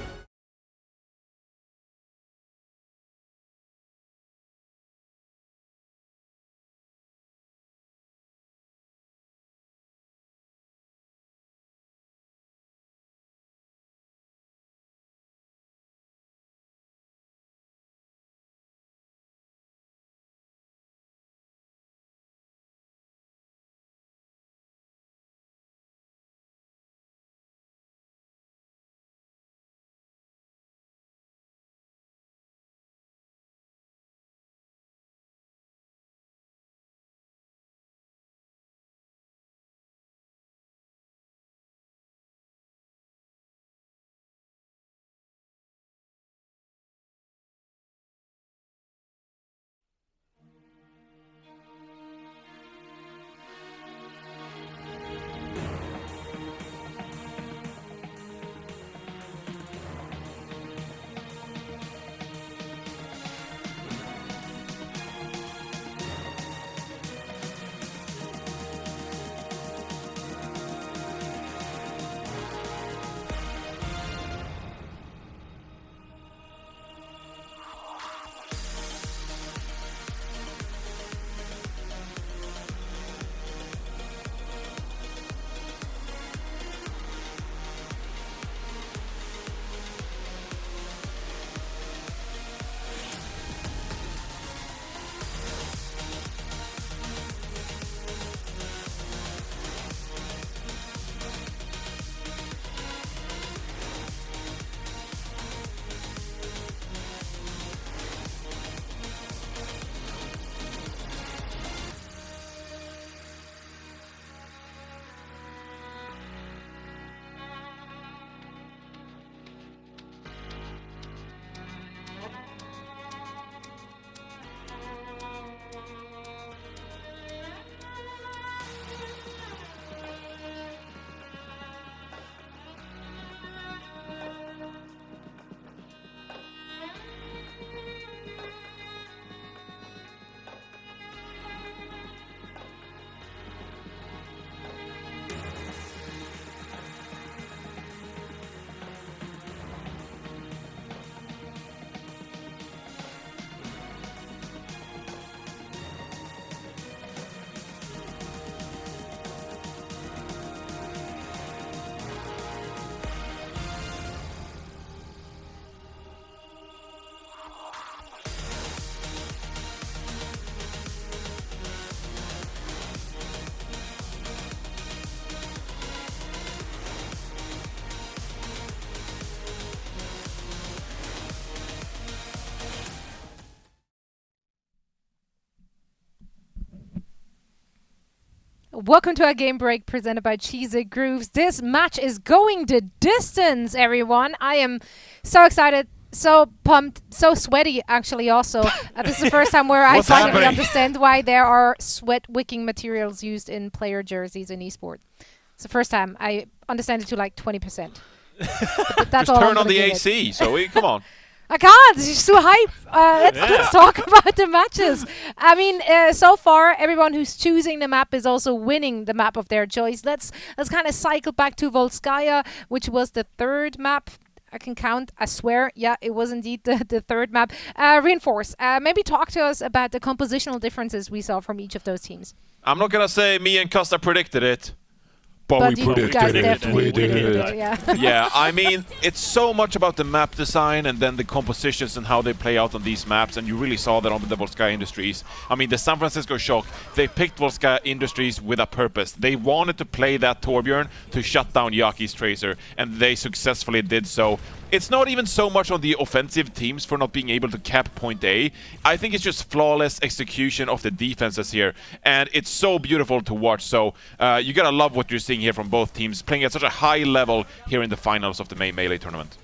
Welcome to our game break presented by Cheese It Grooves. This match is going the distance, everyone. I am so excited, so pumped, so sweaty, actually, also. This is the first time where I finally understand why there are sweat-wicking materials used in player jerseys in esports. It's the first time. I understand it to like 20%. But that's Just all turn I'm on the gonna give AC, so come on. I can't. It's just too hype. Let's talk about the matches. I mean, so far, everyone who's choosing the map is also winning the map of their choice. Let's kind of cycle back to Volskaya, which was the third map. I can count. I swear. Yeah, it was indeed the third map. Reinforce. Maybe talk to us about the compositional differences we saw from each of those teams. I'm not gonna say me and Costa predicted it. But we predicted it. Yeah, I mean, it's so much about the map design and then the compositions and how they play out on these maps, and you really saw that on the Volskaya Industries. I mean, the San Francisco Shock, they picked Volskaya Industries with a purpose. They wanted to play that Torbjorn to shut down Yaki's Tracer, and they successfully did so. It's not even so much on the offensive teams for not being able to cap point A. I think it's just flawless execution of the defenses here, and it's so beautiful to watch. So you gotta love what you're seeing here from both teams, playing at such a high level here in the finals of the Melee tournament.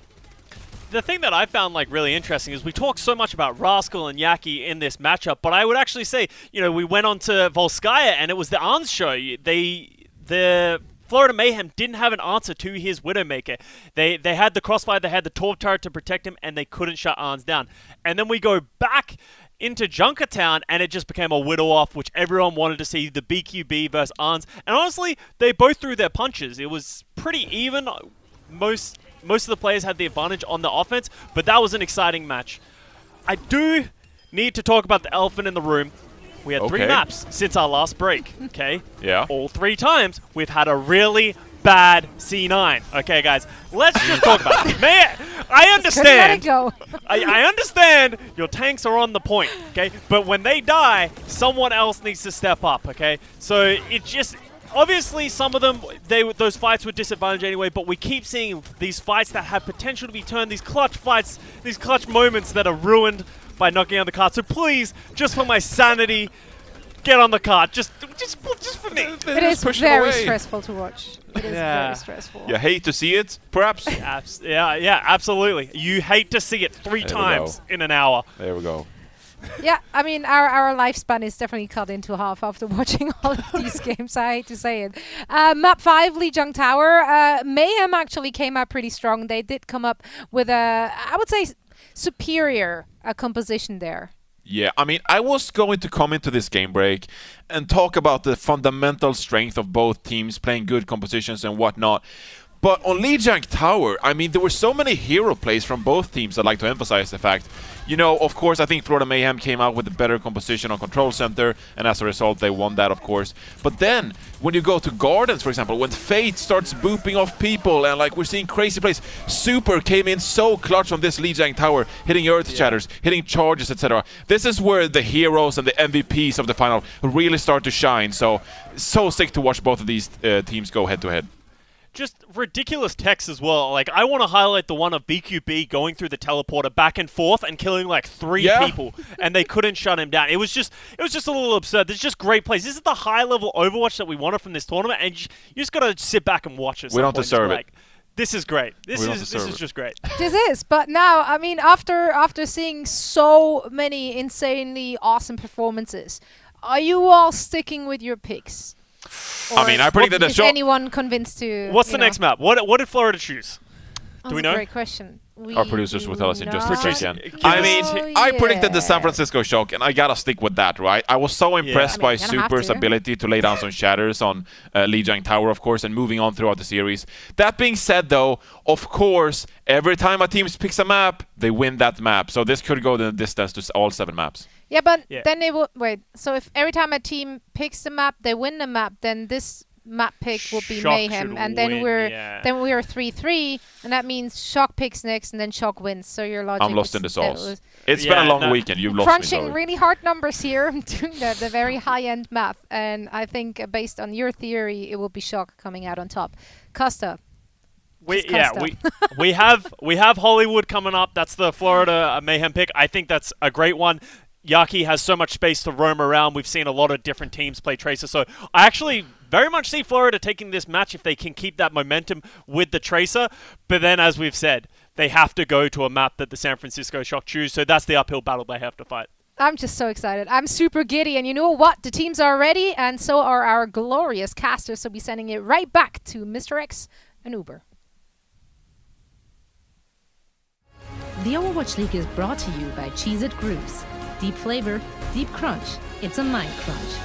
The thing that I found really interesting is we talk so much about Rascal and Yaki in this matchup, but I would actually say, we went on to Volskaya and it was the Arns show. The Florida Mayhem didn't have an answer to his Widowmaker. They had the Crossfire, they had the Torp turret to protect him, and they couldn't shut Arns down. And then we go back into Junkertown, and it just became a Widow off, which everyone wanted to see, the BQB versus Arns. And honestly, they both threw their punches. It was pretty even. Most of the players had the advantage on the offense, but that was an exciting match. I do need to talk about the elephant in the room. We had 3 maps since our last break, okay? Yeah. All 3 times, we've had a really bad C9. Okay, guys, let's just talk about it. Man, I understand. I understand your tanks are on the point, okay? But when they die, someone else needs to step up, okay? So it just... Obviously, some of them, those fights were disadvantaged anyway, but we keep seeing these fights that have potential to be turned, these clutch fights, these clutch moments that are ruined by knocking on the cart. So please, just for my sanity, get on the cart. Just for me. It is very stressful to watch. It is very stressful. You hate to see it, perhaps? Yeah, absolutely. You hate to see it 3 times in an hour. There we go. Yeah, I mean, our lifespan is definitely cut into half after watching all of these games. I hate to say it. Map 5, Lijiang Tower. Mayhem actually came out pretty strong. They did come up with I would say, superior composition there. Yeah, I mean, I was going to come into this game break and talk about the fundamental strength of both teams, playing good compositions and whatnot. But on Lijiang Tower, I mean, there were so many hero plays from both teams. I'd like to emphasize the fact. Of course, I think Florida Mayhem came out with a better composition on Control Center, and as a result, they won that, of course. But then, when you go to Gardens, for example, when Fate starts booping off people, and we're seeing crazy plays, Super came in so clutch on this Lijiang Tower, hitting Earth Shatters, hitting charges, etc. This is where the heroes and the MVPs of the final really start to shine. So sick to watch both of these teams go head-to-head. Just ridiculous techs as well. I want to highlight the one of BQB going through the teleporter back and forth and killing 3 people, and they couldn't shut him down. It was just a little absurd. There's just great plays. This is the high-level Overwatch that we wanted from this tournament, and you just got to sit back and watch it. We don't deserve it. This is great. This is just great. This is, but now, I mean, after seeing so many insanely awesome performances, are you all sticking with your picks? I mean, I predicted is anyone convinced to... What's the next map? What did Florida choose? Do we know? That's a great question. Our producers will tell us in just a second. I mean, I predicted the San Francisco Shock, and I gotta stick with that, right? I was so impressed by Super's ability to lay down some shatters on Lijiang Tower, of course, and moving on throughout the series. That being said, though, of course, every time a team picks a map, they win that map. So this could go the distance to all 7 maps. Yeah, but then they will... Wait, so if every time a team picks the map, they win the map, then this map pick will be Shock Mayhem, and then we're 3-3, and that means Shock picks next, and then Shock wins. So your logic... I'm lost in the sauce. It's been a long weekend. You've lost me. Crunching really hard numbers here. I'm doing the very high-end math, and I think based on your theory, it will be Shock coming out on top. Costa. We have Hollywood coming up. That's the Florida Mayhem pick. I think that's a great one. Yaki has so much space to roam around. We've seen a lot of different teams play Tracer, so I actually very much see Florida taking this match if they can keep that momentum with the Tracer. But then, as we've said, they have to go to a map that the San Francisco Shock choose. So that's the uphill battle they have to fight. I'm just so excited. I'm super giddy. And you know what? The teams are ready, and so are our glorious casters. So we'll be sending it right back to Mr. X and Uber. The Overwatch League is brought to you by Cheez-It Grooves. Deep flavor, deep crunch. It's a mind crunch.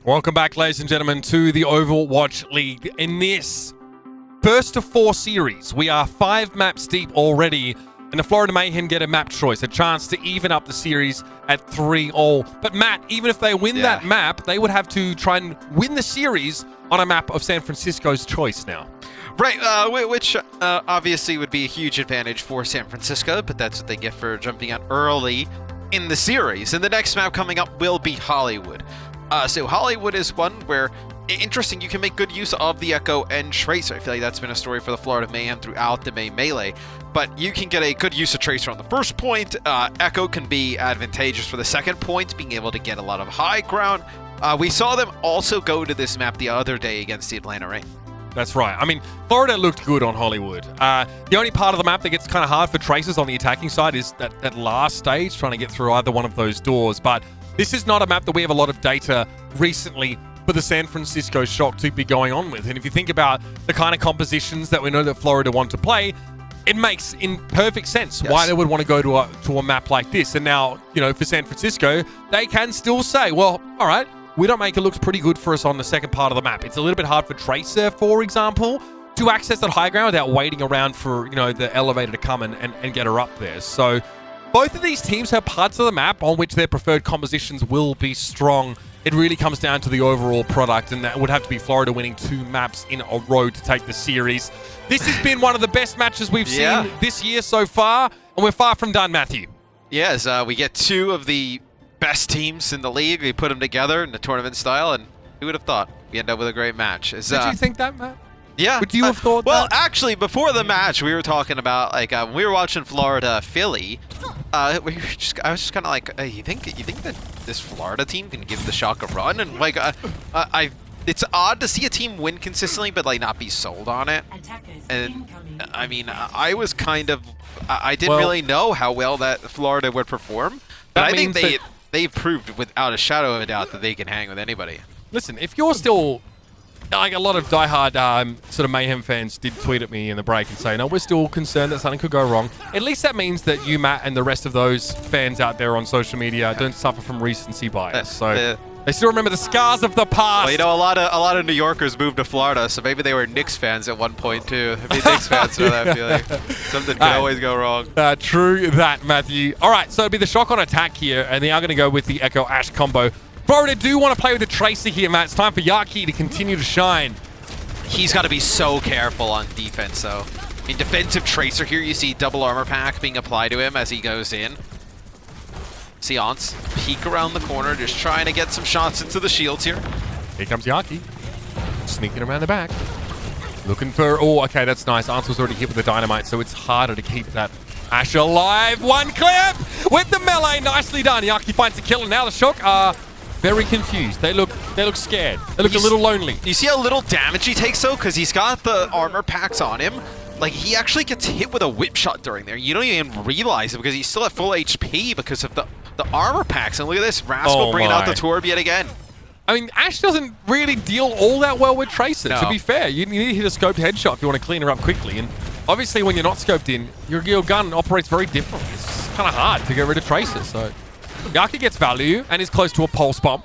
Welcome back, ladies and gentlemen, to the Overwatch League. In this first of 4 series, we are 5 maps deep already, and the Florida Mayhem get a map choice, a chance to even up the series at 3-all. But Matt, even if they win that map, they would have to try and win the series on a map of San Francisco's choice now. Right, which obviously would be a huge advantage for San Francisco, but that's what they get for jumping out early in the series. And the next map coming up will be Hollywood. So Hollywood is one where, interesting, you can make good use of the Echo and Tracer. I feel like that's been a story for the Florida Mayhem throughout the May Melee. But you can get a good use of Tracer on the first point. Echo can be advantageous for the second point, being able to get a lot of high ground. We saw them also go to this map the other day against the Atlanta Reign. That's right. I mean, Florida looked good on Hollywood. The only part of the map that gets kind of hard for Tracers on the attacking side is that last stage, trying to get through either one of those doors. But this is not a map that we have a lot of data recently for the San Francisco Shock to be going on with. And if you think about the kind of compositions that we know that Florida want to play, it makes in perfect sense why they would want to go to a map like this. And now, you know, for San Francisco, they can still say, well, all right, we don't make it look pretty good for us on the second part of the map. It's a little bit hard for Tracer, for example, to access that high ground without waiting around for, you know, the elevator to come and get her up there. So both of these teams have parts of the map on which their preferred compositions will be strong. It really comes down to the overall product, and that would have to be Florida winning 2 maps in a row to take the series. This has been one of the best matches we've seen this year so far, and we're far from done, Matthew. Yes, we get 2 of the best teams in the league. We put them together in the tournament style, and who would have thought we end up with a great match? Did you think that, Matt? Yeah. Would you have thought well, that? actually, before the match, we were talking about, like, when we were watching Florida-Philly, I was just kind of like, hey, you think that this Florida team can give the Shock a run? And, like, it's odd to see a team win consistently, but, like, not be sold on it. And, I mean, I was kind of, I didn't really know how well that Florida would perform. But I think they've proved without a shadow of a doubt that they can hang with anybody. Listen, if you're still... Like a lot of diehard sort of Mayhem fans did tweet at me in the break and say, no, we're still concerned that something could go wrong. At least that means that you, Matt, and the rest of those fans out there on social media don't suffer from recency bias. So they still remember the scars of the past. Well, you know, a lot of New Yorkers moved to Florida, so maybe they were Knicks fans at one point too. I mean, Knicks fans know that feeling. Something could always go wrong. True that, Matthew. All right, so it'll be the Shock on attack here, and they are going to go with the Echo Ash combo. Florida do want to play with the Tracer here, Matt. It's time for Yaki to continue to shine. He's got to be so careful on defense, though. I mean, defensive Tracer here, you see double armor pack being applied to him as he goes in. Seance, peek around the corner, just trying to get some shots into the shields here. Here comes Yaki, sneaking around the back. Looking for, oh, okay, that's nice. Ance was already hit with the dynamite, so it's harder to keep that Ash alive. One clip with the melee, nicely done. Yaki finds the kill, and now the Shock are very confused. They look scared. They look a little lonely. You see how little damage he takes, though? Because he's got the armor packs on him. Like, he actually gets hit with a whip shot during there. You don't even realize it because he's still at full HP because of the armor packs. And look at this. Rascal bringing out the Torb yet again. I mean, Ash doesn't really deal all that well with Tracer, No. to be fair. You need to hit a scoped headshot if you want to clean her up quickly. And obviously, when you're not scoped in, your gun operates very differently. It's kind of hard to get rid of Tracer. So Yaki gets value and is close to a pulse bomb.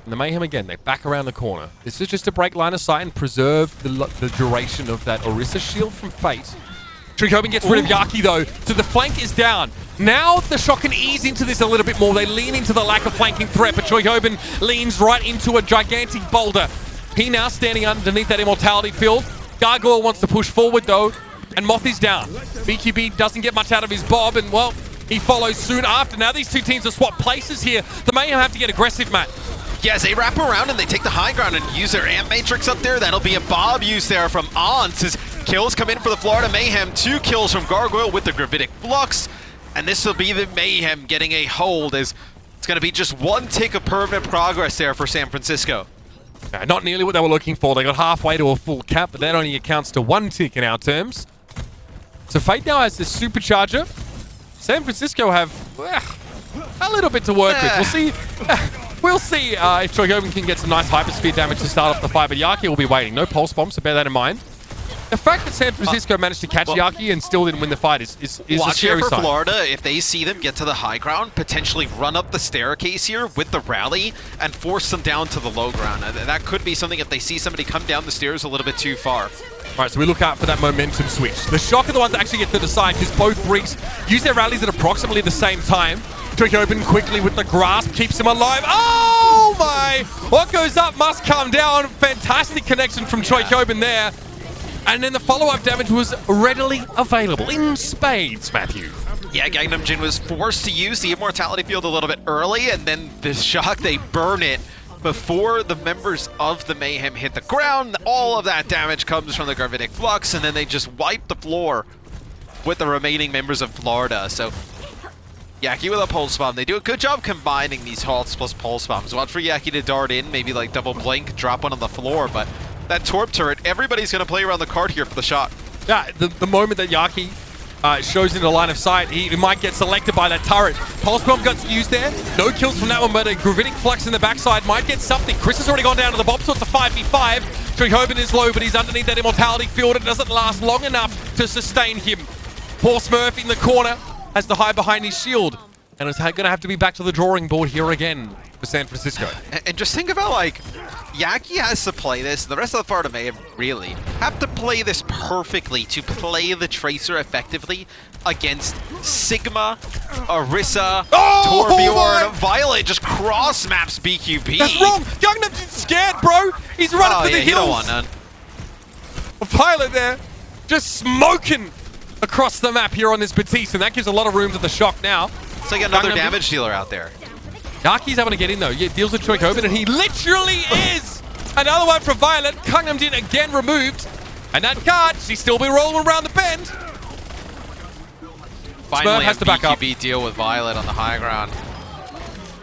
And the Mayhem again, they back around the corner. This is just to break line of sight and preserve the duration of that Orisa shield from Fate. Trikobin gets rid of Yaki though, so the flank is down. Now the Shock can ease into this a little bit more. They lean into the lack of flanking threat, but Trikobin leans right into a gigantic boulder. He now standing underneath that immortality field. Gargoyle wants to push forward though, and Moth is down. BQB doesn't get much out of his bob, and well, he follows soon after. Now these two teams have swapped places here. The Mayhem have to get aggressive, Matt. Yes, they wrap around and they take the high ground and use their Amp Matrix up there. That'll be a Bob use there from Ance as kills come in for the Florida Mayhem. 2 kills from Gargoyle with the Gravitic Flux. And this will be the Mayhem getting a hold as it's going to be just 1 tick of permanent progress there for San Francisco. Not nearly what they were looking for. They got halfway to a full cap, but that only accounts to 1 tick in our terms. So Fate now has the Supercharger. San Francisco have a little bit to work with. We'll see. We'll see if Trikobin can get some nice hypersphere damage to start off the fight, but Yaki will be waiting. No pulse bomb, so bear that in mind. The fact that San Francisco managed to catch Yaki and still didn't win the fight is a Watch scary here for sign. Florida, if they see them get to the high ground, potentially run up the staircase here with the rally and force them down to the low ground. That could be something if they see somebody come down the stairs a little bit too far. All right, so we look out for that momentum switch. The Shock are the ones that actually get to decide because both rigs use their rallies at approximately the same time. Trikobin quickly with the grasp, keeps him alive. Oh my! What goes up must come down. Fantastic connection from Trikobin there. And then the follow-up damage was readily available in spades, Matthew. Yeah, Gangnam Jin was forced to use the Immortality Field a little bit early, and then the Shock, they burn it before the members of the Mayhem hit the ground. All of that damage comes from the Gravitic Flux, and then they just wipe the floor with the remaining members of Florida. So Yaki with a Pulse Bomb. They do a good job combining these halts plus Pulse Bombs. Watch for Yaki to dart in, maybe like double blink, drop one on the floor, but that Torp turret, everybody's going to play around the card here for the shot. Yeah, the moment that Yaki shows in the line of sight. He might get selected by that turret. Pulse Bomb got used there. No kills from that one, but a Gravitic Flux in the backside might get something. Chris has already gone down to the bomb, so it's a 5v5. Trichoban is low, but he's underneath that immortality field. It doesn't last long enough to sustain him. Poor Smurf in the corner has to hide behind his shield. And it's going to have to be back to the drawing board here again for San Francisco. And just think about, like, Yaki has to play this. The rest of the Florida Mayhem really have to play this perfectly to play the Tracer effectively against Sigma, Orisa, Torbjorn. Violet just cross maps BQB. That's wrong. Gangnam's scared, bro. He's running for the hills. He don't want none. Violet there, just smoking across the map here on this Batiste, and that gives a lot of room to the shock now. It's like another damage dealer out there. Yaki's having to get in though. Yeah, deals with Choi Hoban, and he literally is! Another one from Violet. Gangnam Din again removed. And that card, she's still be rolling around the bend. Finally, Smurf has to back up. BQB deal with Violet on the high ground.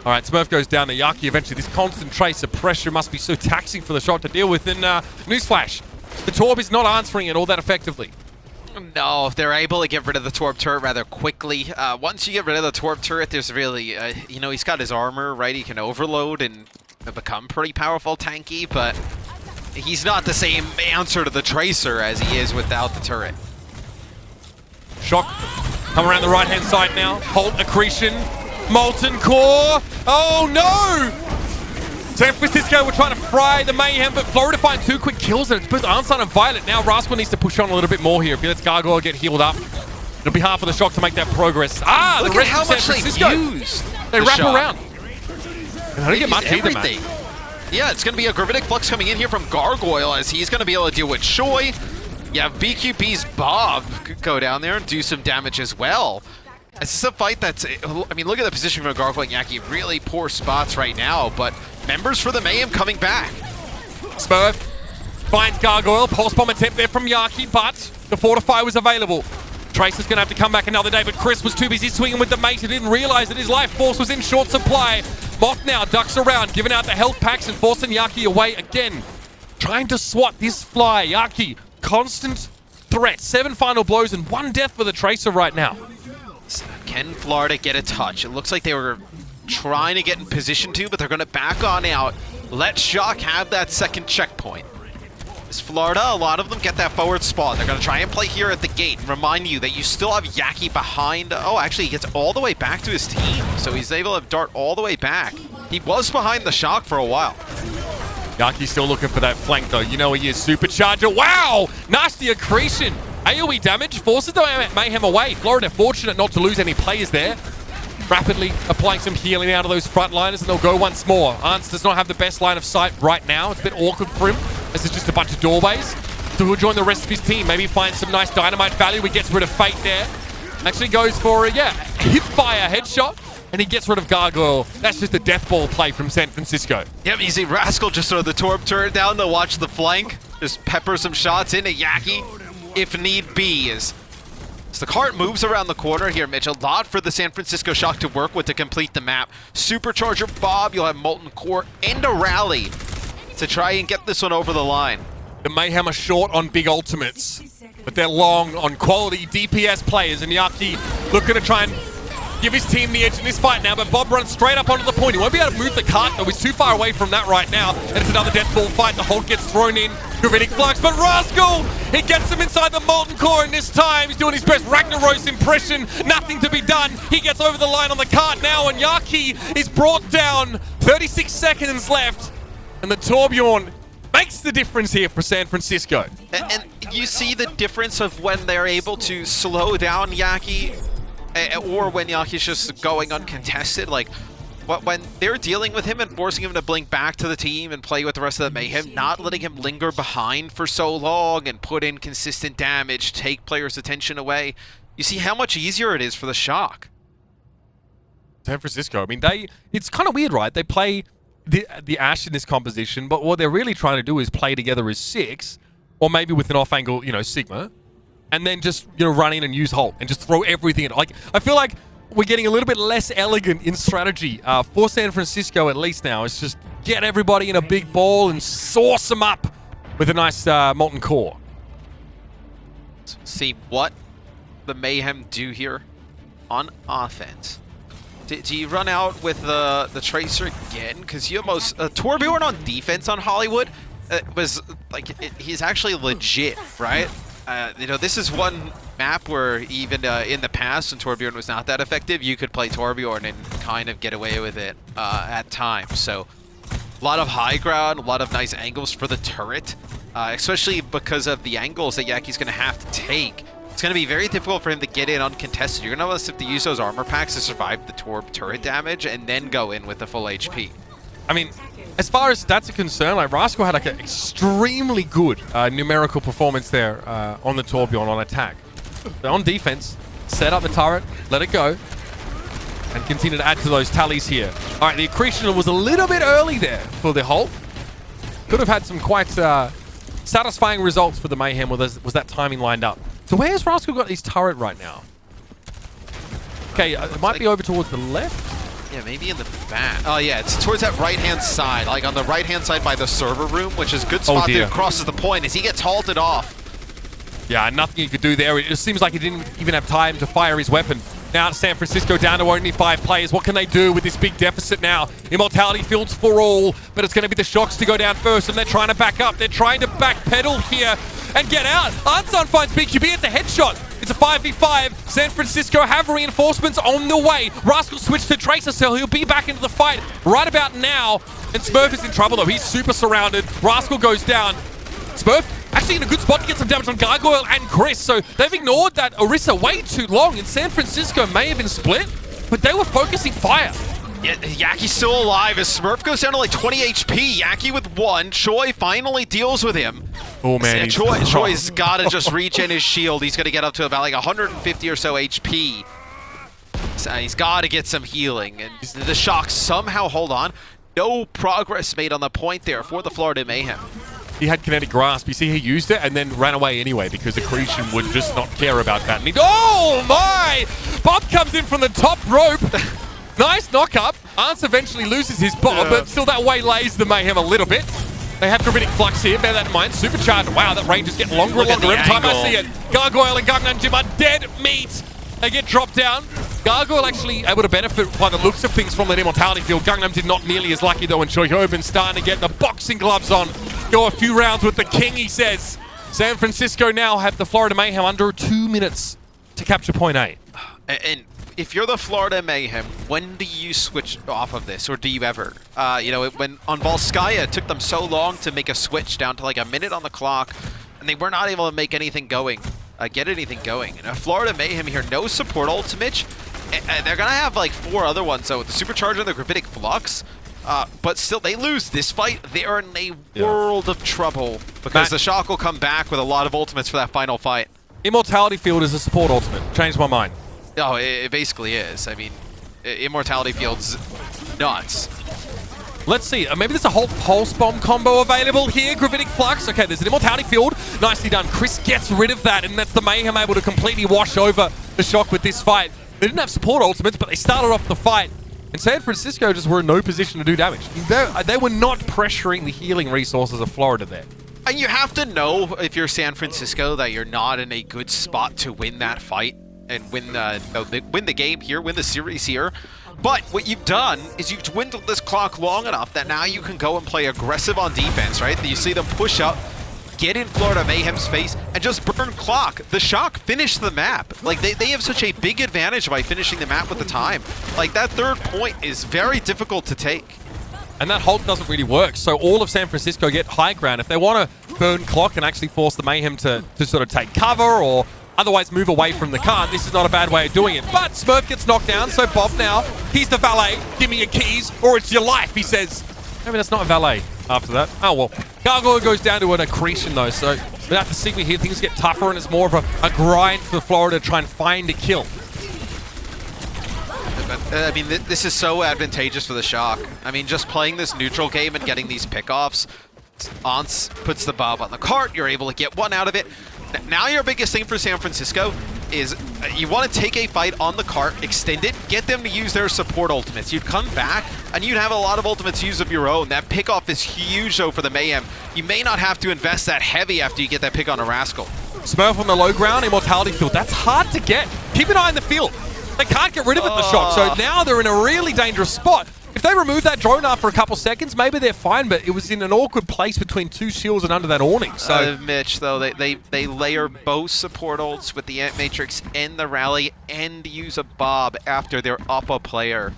All right, Smurf goes down to Yaki eventually. This constant trace of pressure must be so taxing for the shot to deal with. And newsflash, the Torb is not answering it all that effectively. No, they're able to get rid of the Torb turret rather quickly. Once you get rid of the Torb turret, there's really, you know, he's got his armor, right? He can overload and become pretty powerful tanky, but he's not the same answer to the Tracer as he is without the turret. Shock, come around the right-hand side now. Holt accretion, Molten Core. Oh no! San Francisco were trying to fry the Mayhem, but Florida find 2 quick kills, and it's both Arnstein and Violet. Now Rascal needs to push on a little bit more here. If he lets Gargoyle get healed up, it'll be hard for the Shock to make that progress. Look the at rest how of San much Francisco, they use. they wrap around. I don't get much either, everything. man. Yeah, it's going to be a Gravitic Flux coming in here from Gargoyle as he's going to be able to deal with Choi. You have BQB's Bob go down there and do some damage as well. This is a fight that's, I mean, look at the position for Gargoyle and Yaki. Really poor spots right now, but members for the Mayhem coming back. Smurf finds Gargoyle. Pulse Bomb attempt there from Yaki, but the Fortify was available. Tracer's going to have to come back another day, but Chris was too busy swinging with the mate. He didn't realize that his life force was in short supply. Moth now ducks around, giving out the health packs and forcing Yaki away again. Trying to swat this fly. Yaki, constant threat. 7 final blows and 1 death for the Tracer right now. Can Florida get a touch? It looks like they were trying to get in position to, but they're going to back on out. Let Shock have that second checkpoint. As Florida, a lot of them get that forward spawn. They're going to try and play here at the gate. Remind you that you still have Yaki behind. Oh, actually, he gets all the way back to his team. So he's able to dart all the way back. He was behind the Shock for a while. Yaki's still looking for that flank, though. You know he is. Supercharger. Wow! Nasty accretion. AoE damage forces the Mayhem away. Florida fortunate not to lose any players there. Rapidly applying some healing out of those frontliners, and they'll go once more. Arns does not have the best line of sight right now. It's a bit awkward for him. This is just a bunch of doorways. So he'll join the rest of his team. Maybe find some nice dynamite value. He gets rid of Fate there. Actually goes for a, hip fire headshot. And he gets rid of Gargoyle. That's just a death ball play from San Francisco. Yep, you see Rascal just throw the Torb turret down to watch the flank. Just pepper some shots into Yaki, if need be. As the cart moves around the corner here, Mitch, a lot for the San Francisco Shock to work with to complete the map. Supercharger Bob, you'll have Molten Core and a rally to try and get this one over the line. The Mayhem are short on big ultimates, but they're long on quality DPS players, and Yaki looking to try and give his team the edge in this fight now, but Bob runs straight up onto the point. He won't be able to move the cart, though. He's too far away from that right now, and it's another death ball fight. The Hulk gets thrown in. Gravitic Flux, but Rascal, he gets him inside the Molten Core, and this time he's doing his best Ragnaros impression. Nothing to be done. He gets over the line on the cart now, and Yaki is brought down. 36 seconds left, and the Torbjorn makes the difference here for San Francisco. And you see the difference of when they're able to slow down Yaki, or when Yaki's just going uncontested. Like, when they're dealing with him and forcing him to blink back to the team and play with the rest of the Mayhem, not letting him linger behind for so long and put in consistent damage, take players' attention away, you see how much easier it is for the Shock. San Francisco, I mean, it's kind of weird, right? They play the Ashe in this composition, but what they're really trying to do is play together as 6, or maybe with an off-angle, Sigma, and then just, run in and use Holt and just throw everything in. Like, I feel like we're getting a little bit less elegant in strategy for San Francisco, at least now. It's just get everybody in a big ball and sauce them up with a nice Molten Core. See what the Mayhem do here on offense? Do you run out with the Tracer again? Because you almost... Torbjorn on defense on Hollywood was like... he's actually legit, right? You know, this is one map where even in the past when Torbjorn was not that effective, you could play Torbjorn and kind of get away with it at times. So a lot of high ground, a lot of nice angles for the turret, especially because of the angles that Yaki's going to have to take. It's going to be very difficult for him to get in uncontested. You're going to have to use those armor packs to survive the Torb turret damage and then go in with the full HP. I mean, as far as stats are concerned, like Rascal had like an extremely good numerical performance there on the Torbjorn on attack. But on defense, set up the turret, let it go, and continue to add to those tallies here. All right, the accretion was a little bit early there for the Hulk. Could have had some quite satisfying results for the Mayhem was that timing lined up. So where's Rascal got his turret right now? Okay, it might be over towards the left. Yeah, maybe in the back. Oh yeah, it's towards that right-hand side, like on the right-hand side by the server room, which is a good spot to crosses the point as he gets halted off. Yeah, nothing he could do there. It just seems like he didn't even have time to fire his weapon. Now San Francisco down to only 5 players. What can they do with this big deficit now? Immortality fields for all, but it's going to be the Shocks to go down first, and they're trying to back up. They're trying to backpedal here and get out. Ansan finds BQB. It's a headshot. It's a 5v5. San Francisco have reinforcements on the way. Rascal switched to Tracer, so he'll be back into the fight right about now. And Smurf is in trouble, though. He's super surrounded. Rascal goes down. Smurf actually in a good spot to get some damage on Gargoyle and Chris, so they've ignored that Orisa way too long, and San Francisco may have been split, but they were focusing fire. Yeah, Yaki's still alive as Smurf goes down to like 20 HP. Yaki with 1. Choi finally deals with him. Oh man, Choi's got to just regen his shield. He's going to get up to about like 150 or so HP. So he's got to get some healing, and the Shocks somehow hold on. No progress made on the point there for the Florida Mayhem. He had kinetic grasp. You see, he used it and then ran away anyway because Accretion would just not care about that. And oh my! Bob comes in from the top rope. Nice knock up. Ance eventually loses his Bob, but still that waylays the Mayhem a little bit. They have Gravitic Flux here, bear that in mind. Supercharged. Wow, that range is getting longer and longer every time I see it. Gargoyle and Gangnam Jim are dead meat. They get dropped down. Gargoyle actually able to benefit by the looks of things from that Immortality field. Gangnam did not nearly as lucky though, and Choi Ho-bin starting to get the boxing gloves on. Go a few rounds with the king, he says. San Francisco now have the Florida Mayhem under 2 minutes to capture point A. And if you're the Florida Mayhem, when do you switch off of this, or do you ever? You know, when on Volskaya, it took them so long to make a switch down to like a minute on the clock, and they were not able to make anything going. Get anything going. And a Florida Mayhem here, no support ultimate. And they're gonna have like 4 other ones though, with the Supercharger and the Gravitic Flux. But still, they lose this fight. They are in a world of trouble because the Shock will come back with a lot of ultimates for that final fight. Immortality field is a support ultimate. Changed my mind. Oh, it basically is. I mean, Immortality field's nuts. Let's see. Maybe there's a whole Pulse Bomb combo available here. Gravitic Flux. Okay, there's an Immortality field. Nicely done. Chris gets rid of that, and that's the Mayhem able to completely wash over the Shock with this fight. They didn't have support ultimates, but they started off the fight. And San Francisco just were in no position to do damage. They were not pressuring the healing resources of Florida there. And you have to know, if you're San Francisco, that you're not in a good spot to win that fight and win the game here, win the series here. But what you've done is you've dwindled this clock long enough that now you can go and play aggressive on defense, right? You see them push up, get in Florida Mayhem's face, and just burn clock. The Shock finished the map. Like, they have such a big advantage by finishing the map with the time. Like, that 3rd point is very difficult to take. And that Hulk doesn't really work, so all of San Francisco get high ground. If they want to burn clock and actually force the Mayhem to sort of take cover or otherwise move away from the car, this is not a bad way of doing it. But Smurf gets knocked down, so Bob now, he's the valet. Give me your keys or it's your life, he says. Maybe that's not a valet after that. Oh, well. Gargoyle goes down to an accretion, though, so without the Sigma here, things get tougher, and it's more of a grind for Florida to try and find a kill. I mean, this is so advantageous for the Shock. I mean, just playing this neutral game and getting these pickoffs, Ance puts the Bob on the cart, you're able to get one out of it. Now your biggest thing for San Francisco is you want to take a fight on the cart, extend it, get them to use their support ultimates. You'd come back, and you'd have a lot of ultimates used of your own. That pickoff is huge, though, for the Mayhem. You may not have to invest that heavy after you get that pick on a Rascal. Smurf on the low ground, Immortality Field. That's hard to get. Keep an eye on the field. They can't get rid of it, the shock. So now they're in a really dangerous spot. If they remove that drone after a couple seconds, maybe they're fine, but it was in an awkward place between two shields and under that awning. So Mitch, though, they layer both support ults with the Ant Matrix and the rally and use a Bob after their upper player.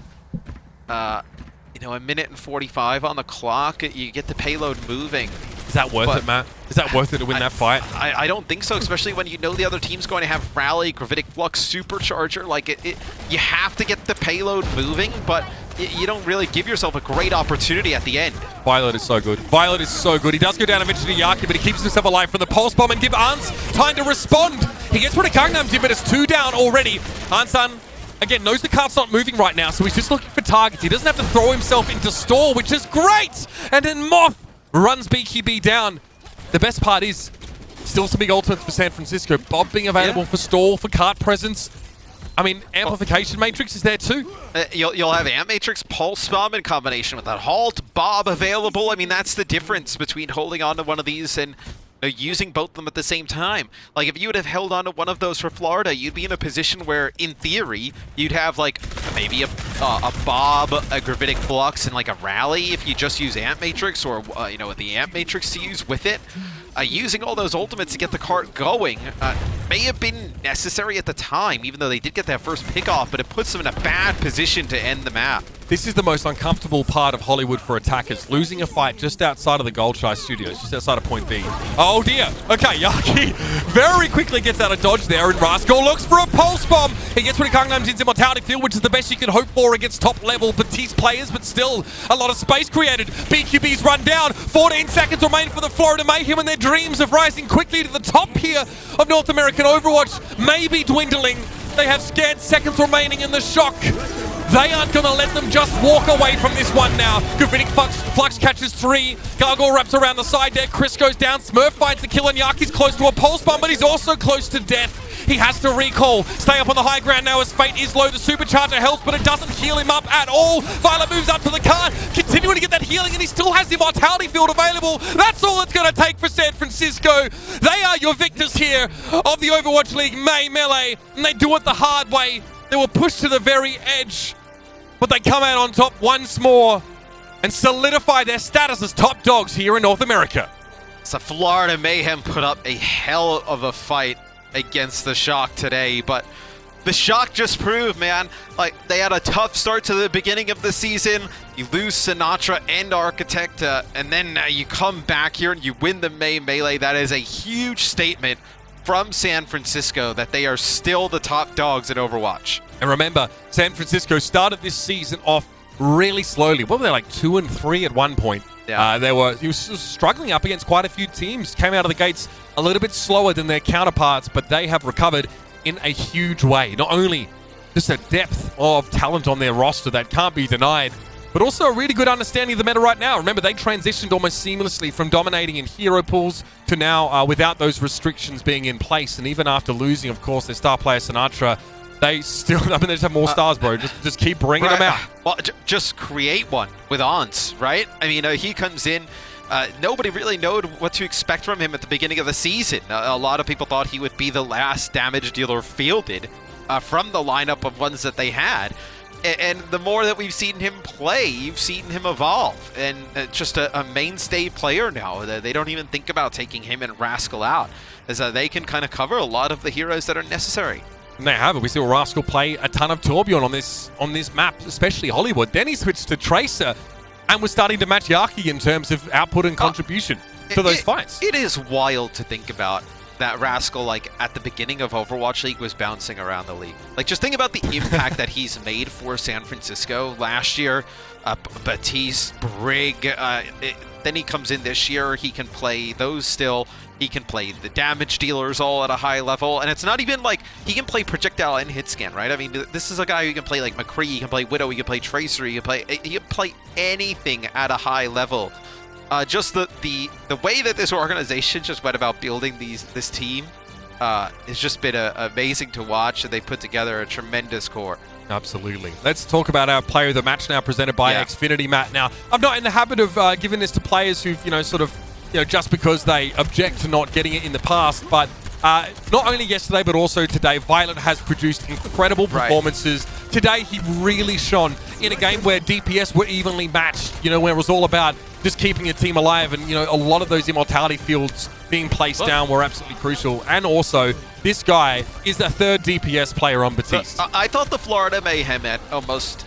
You know, a minute and 45 on the clock, you get the payload moving. Is that worth it, Matt? Is that worth it to win that fight? I don't think so, especially when you know the other team's going to have Rally, Gravitic Flux, Supercharger. Like, you have to get the payload moving, but you don't really give yourself a great opportunity at the end. Violet is so good. Violet is so good. He does go down eventually to Yaki, but he keeps himself alive from the Pulse Bomb and give Ans time to respond. He gets rid of Gangnam Jim, but it's 2 down already. Ansan, again, knows the card's not moving right now, so he's just looking for targets. He doesn't have to throw himself into stall, which is great! And then Moth runs BQB down. The best part is still some big ultimates for San Francisco. Bob being available for stall, for cart presence. I mean, Amplification Matrix is there too. You'll have Ant Matrix, Pulse Bomb in combination with that Halt, Bob available. I mean, that's the difference between holding on to one of these and using both of them at the same time. Like, if you would have held on to one of those for Florida, you'd be in a position where, in theory, you'd have, like, maybe a Bob, a Gravitic Flux, and, like, a Rally if you just use Ant Matrix, or, you know, the Ant Matrix to use with it. Using all those ultimates to get the cart going may have been necessary at the time, even though they did get that first pick off, but it puts them in a bad position to end the map. This is the most uncomfortable part of Hollywood for attackers, losing a fight just outside of the Gold Shy Studios, just outside of Point B. Oh dear. Okay, Yaki very quickly gets out of dodge there, and Rascal looks for a Pulse Bomb. He gets rid of Gangnam Jin's Immortality Field, which is the best you can hope for against top-level Batiste players, but still a lot of space created. BQB's run down. 14 seconds remain for the Florida Mayhem, and their dreams of rising quickly to the top here of North American Overwatch may be dwindling. They have scared seconds remaining in the shock. They aren't going to let them just walk away from this one now. Gravitic Flux catches 3. Gargoyle wraps around the side there. Chris goes down. Smurf finds the kill, and Yaki's close to a Pulse Bomb, but he's also close to death. He has to recall. Stay up on the high ground now as Fate is low. The Supercharger helps, but it doesn't heal him up at all. Violet moves up to the cart, continuing to get that healing, and he still has the Immortality Field available. That's all it's going to take for San Francisco. They are your victors here of the Overwatch League May Melee, and they do it the hard way. They were pushed to the very edge, but they come out on top once more and solidify their status as top dogs here in North America. So Florida Mayhem put up a hell of a fight against the Shock today, but the Shock just proved, man, like, they had a tough start to the beginning of the season. You lose Sinatra and Architect, and then you come back here and you win the May Melee. That is a huge statement from San Francisco that they are still the top dogs in Overwatch. And remember, San Francisco started this season off really slowly. What were they, like 2-3 at one point? Yeah. He was struggling up against quite a few teams. Came out of the gates a little bit slower than their counterparts, but they have recovered in a huge way. Not only just a depth of talent on their roster that can't be denied, but also a really good understanding of the meta right now. Remember, they transitioned almost seamlessly from dominating in hero pools to now without those restrictions being in place. And even after losing, of course, their star player Sinatra, they still, I mean, they just have more stars, bro. Just keep bringing them out. Well, just create one with Ons, right? I mean, he comes in. Nobody really knew what to expect from him at the beginning of the season. A lot of people thought he would be the last damage dealer fielded from the lineup of ones that they had. And the more that we've seen him play, you've seen him evolve. And just a mainstay player now. They don't even think about taking him and Rascal out, as they can kind of cover a lot of the heroes that are necessary. And they have it. We saw Rascal play a ton of Torbjorn on this map, especially Hollywood. Then he switched to Tracer and was starting to match Yaki in terms of output and contribution to those fights. It is wild to think about that Rascal, like, at the beginning of Overwatch League was bouncing around the league. Like, just think about the impact that he's made for San Francisco last year. Batiste, Brig, then he comes in this year, he can play those still. He can play the damage dealers all at a high level, and it's not even like he can play projectile and hit scan, right? I mean, this is a guy who can play like McCree, he can play Widow, he can play Tracer, he can play anything at a high level. Just the way that this organization just went about building this team has just been amazing to watch, and they put together a tremendous core. Absolutely. Let's talk about our player of the match now, presented by Xfinity, Matt. Now, I'm not in the habit of giving this to players who've, just because they object to not getting it in the past, but not only yesterday, but also today, Violet has produced incredible performances. Today, he really shone in a game where DPS were evenly matched, where it was all about just keeping your team alive. And, a lot of those immortality fields being placed down were absolutely crucial. And also, this guy is the third DPS player on Batiste. I thought the Florida Mayhem at almost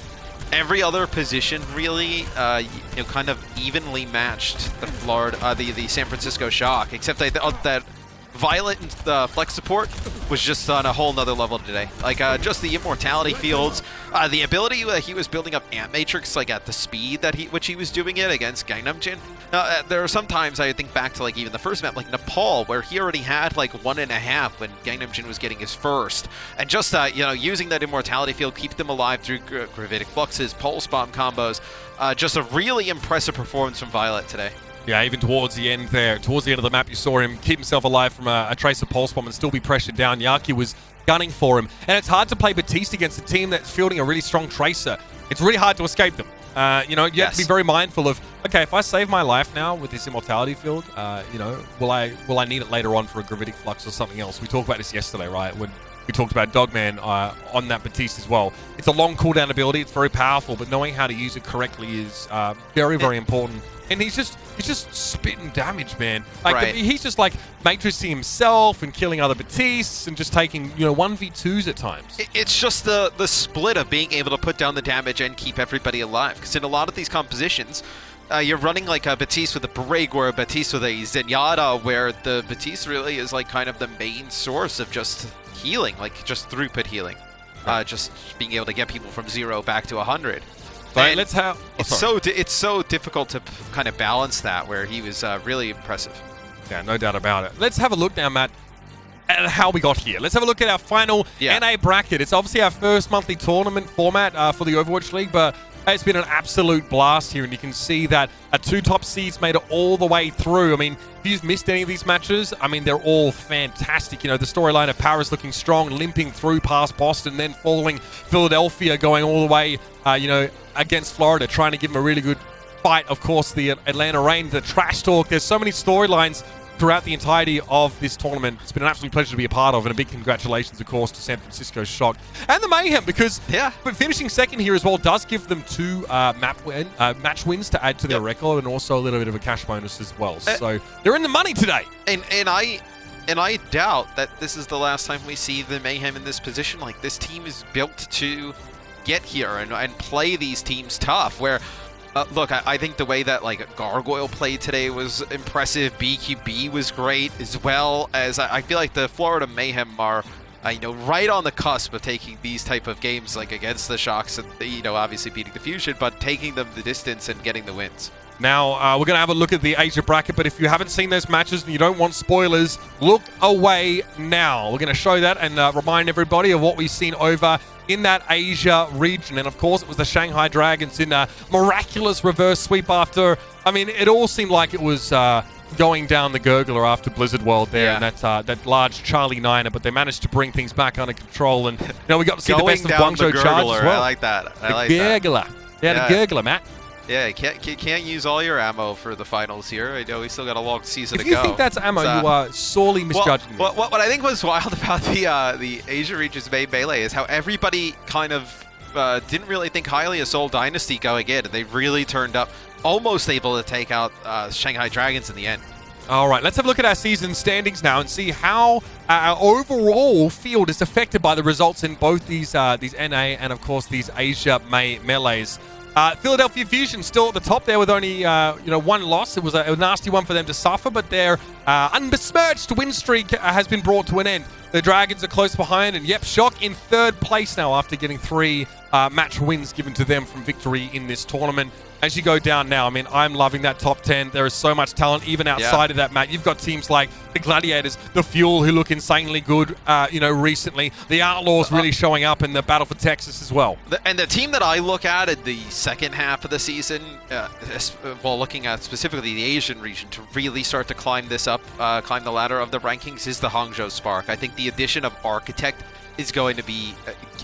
every other position really, kind of evenly matched the San Francisco Shock, except that Violet and the flex support was just on a whole nother level today. Like, just the immortality fields, the ability that he was building up Ant Matrix, like, at the speed that which he was doing it against Gangnam Jin. Now, there are some times I think back to, like, even the first map, like Nepal, where he already had, like, 1.5 when Gangnam Jin was getting his first. And just, using that immortality field, keep them alive through Gravitic Fluxes, Pulse Bomb combos. Just a really impressive performance from Violet today. Yeah, even towards the end there, towards the end of the map, you saw him keep himself alive from a Tracer Pulse Bomb and still be pressured down. Yaki was gunning for him. And it's hard to play Batiste against a team that's fielding a really strong Tracer. It's really hard to escape them. You have to be very mindful of, okay, if I save my life now with this immortality field, will I need it later on for a Gravitic Flux or something else? We talked about this yesterday, right? When we talked about Dogman on that Batiste as well. It's a long cooldown ability. It's very powerful, but knowing how to use it correctly is very, very important. And he's just spitting damage, man. Like he's just like matrixing himself and killing other Batistes and just taking 1v2s at times. It's just the split of being able to put down the damage and keep everybody alive. Because in a lot of these compositions, you're running like a Batiste with a Brig or a Batiste with a Zenyatta, where the Batiste really is like kind of the main source of just healing, like just throughput healing. Just being able to get people from 0 back to 100. Right, let's have. It's so difficult to kind of balance that, where he was really impressive. Yeah, no doubt about it. Let's have a look now, Matt, at how we got here. Let's have a look at our final NA bracket. It's obviously our first monthly tournament format for the Overwatch League, but it's been an absolute blast here, and you can see that our 2 top seeds made it all the way through. I mean, if you've missed any of these matches, I mean, they're all fantastic. The storyline of Paris looking strong, limping through past Boston, then following Philadelphia, going all the way, against Florida, trying to give them a really good fight. Of course, the Atlanta Reign, the trash talk. There's so many storylines throughout the entirety of this tournament. It's been an absolute pleasure to be a part of, and a big congratulations, of course, to San Francisco Shock and the Mayhem, because but finishing second here as well does give them 2 match wins to add to their record, and also a little bit of a cash bonus as well. So they're in the money today. And I doubt that this is the last time we see the Mayhem in this position. Like, this team is built to get here and play these teams tough, where look, I think the way that like Gargoyle played today was impressive. BQB was great, as well as I feel like the Florida Mayhem are right on the cusp of taking these type of games, like against the Shocks, and obviously beating the Fusion, but taking them the distance and getting the wins. Now, we're going to have a look at the Asia bracket, but if you haven't seen those matches and you don't want spoilers, look away now. We're going to show that and remind everybody of what we've seen over in that Asia region. And of course, it was the Shanghai Dragons in a miraculous reverse sweep after, I mean, it all seemed like it was going down the gurgler after Blizzard World there, and that large Charlie Niner, but they managed to bring things back under control. And we got to see the best of Guangzhou Charge as well. I like that. The gurgler. Yeah, the gurgler, Matt. Yeah, you can't use all your ammo for the finals here. I know we still got a long season to go. If you think that's ammo, you are sorely misjudging me. What I think was wild about the Asia region's main melee is how everybody kind of didn't really think highly of Seoul Dynasty going in, and they really turned up, almost able to take out Shanghai Dragons in the end. All right, let's have a look at our season standings now and see how our overall field is affected by the results in both these NA and, of course, these Asia melees. Philadelphia Fusion still at the top there with only 1 loss. It was a nasty one for them to suffer, but their unbesmirched win streak has been brought to an end. The Dragons are close behind, and Shock in 3rd place now after getting 3 match wins given to them from victory in this tournament. As you go down now, I mean, I'm loving that top 10. There is so much talent even outside of that, Matt. You've got teams like the Gladiators, the Fuel, who look insanely good, recently. The Outlaws really showing up in the Battle for Texas as well. And the team that I look at in the second half of the season, looking at specifically the Asian region, to really start to climb this up, climb the ladder of the rankings, is the Hangzhou Spark. I think the addition of Architect is going to be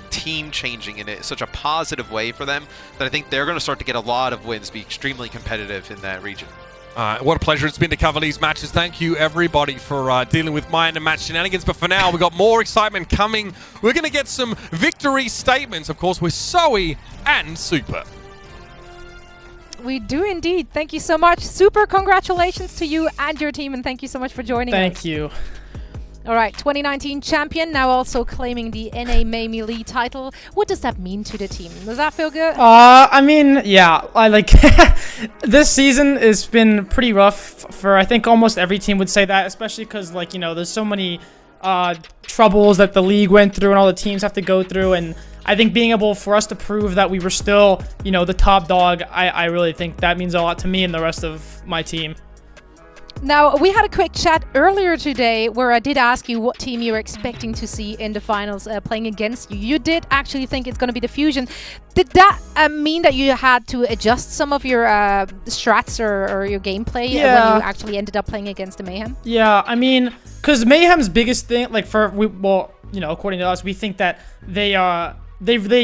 team-changing in such a positive way for them that I think they're going to start to get a lot of wins, be extremely competitive in that region. What a pleasure it's been to cover these matches. Thank you, everybody, for dealing with my end of match shenanigans. But for now, we've got more excitement coming. We're going to get some victory statements, of course, with Zoe and Super. We do indeed. Thank you so much. Super congratulations to you and your team, and thank you so much for joining us. Thank you. All right, 2019 champion, now also claiming the NA Mayhem Elite title. What does that mean to the team? Does that feel good? I mean, yeah, I like this season has been pretty rough for I think almost every team would say that, especially because like, you know, there's so many troubles that the league went through and all the teams have to go through, and I think being able for us to prove that we were still, you know, the top dog, I really think that means a lot to me and the rest of my team. Now, we had a quick chat earlier today where I did ask you what team you're expecting to see in the finals playing against you. You did actually think it's going to be the Fusion. Did that mean that you had to adjust some of your strats or your gameplay when you actually ended up playing against the Mayhem? Yeah, I mean, because Mayhem's biggest thing, like well, you know, according to us, we think that they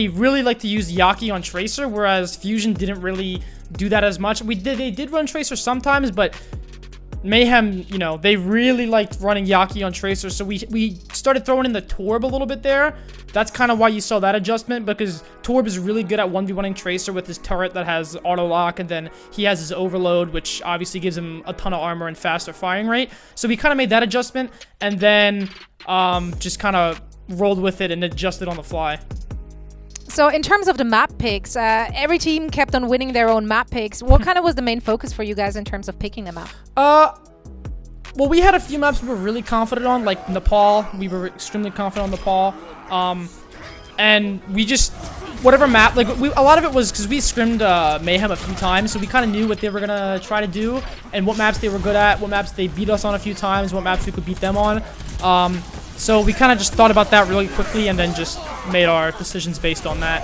really like to use Yaki on Tracer, whereas Fusion didn't really do that as much. They did run Tracer sometimes, but Mayhem, you know, they really liked running Yaki on Tracer, so we started throwing in the Torb a little bit there. That's kind of why you saw that adjustment, because Torb is really good at 1v1ing Tracer with his turret that has auto lock, and then he has his overload, which obviously gives him a ton of armor and faster firing rate. So we kind of made that adjustment, and then just kind of rolled with it and adjusted on the fly. So in terms of the map picks, every team kept on winning their own map picks. What kind of was the main focus for you guys in terms of picking them out? Well, we had a few maps we were really confident on, like Nepal. We were extremely confident on Nepal. And we just, whatever map, like a lot of it was because we scrimmed Mayhem a few times, so we kind of knew what they were going to try to do and what maps they were good at, what maps they beat us on a few times, what maps we could beat them on. So we kind of just thought about that really quickly and then just made our decisions based on that.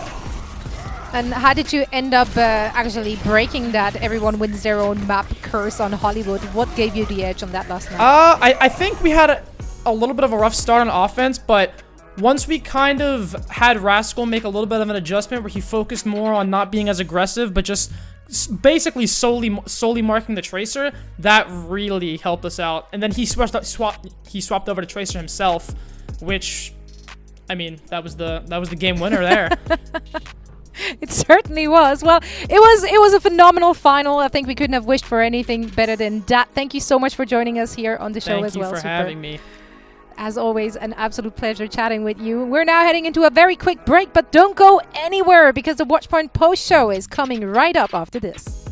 And how did you end up actually breaking that everyone wins their own map curse on Hollywood? What gave you the edge on that last night? I think we had a little bit of a rough start on offense, but once we kind of had Rascal make a little bit of an adjustment where he focused more on not being as aggressive, but just basically solely marking the Tracer, that really helped us out. And then he swapped over to Tracer himself, which, I mean, that was the game winner there. It certainly was. Well, it was a phenomenal final. I think we couldn't have wished for anything better than that. Thank you so much for joining us here on the show as well. Thank you for having me. As always, an absolute pleasure chatting with you. We're now heading into a very quick break, but don't go anywhere because the Watchpoint post show is coming right up after this.